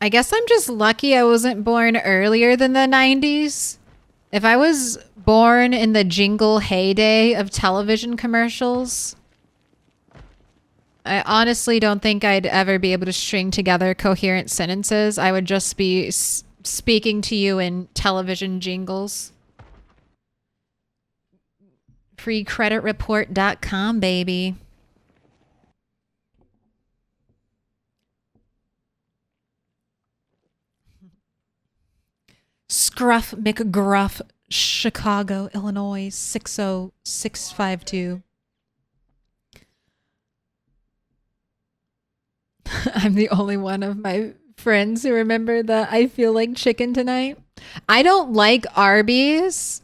I guess I'm just lucky I wasn't born earlier than the 90s. If I was born in the jingle heyday of television commercials, I honestly don't think I'd ever be able to string together coherent sentences. I would just be speaking to you in television jingles. Freecreditreport.com, baby. Scruff McGruff, Chicago, Illinois, 60652. I'm the only one of my friends who remember the I feel like chicken tonight. I don't like Arby's,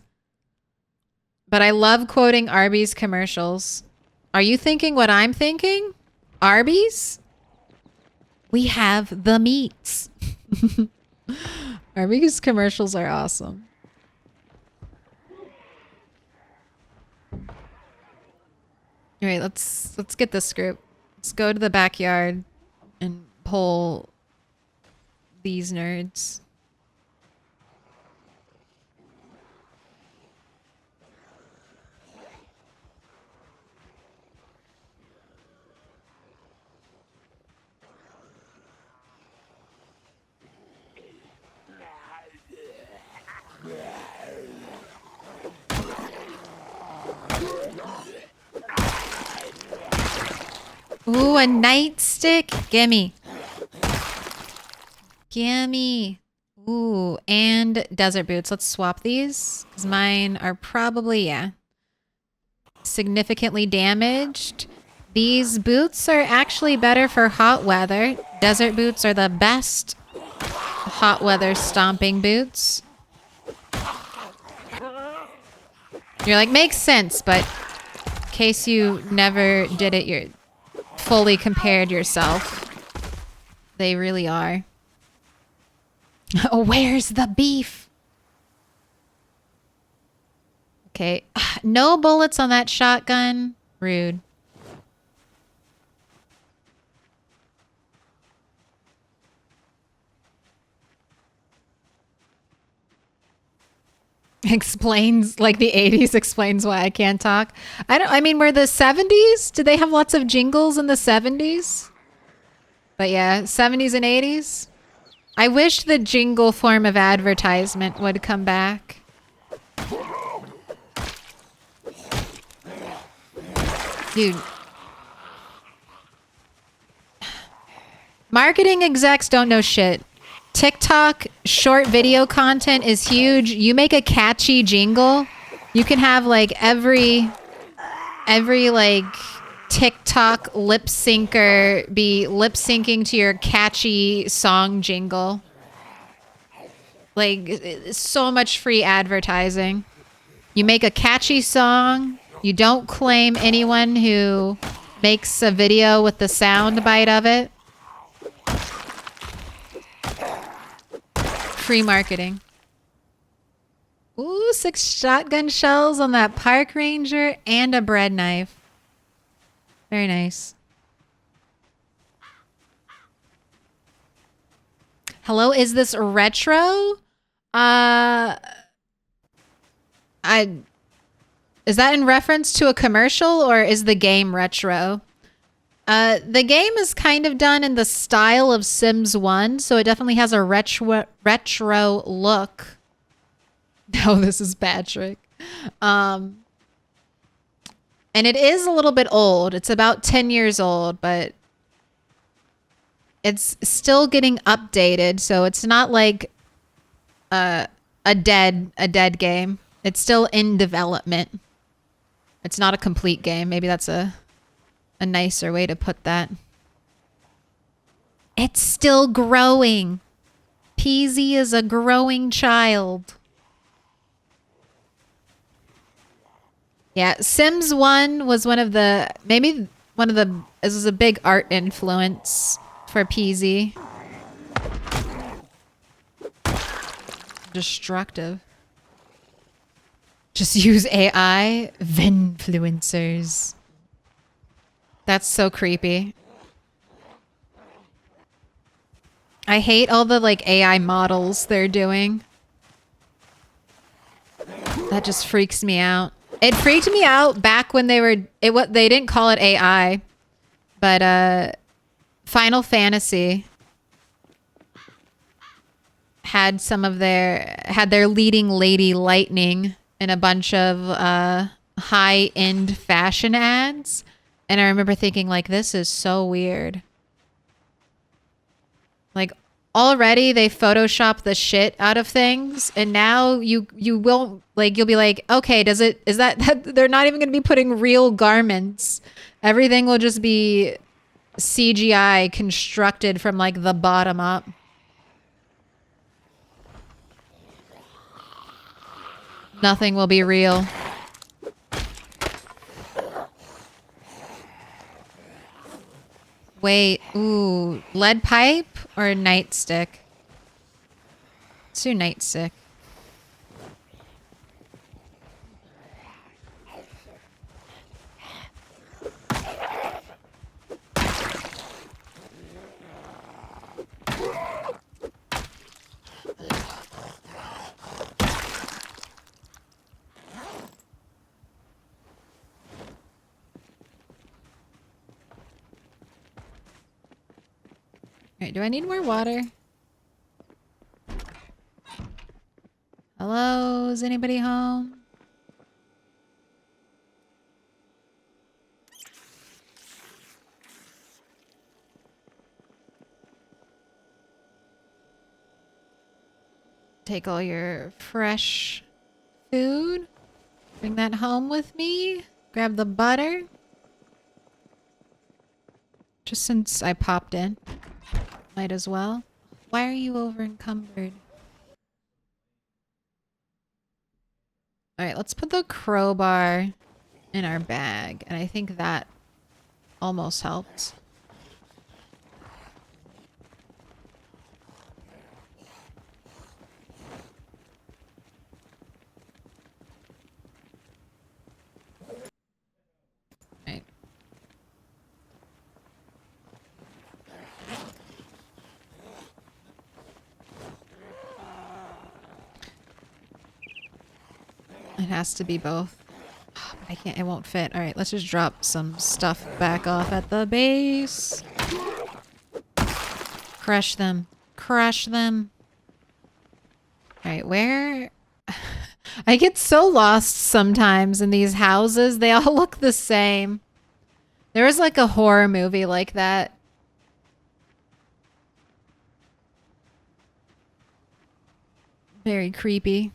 but I love quoting Arby's commercials. Are you thinking what I'm thinking? Arby's? We have the meats. Arby's commercials are awesome. All right, let's get this group. Let's go to the backyard and pull these nerds. Ooh, a nightstick? Gimme. Gimme. Ooh, and desert boots. Let's swap these. Because mine are probably, yeah, significantly damaged. These boots are actually better for hot weather. Desert boots are the best hot weather stomping boots. You're like, makes sense, but in case you never did it, you're fully compared yourself. They really are. Oh, where's the beef? Okay. No bullets on that shotgun. Rude. Explains, like the 80s explains why I can't talk. I mean, were the 70s? Did they have lots of jingles in the 70s? But yeah, 70s and 80s. I wish the jingle form of advertisement would come back. Dude. Marketing execs don't know shit. TikTok short video content is huge. You make a catchy jingle, you can have like every like TikTok lip syncer be lip syncing to your catchy song jingle. Like, so much free advertising. You make a catchy song, you don't claim anyone who makes a video with the sound bite of it. Free marketing. Ooh, 6 shotgun shells on that park ranger and a bread knife. Very nice. Hello, is this retro? Is that in reference to a commercial or is the game retro? The game is kind of done in the style of Sims 1, so it definitely has a retro look. No, this is Patrick. And it is a little bit old. It's about 10 years old, but it's still getting updated, so it's not like a dead game. It's still in development. It's not a complete game. Maybe that's a nicer way to put that. It's still growing. Peasy is a growing child. Yeah, Sims 1 was this was a big art influence for Peasy. Destructive. Just use AI. Vinfluencers. That's so creepy. I hate all the like AI models they're doing. That just freaks me out. It freaked me out back when they didn't call it AI, but Final Fantasy had their leading lady Lightning in a bunch of high-end fashion ads, and I remember thinking like, this is so weird. Like, already they Photoshop the shit out of things, and now you won't, like, you'll be like, okay, is that they're not even going to be putting real garments. Everything will just be CGI constructed from like the bottom up. Nothing will be real. Wait, ooh, lead pipe or nightstick? Let's do nightstick. Alright, do I need more water? Hello? Is anybody home? Take all your fresh food. Bring that home with me. Grab the butter. Just since I popped in. Might as well. Why are you over encumbered? Alright, let's put the crowbar in our bag. And I think that almost helped. Right. It has to be both. But I can't, it won't fit. Alright, let's just drop some stuff back off at the base. Crush them. Crush them. Alright, where... I get so lost sometimes in these houses. They all look the same. There was like a horror movie like that. Very creepy.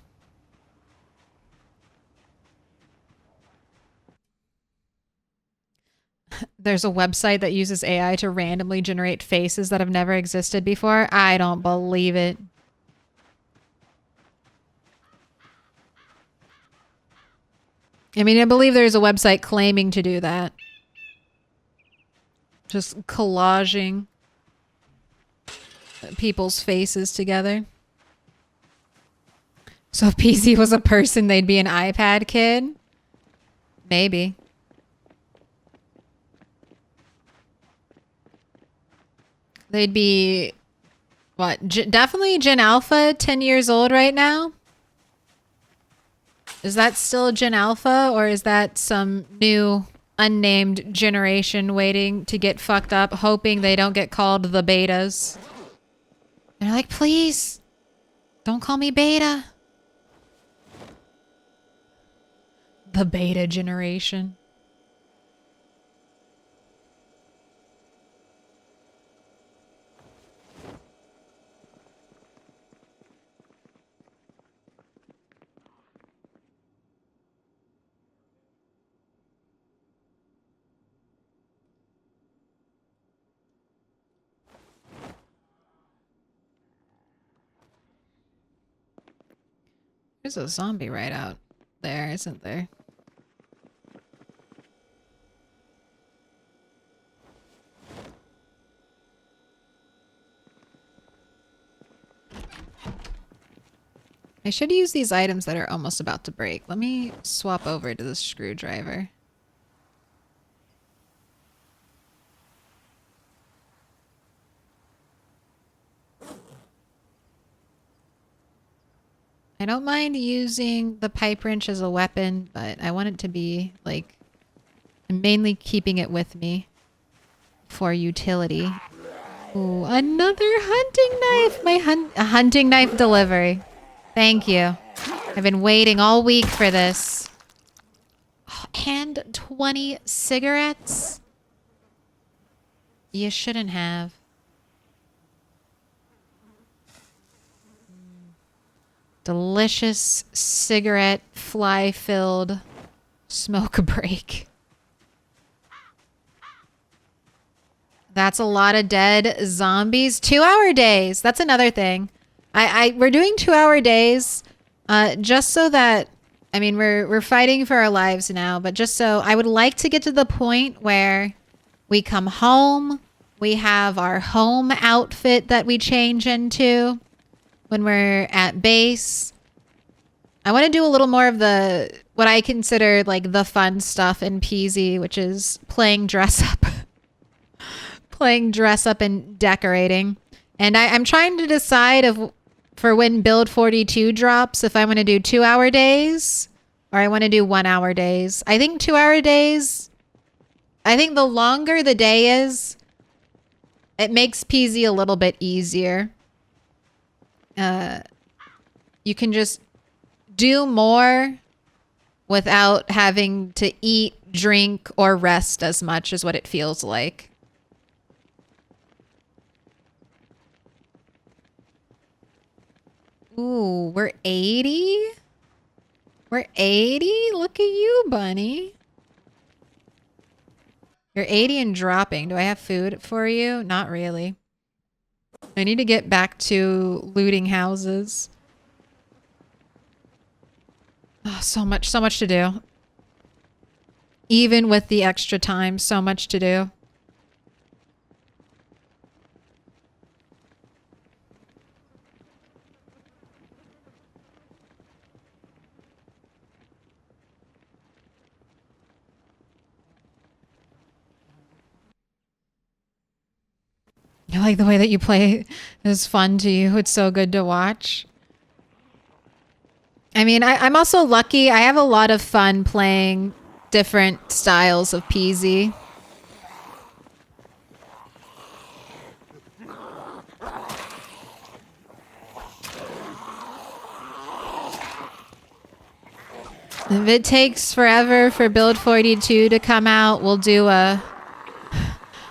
There's a website that uses AI to randomly generate faces that have never existed before. I don't believe it. I mean, I believe there's a website claiming to do that. Just collaging people's faces together. So if PC was a person, they'd be an iPad kid? Maybe. They'd be, what, definitely Gen Alpha, 10 years old right now? Is that still Gen Alpha, or is that some new unnamed generation waiting to get fucked up, hoping they don't get called the betas? They're like, please, don't call me beta. The beta generation. There's a zombie right out there, isn't there? I should use these items that are almost about to break. Let me swap over to the screwdriver. I don't mind using the pipe wrench as a weapon, but I want it to be, like, I'm mainly keeping it with me for utility. Ooh, another hunting knife! A hunting knife delivery. Thank you. I've been waiting all week for this. Oh, and 20 cigarettes? You shouldn't have. Delicious cigarette fly-filled smoke break. That's a lot of dead zombies. 2-hour days. That's another thing. We're doing 2-hour days, just so that, I mean, we're fighting for our lives now, but just so I would like to get to the point where we come home, we have our home outfit that we change into when we're at base. I want to do a little more of the, what I consider like the fun stuff in PZ, which is playing dress up. Playing dress up and decorating. And I'm trying to decide for when build 42 drops, if I want to do 2-hour days or I want to do 1-hour days. I think 2-hour days, I think the longer the day is, it makes PZ a little bit easier. You can just do more without having to eat, drink, or rest as much is what it feels like. Ooh, we're 80? We're 80? Look at you, bunny. You're 80 and dropping. Do I have food for you? Not really. I need to get back to looting houses. Oh, so much to do. Even with the extra time, so much to do. I like the way that you play. It's fun to you. It's so good to watch. I mean, I'm also lucky. I have a lot of fun playing different styles of PZ. If it takes forever for build 42 to come out, we'll do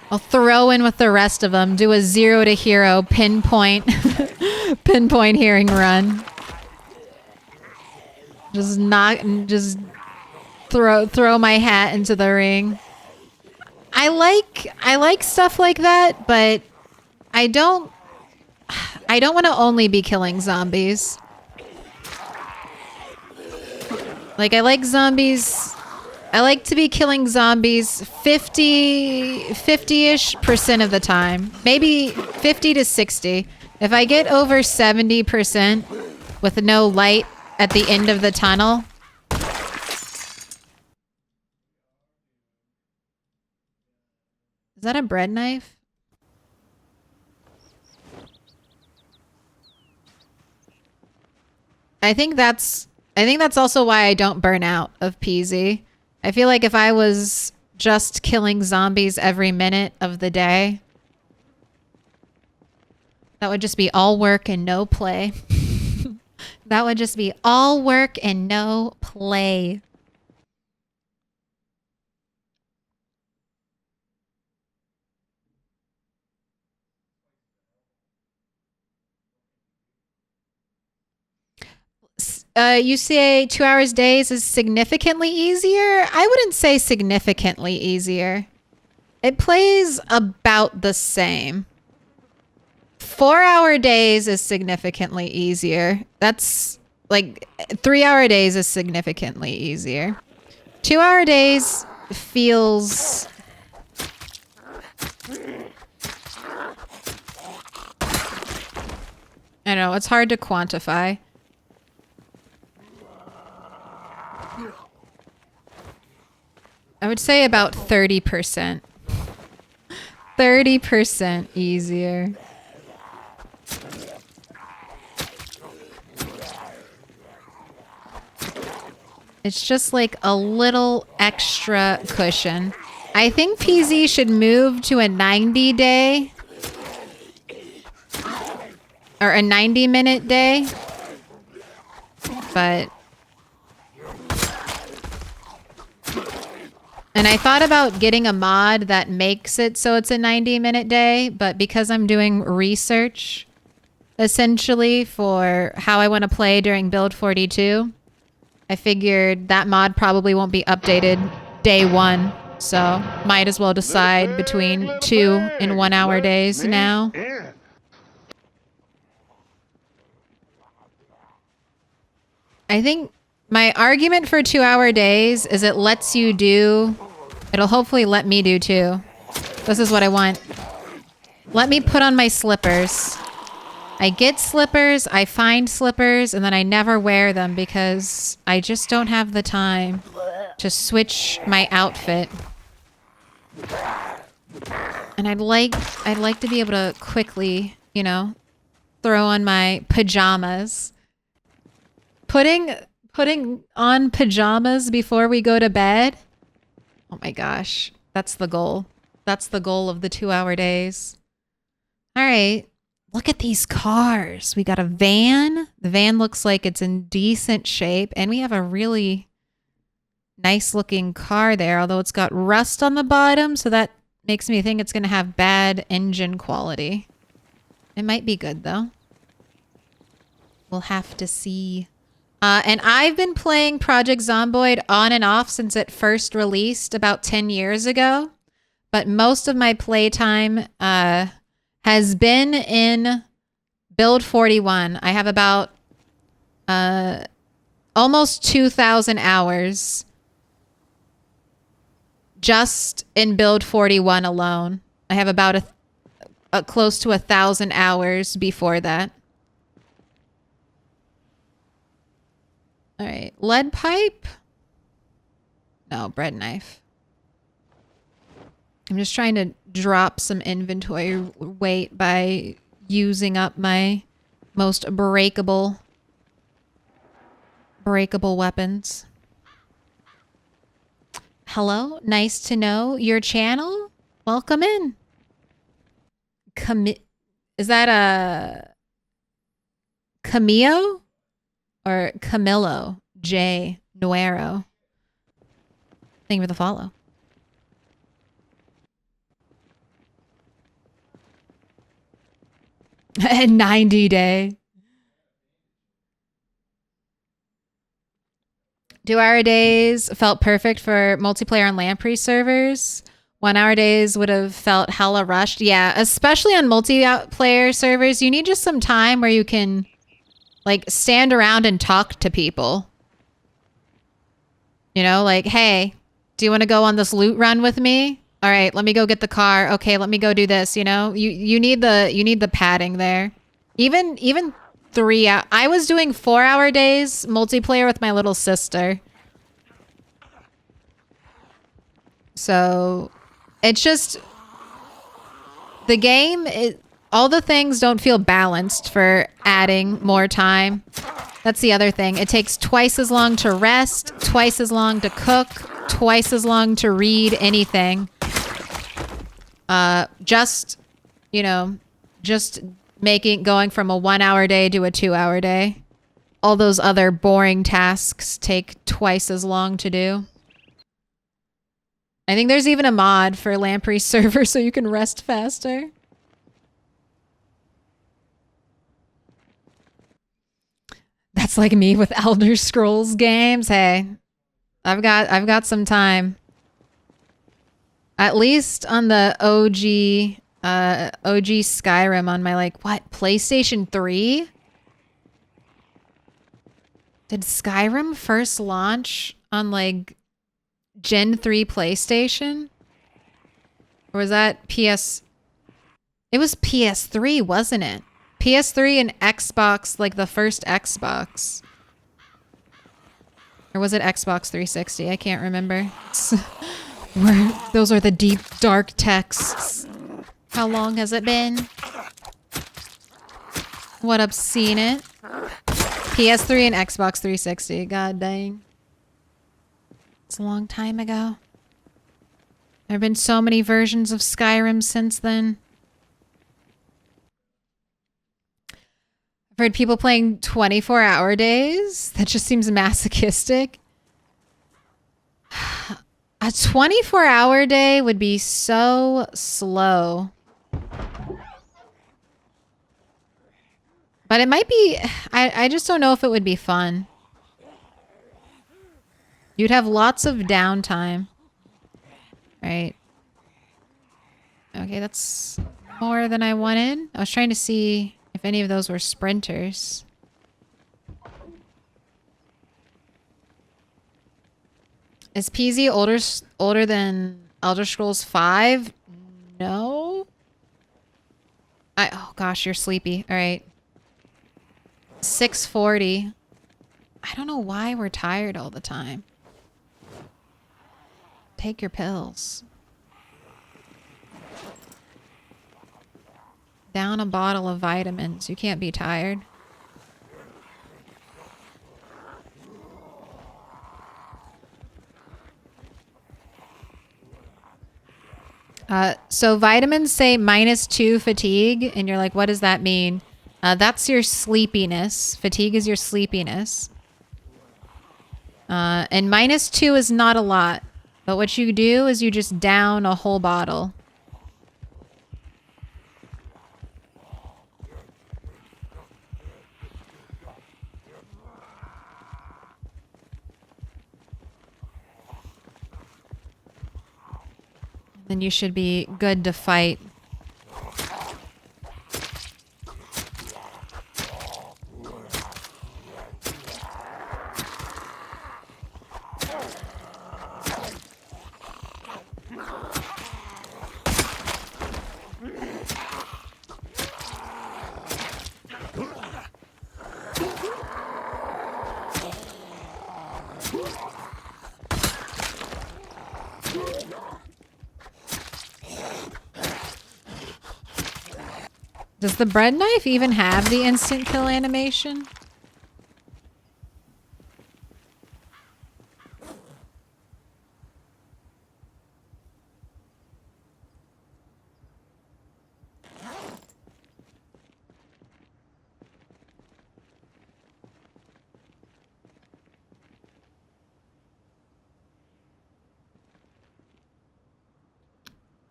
I'll throw in with the rest of them. Do a 0 to hero pinpoint hearing run. Just throw my hat into the ring. I like stuff like that, but I don't want to only be killing zombies. Like, I like zombies. I like to be killing zombies 50-ish% of the time. Maybe 50 to 60. If I get over 70% with no light at the end of the tunnel. Is that a bread knife? I think that's also why I don't burn out of PZ. I feel like if I was just killing zombies every minute of the day, that would just be all work and no play. That would just be all work and no play. You say 2 hours days is significantly easier? I wouldn't say significantly easier. It plays about the same. 4-hour days is significantly easier. That's like 3-hour days is significantly easier. 2-hour days feels... I don't know, it's hard to quantify. I would say about 30%. 30% easier. It's just like a little extra cushion. I think PZ should move to a 90-day or a 90-minute day. But and I thought about getting a mod that makes it so it's a 90-minute day, but because I'm doing research essentially for how I want to play during build 42, I figured that mod probably won't be updated day 1. So might as well decide between 2 and 1 hour days now. I think my argument for 2 hour days is it lets you do, it'll hopefully let me do too. This is what I want. Let me put on my slippers. I get slippers, I find slippers, and then I never wear them because I just don't have the time to switch my outfit. And I'd like to be able to quickly, you know, throw on my pajamas. Putting on pajamas before we go to bed. Oh my gosh, that's the goal. That's the goal of the 2 hour days. All right. Look at these cars. We got a van. The van looks like it's in decent shape. And we have a really nice looking car there, although it's got rust on the bottom. So that makes me think it's going to have bad engine quality. It might be good though. We'll have to see. And I've been playing Project Zomboid on and off since it first released about 10 years ago. But most of my playtime has been in build 41. I have about almost 2,000 hours just in build 41 alone. I have about a close to 1,000 hours before that. All right, lead pipe. No, bread knife. I'm just trying to drop some inventory weight by using up my most breakable weapons. Hello, nice to know your channel. Welcome in. Is that a Camillo or Camillo J Nuero? Thank you for the follow. 90-day. 2 hour days felt perfect for multiplayer on Lamprey servers. 1 hour days would have felt hella rushed. Yeah, especially on multiplayer servers, you need just some time where you can like stand around and talk to people. You know, like, hey, do you want to go on this loot run with me? All right, let me go get the car. Okay, let me go do this. You know, you need the padding there. Even 3 hours. I was doing 4 hour days multiplayer with my little sister. So it's just the game. All the things don't feel balanced for adding more time. That's the other thing. It takes twice as long to rest, twice as long to cook, twice as long to read anything. Just going from a 1 hour day to a 2 hour day. All those other boring tasks take twice as long to do. I think there's even a mod for Lamprey server so you can rest faster. That's like me with Elder Scrolls games. Hey, I've got some time. At least on the OG Skyrim on my PlayStation 3? Did Skyrim first launch on Gen 3 PlayStation? Or was that PS? It was PS3, wasn't it? PS3 and Xbox, the first Xbox. Or was it Xbox 360? I can't remember. Those are the deep, dark texts. How long has it been? What up, seen it? PS3 and Xbox 360. God dang. That's a long time ago. There have been so many versions of Skyrim since then. I've heard people playing 24-hour days. That just seems masochistic. A 24-hour day would be so slow. But it might be... I just don't know if it would be fun. You'd have lots of downtime. Right. Okay, that's more than I wanted. I was trying to see if any of those were sprinters. Is PZ older than Elder Scrolls 5? No. Oh gosh, you're sleepy. All right. 6:40. I don't know why we're tired all the time. Take your pills. Down a bottle of vitamins. You can't be tired. So vitamins say -2 fatigue, and you're like, what does that mean? That's your sleepiness. Fatigue is your sleepiness. And -2 is not a lot. But what you do is you just down a whole bottle. Then you should be good to fight. Does the bread knife even have the instant kill animation?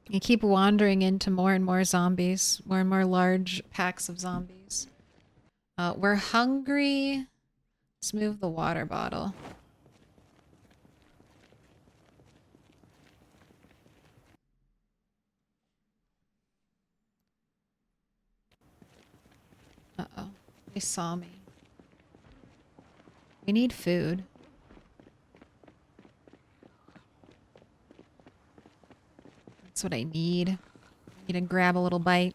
You keep wandering into more and more zombies, more and more large packs of zombies. We're hungry. Let's move the water bottle. Uh-oh. They saw me. We need food. That's what I need. I need to grab a little bite.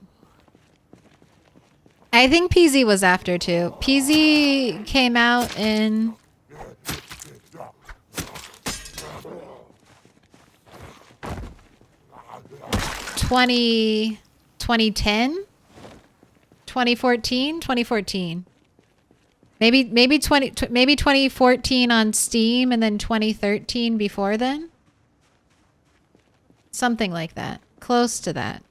I think PZ was after too. PZ came out in... 2010? 2014? 2014. Maybe 2014 on Steam and then 2013 before then? Something like that. Close to that.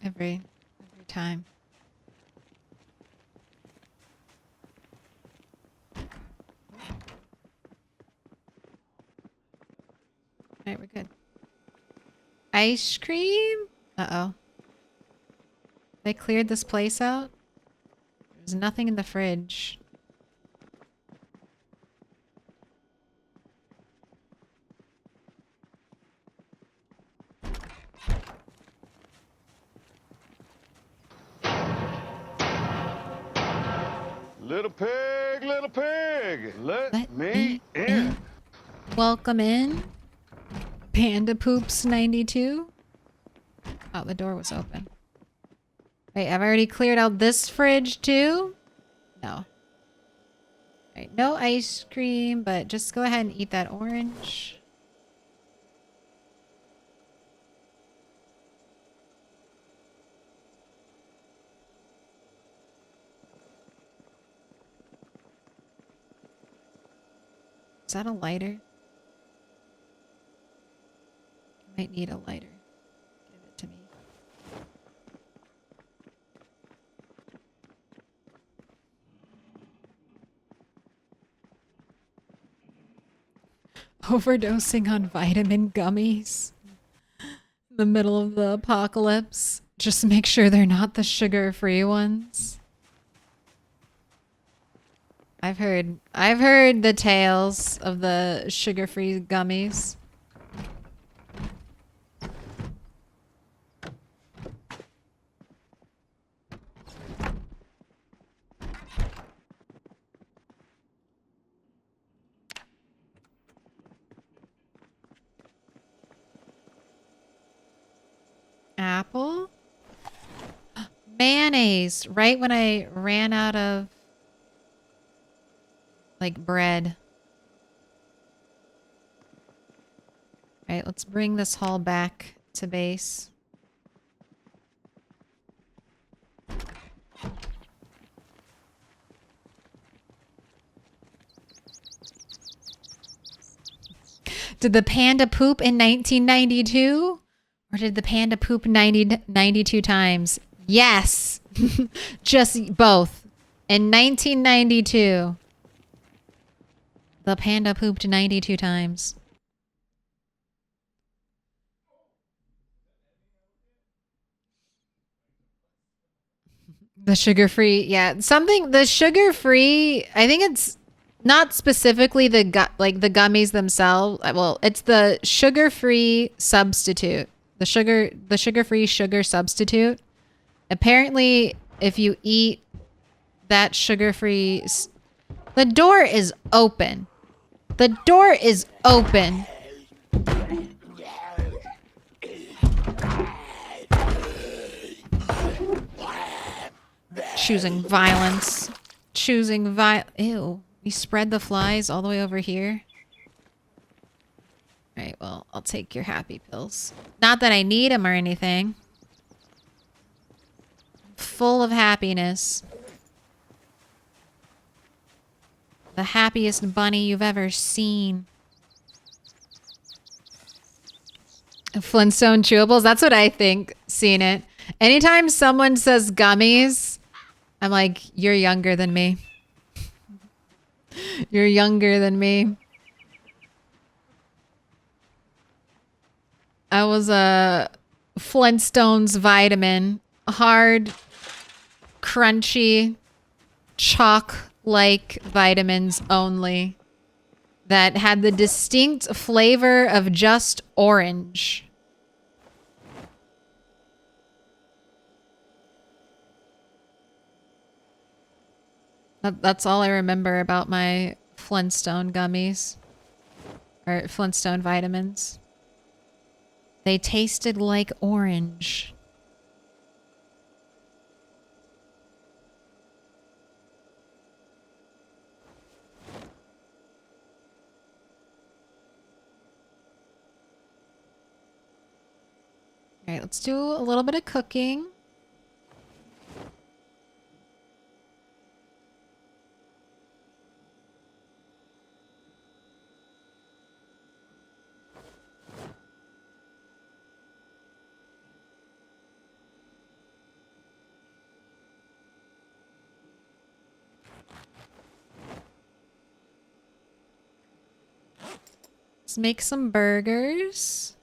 Every time. All right, we're good. Ice cream? Uh-oh. They cleared this place out? There's nothing in the fridge. Little pig, let me in. Welcome in. Panda Poops 92. Oh, the door was open. Wait, I've already cleared out this fridge too? No. Right, no ice cream, but just go ahead and eat that orange. Is that a lighter? Might need a lighter. Give it to me. Overdosing on vitamin gummies in the middle of the apocalypse. Just make sure they're not the sugar-free ones. I've heard the tales of the sugar-free gummies. Apple? Mayonnaise, right when I ran out of like bread. All right, let's bring this haul back to base. Did the panda poop in 1992? Or did the panda poop 92 times? Yes. Just both. In 1992, the panda pooped 92 times. The sugar-free, yeah. The sugar-free, I think it's not specifically the gummies themselves. Well, it's the sugar-free substitute. The sugar-free sugar substitute. Apparently, if you eat that sugar-free... The door is open. The door is open. Choosing violence. Ew. We spread the flies all the way over here. Alright, well, I'll take your happy pills. Not that I need them or anything. Full of happiness. The happiest bunny you've ever seen. Flintstone chewables? That's what I think, seeing it. Anytime someone says gummies, I'm like, you're younger than me. You're younger than me. I was a Flintstones vitamin. Hard, crunchy, chalk-like vitamins only. That had the distinct flavor of just orange. That's all I remember about my Flintstone gummies. Or Flintstone vitamins. They tasted like orange. All right, let's do a little bit of cooking. Let's make some burgers.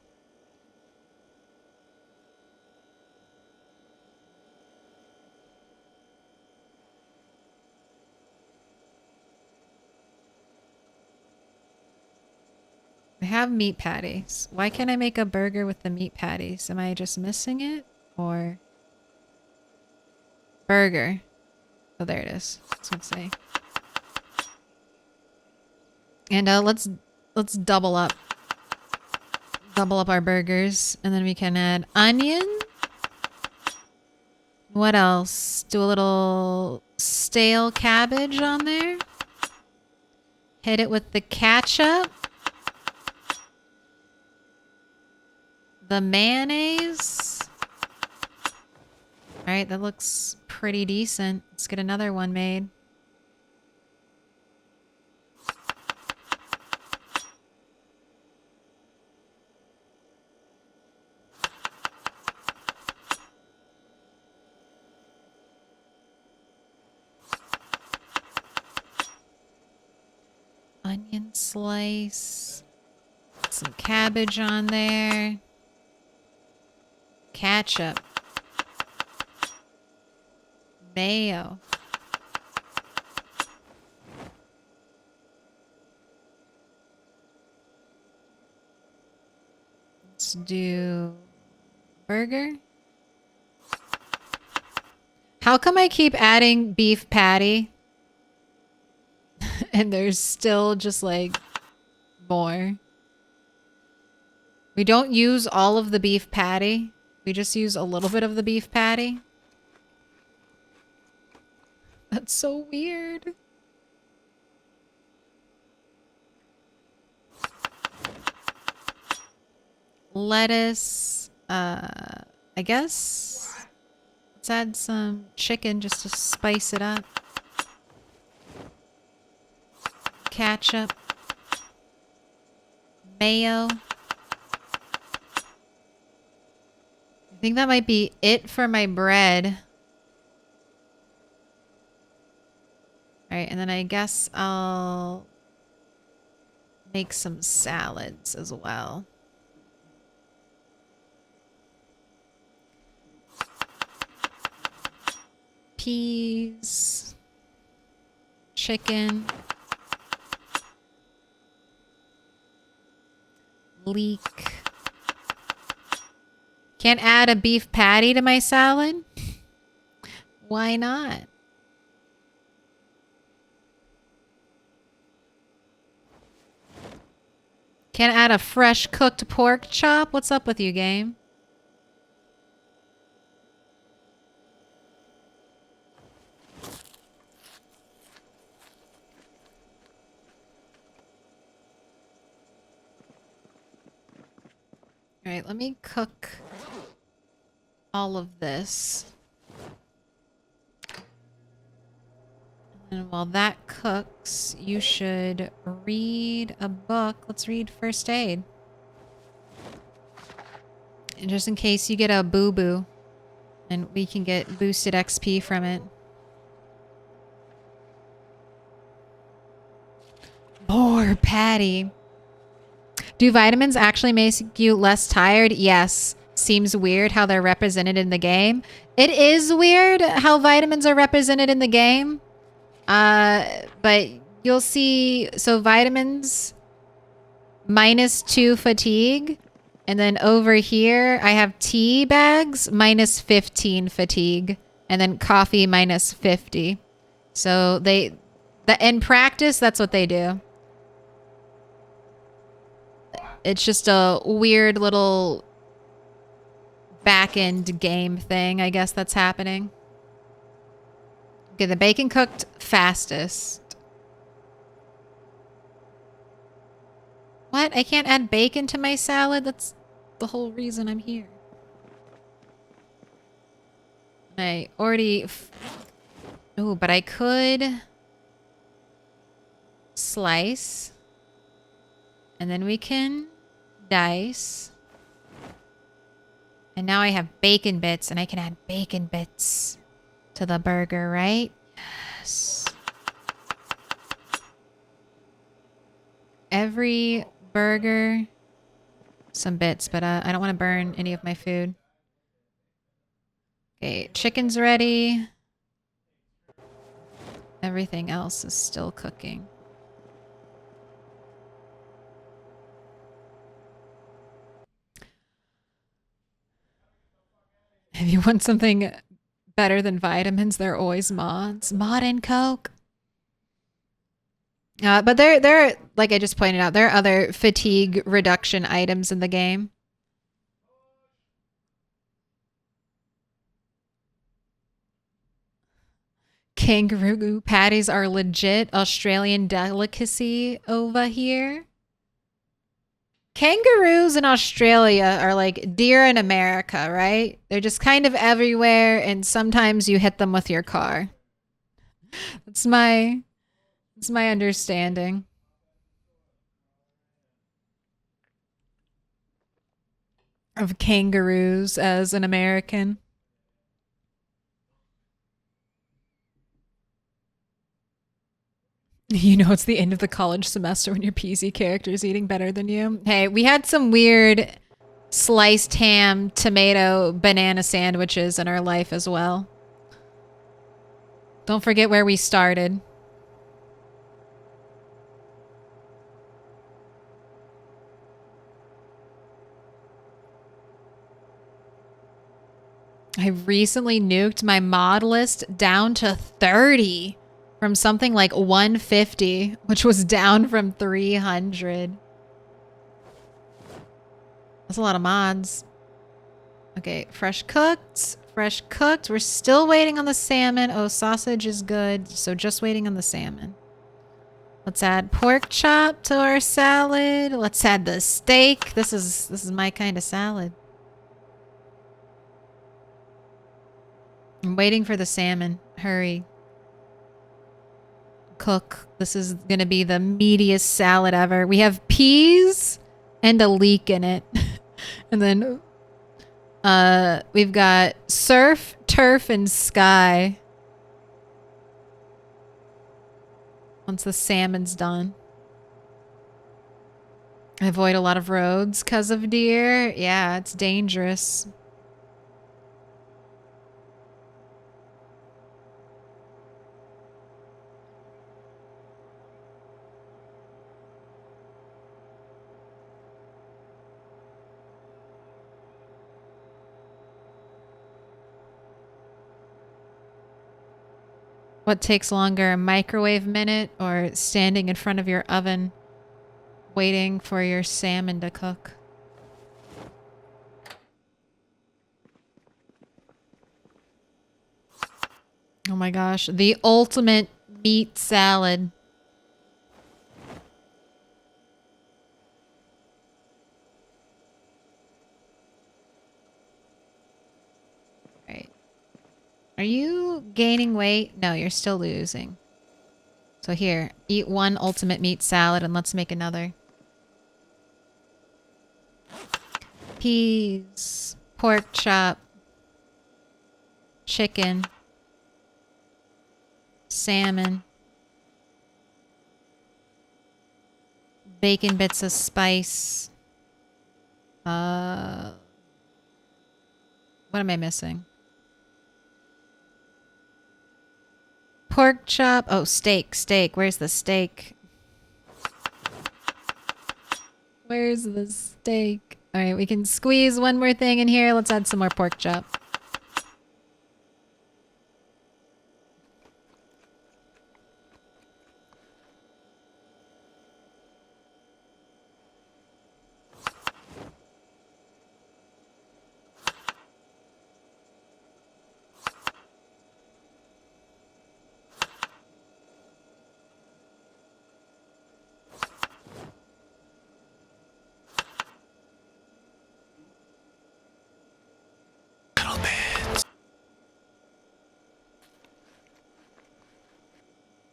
I have meat patties. Why can't I make a burger with the meat patties? Am I just missing it? Or... Burger. Oh, there it is. Let's see. And let's double up our burgers, and then we can add onion. What else? Do a little stale cabbage on there. Hit it with the ketchup. The mayonnaise. All right, that looks pretty decent. Let's get another one made. onion slice. Some cabbage on there. Ketchup. Mayo. Let's do burger. How come I keep adding beef patty? And there's still just like more. We don't use all of the beef patty. We just use a little bit of the beef patty. That's so weird. Lettuce. I guess. Let's add some chicken just to spice it up. Ketchup. Mayo. I think that might be it for my bread. Alright, and then I guess I'll make some salads as well. Peas. Chicken. Leek. Can't add a beef patty to my salad? Why not? Can't add a fresh cooked pork chop? What's up with you, game? All right, let me cook all of this. And while that cooks, you should read a book. Let's read first aid. And just in case you get a boo-boo, and we can get boosted XP from it. More patty. Do vitamins actually make you less tired? Yes. Seems weird how they're represented in the game. It is weird how vitamins are represented in the game. But you'll see, so vitamins -2 fatigue. And then over here, I have tea bags -15 fatigue. And then coffee -50. So in practice, that's what they do. It's just a weird little back-end game thing, I guess that's happening. Okay, the bacon cooked fastest. What? I can't add bacon to my salad? That's the whole reason I'm here. I already... Oh, but I could slice. And then we can dice. And now I have bacon bits, and I can add bacon bits to the burger, right? Yes. Every burger, some bits, but I don't want to burn any of my food. Okay, chicken's ready. Everything else is still cooking. If you want something better than vitamins, they're always mods. Mod and Coke. But there, like I just pointed out, there are other fatigue reduction items in the game. Kangaroo patties are legit Australian delicacy over here. Kangaroos in Australia are like deer in America, right? They're just kind of everywhere, and sometimes you hit them with your car. That's my understanding. Of kangaroos as an American. You know it's the end of the college semester when your PC character is eating better than you. Hey, we had some weird sliced ham, tomato, banana sandwiches in our life as well. Don't forget where we started. I recently nuked my mod list down to 30 from something like 150, which was down from 300. That's a lot of mods. Okay, fresh cooked. Fresh cooked. We're still waiting on the salmon. Oh, sausage is good. So just waiting on the salmon. Let's add pork chop to our salad. Let's add the steak. This is my kind of salad. I'm waiting for the salmon. Hurry. Cook. This is going to be the meatiest salad ever. We have peas and a leek in it. And then we've got surf, turf, and sky. Once the salmon's done. I avoid a lot of roads because of deer. Yeah, it's dangerous. What takes longer, a microwave minute or standing in front of your oven waiting for your salmon to cook? Oh my gosh, the ultimate meat salad. Are you gaining weight? No, you're still losing. So here, eat one ultimate meat salad and let's make another. Peas, pork chop, chicken, salmon, bacon bits of spice. What am I missing? Pork chop. Oh, steak. Steak. Where's the steak? Where's the steak? All right, we can squeeze one more thing in here. Let's add some more pork chop.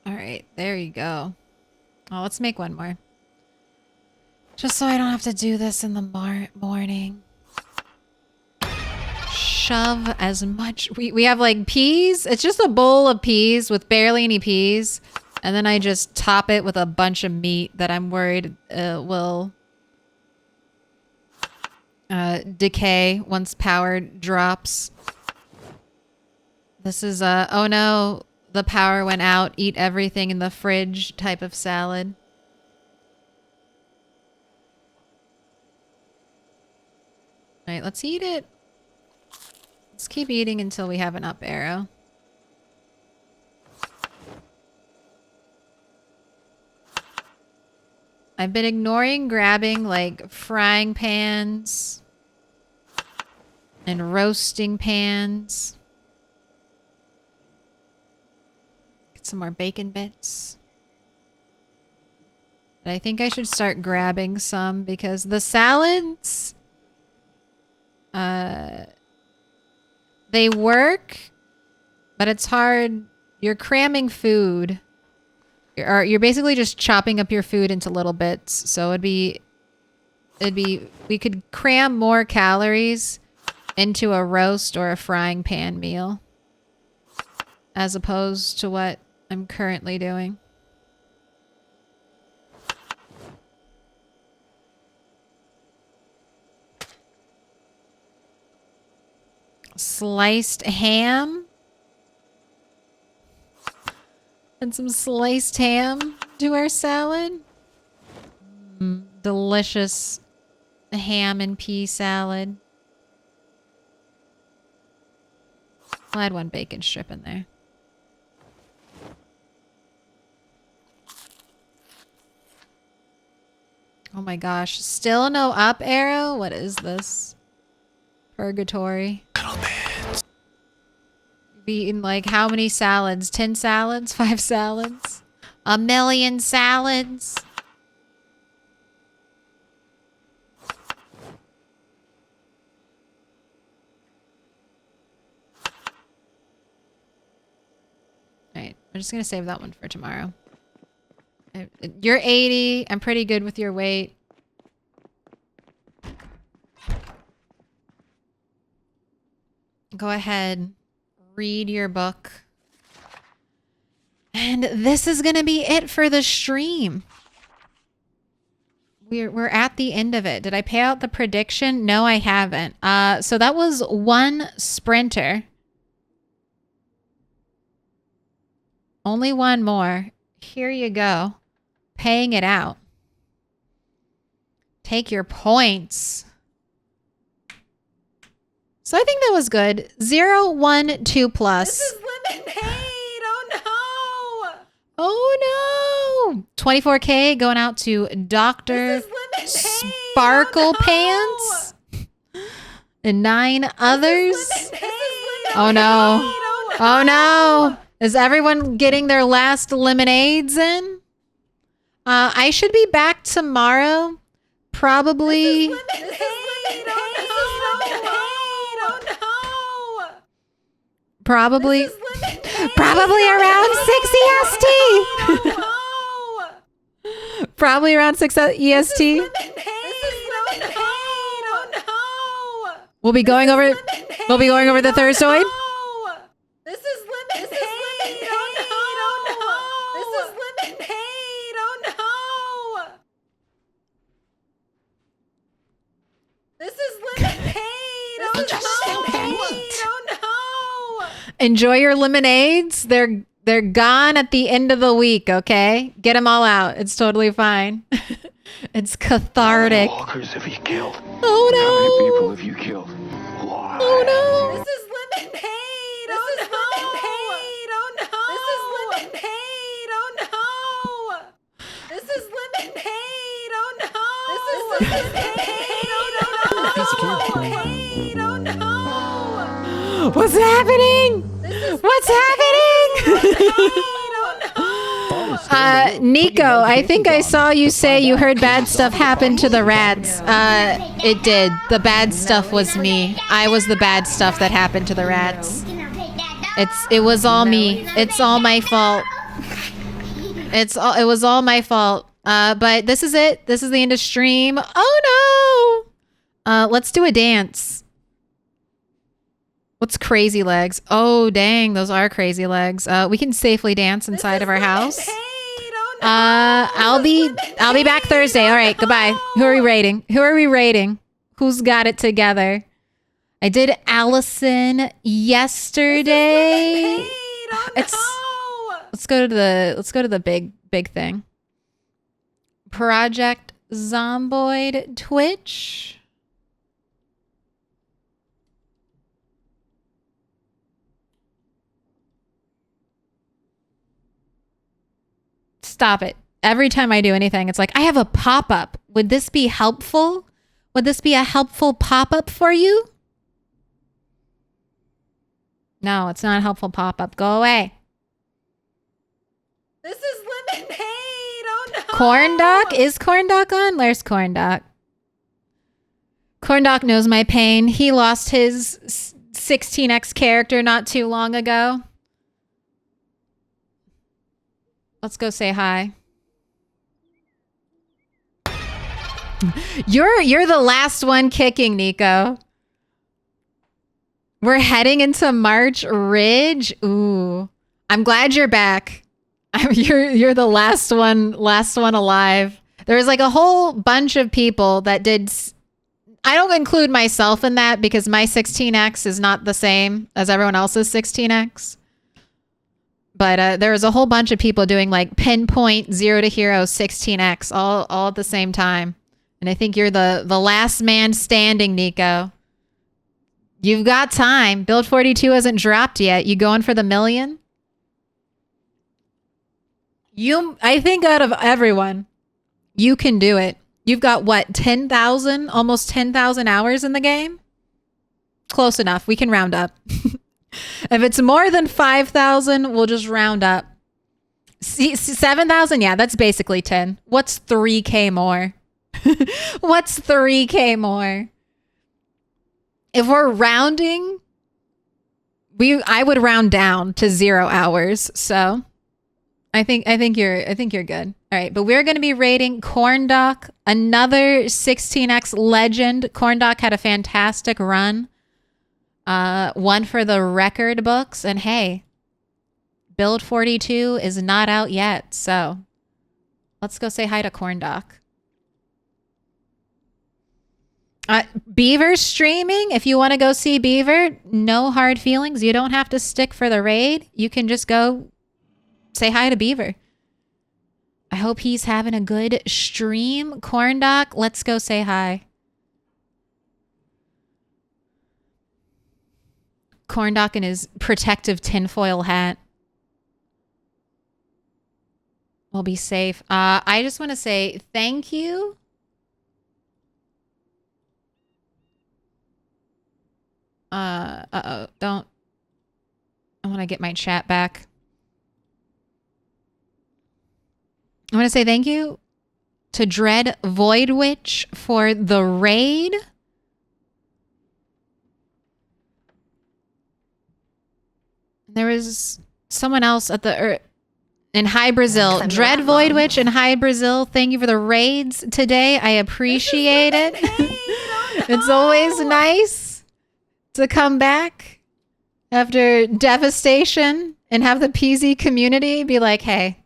Alright, there you go. Oh, let's make one more. Just so I don't have to do this in the morning. Shove as much... We have like peas. It's just a bowl of peas with barely any peas. And then I just top it with a bunch of meat that I'm worried will decay once power drops. This is oh no, the power went out, eat everything in the fridge type of salad. Alright, let's eat it. Let's keep eating until we have an up arrow. I've been ignoring grabbing like frying pans and roasting pans. Get some more bacon bits. But I think I should start grabbing some because the salads, they work, but it's hard. You're cramming food. You're basically just chopping up your food into little bits. So we could cram more calories into a roast or a frying pan meal as opposed to what I'm currently doing. sliced ham. And some sliced ham to our salad. Delicious ham and pea salad. I'll add one bacon strip in there. Oh my gosh. Still no up arrow? What is this? Purgatory. You've eaten like how many salads? 10 salads? 5 salads? 1,000,000 salads? Alright, I'm just gonna save that one for tomorrow. You're 80. I'm pretty good with your weight. Go ahead. Read your book. And this is going to be it for the stream. We're at the end of it. Did I pay out the prediction? No, I haven't. So that was one sprinter. Only one more. Here you go. Paying it out. Take your points. So I think that was good. 0, 1, 2 plus. This is lemonade. Oh no. Oh no. 24K going out to Dr. Sparkle Pants. And 9 others. Oh no. Oh no. Is everyone getting their last lemonades in? I should be back tomorrow. Probably. Probably around 6 EST. Probably around 6 EST. We'll be going over the Thursoid. This is lemonade. This is lemonade. Oh no. This is lemonade. Oh no. Enjoy your lemonades. They're gone at the end of the week, okay? Get them all out. It's totally fine. It's cathartic. How many walkers have you killed? Oh no. How many people have you killed? Why? Oh no. This is lemonade. This is lemonade. Oh no. This is lemonade. Oh no. This is lemonade. Oh no. This is lemonade. Oh no. What's happening? What's happening? Nico, I think I saw you say you heard bad stuff happen to the rats. It did. The bad stuff was me. I was the bad stuff that happened to the rats. It was all me. It's all my fault. It was all my fault. But this is it. This is the end of stream. Oh no. Let's do a dance. What's crazy legs? Oh dang, those are crazy legs. We can safely dance inside of our house. I'll be back Thursday. All right, goodbye. Who are we rating? Who's got it together? I did Allison yesterday. Let's go to the big thing. Project Zomboid Twitch. Stop it. Every time I do anything, it's like, I have a pop-up. Would this be helpful? Would this be a helpful pop-up for you? No, it's not a helpful pop-up. Go away. This is lemonade. Oh no. Corndock? Is Corndock on? Where's Corndock? Corndock knows my pain. He lost his 16x character not too long ago. Let's go say hi. You're the last one kicking, Nico. We're heading into March Ridge. Ooh. I'm glad you're back. You're the last one alive. There was like a whole bunch of people that did I don't include myself in that because my 16x is not the same as everyone else's 16x. But there was a whole bunch of people doing like pinpoint 0 to hero 16x all at the same time. And I think you're the last man standing, Nico. You've got time. Build 42 hasn't dropped yet. You going for the million? I think out of everyone, you can do it. You've got what, 10,000, almost 10,000 hours in the game? Close enough. We can round up. If it's more than 5,000, we'll just round up. 7,000? Yeah, that's basically 10. What's 3K more? What's 3K more? If we're rounding, I would round down to 0 hours. So I think you're good. All right, but we're going to be rating Corndock, another 16x legend. Corndock had a fantastic run. One for the record books, and hey, build 42 is not out yet, so let's go say hi to Corndock. Beaver streaming. If you want to go see Beaver, no hard feelings. You don't have to stick for the raid. You can just go say hi to Beaver. I hope he's having a good stream. Corndock, let's go say hi. Corndock in his protective tinfoil hat. We'll be safe. I just want to say thank you. Don't. I want to get my chat back. I want to say thank you to Dread Void Witch for the raid. There was someone else at in High Brazil. Dread Void Witch in High Brazil. Thank you for the raids today. I appreciate it. It's always nice to come back after devastation and have the PZ community be like, hey,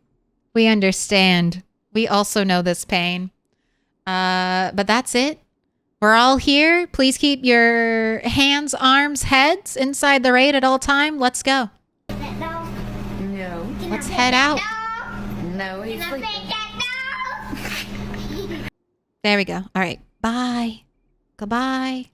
we understand. We also know this pain. But that's it. We're all here. Please keep your hands, arms, heads inside the raid at all time. Let's go. No. Let's head out. No, he's sleeping. There we go. All right. Bye. Goodbye.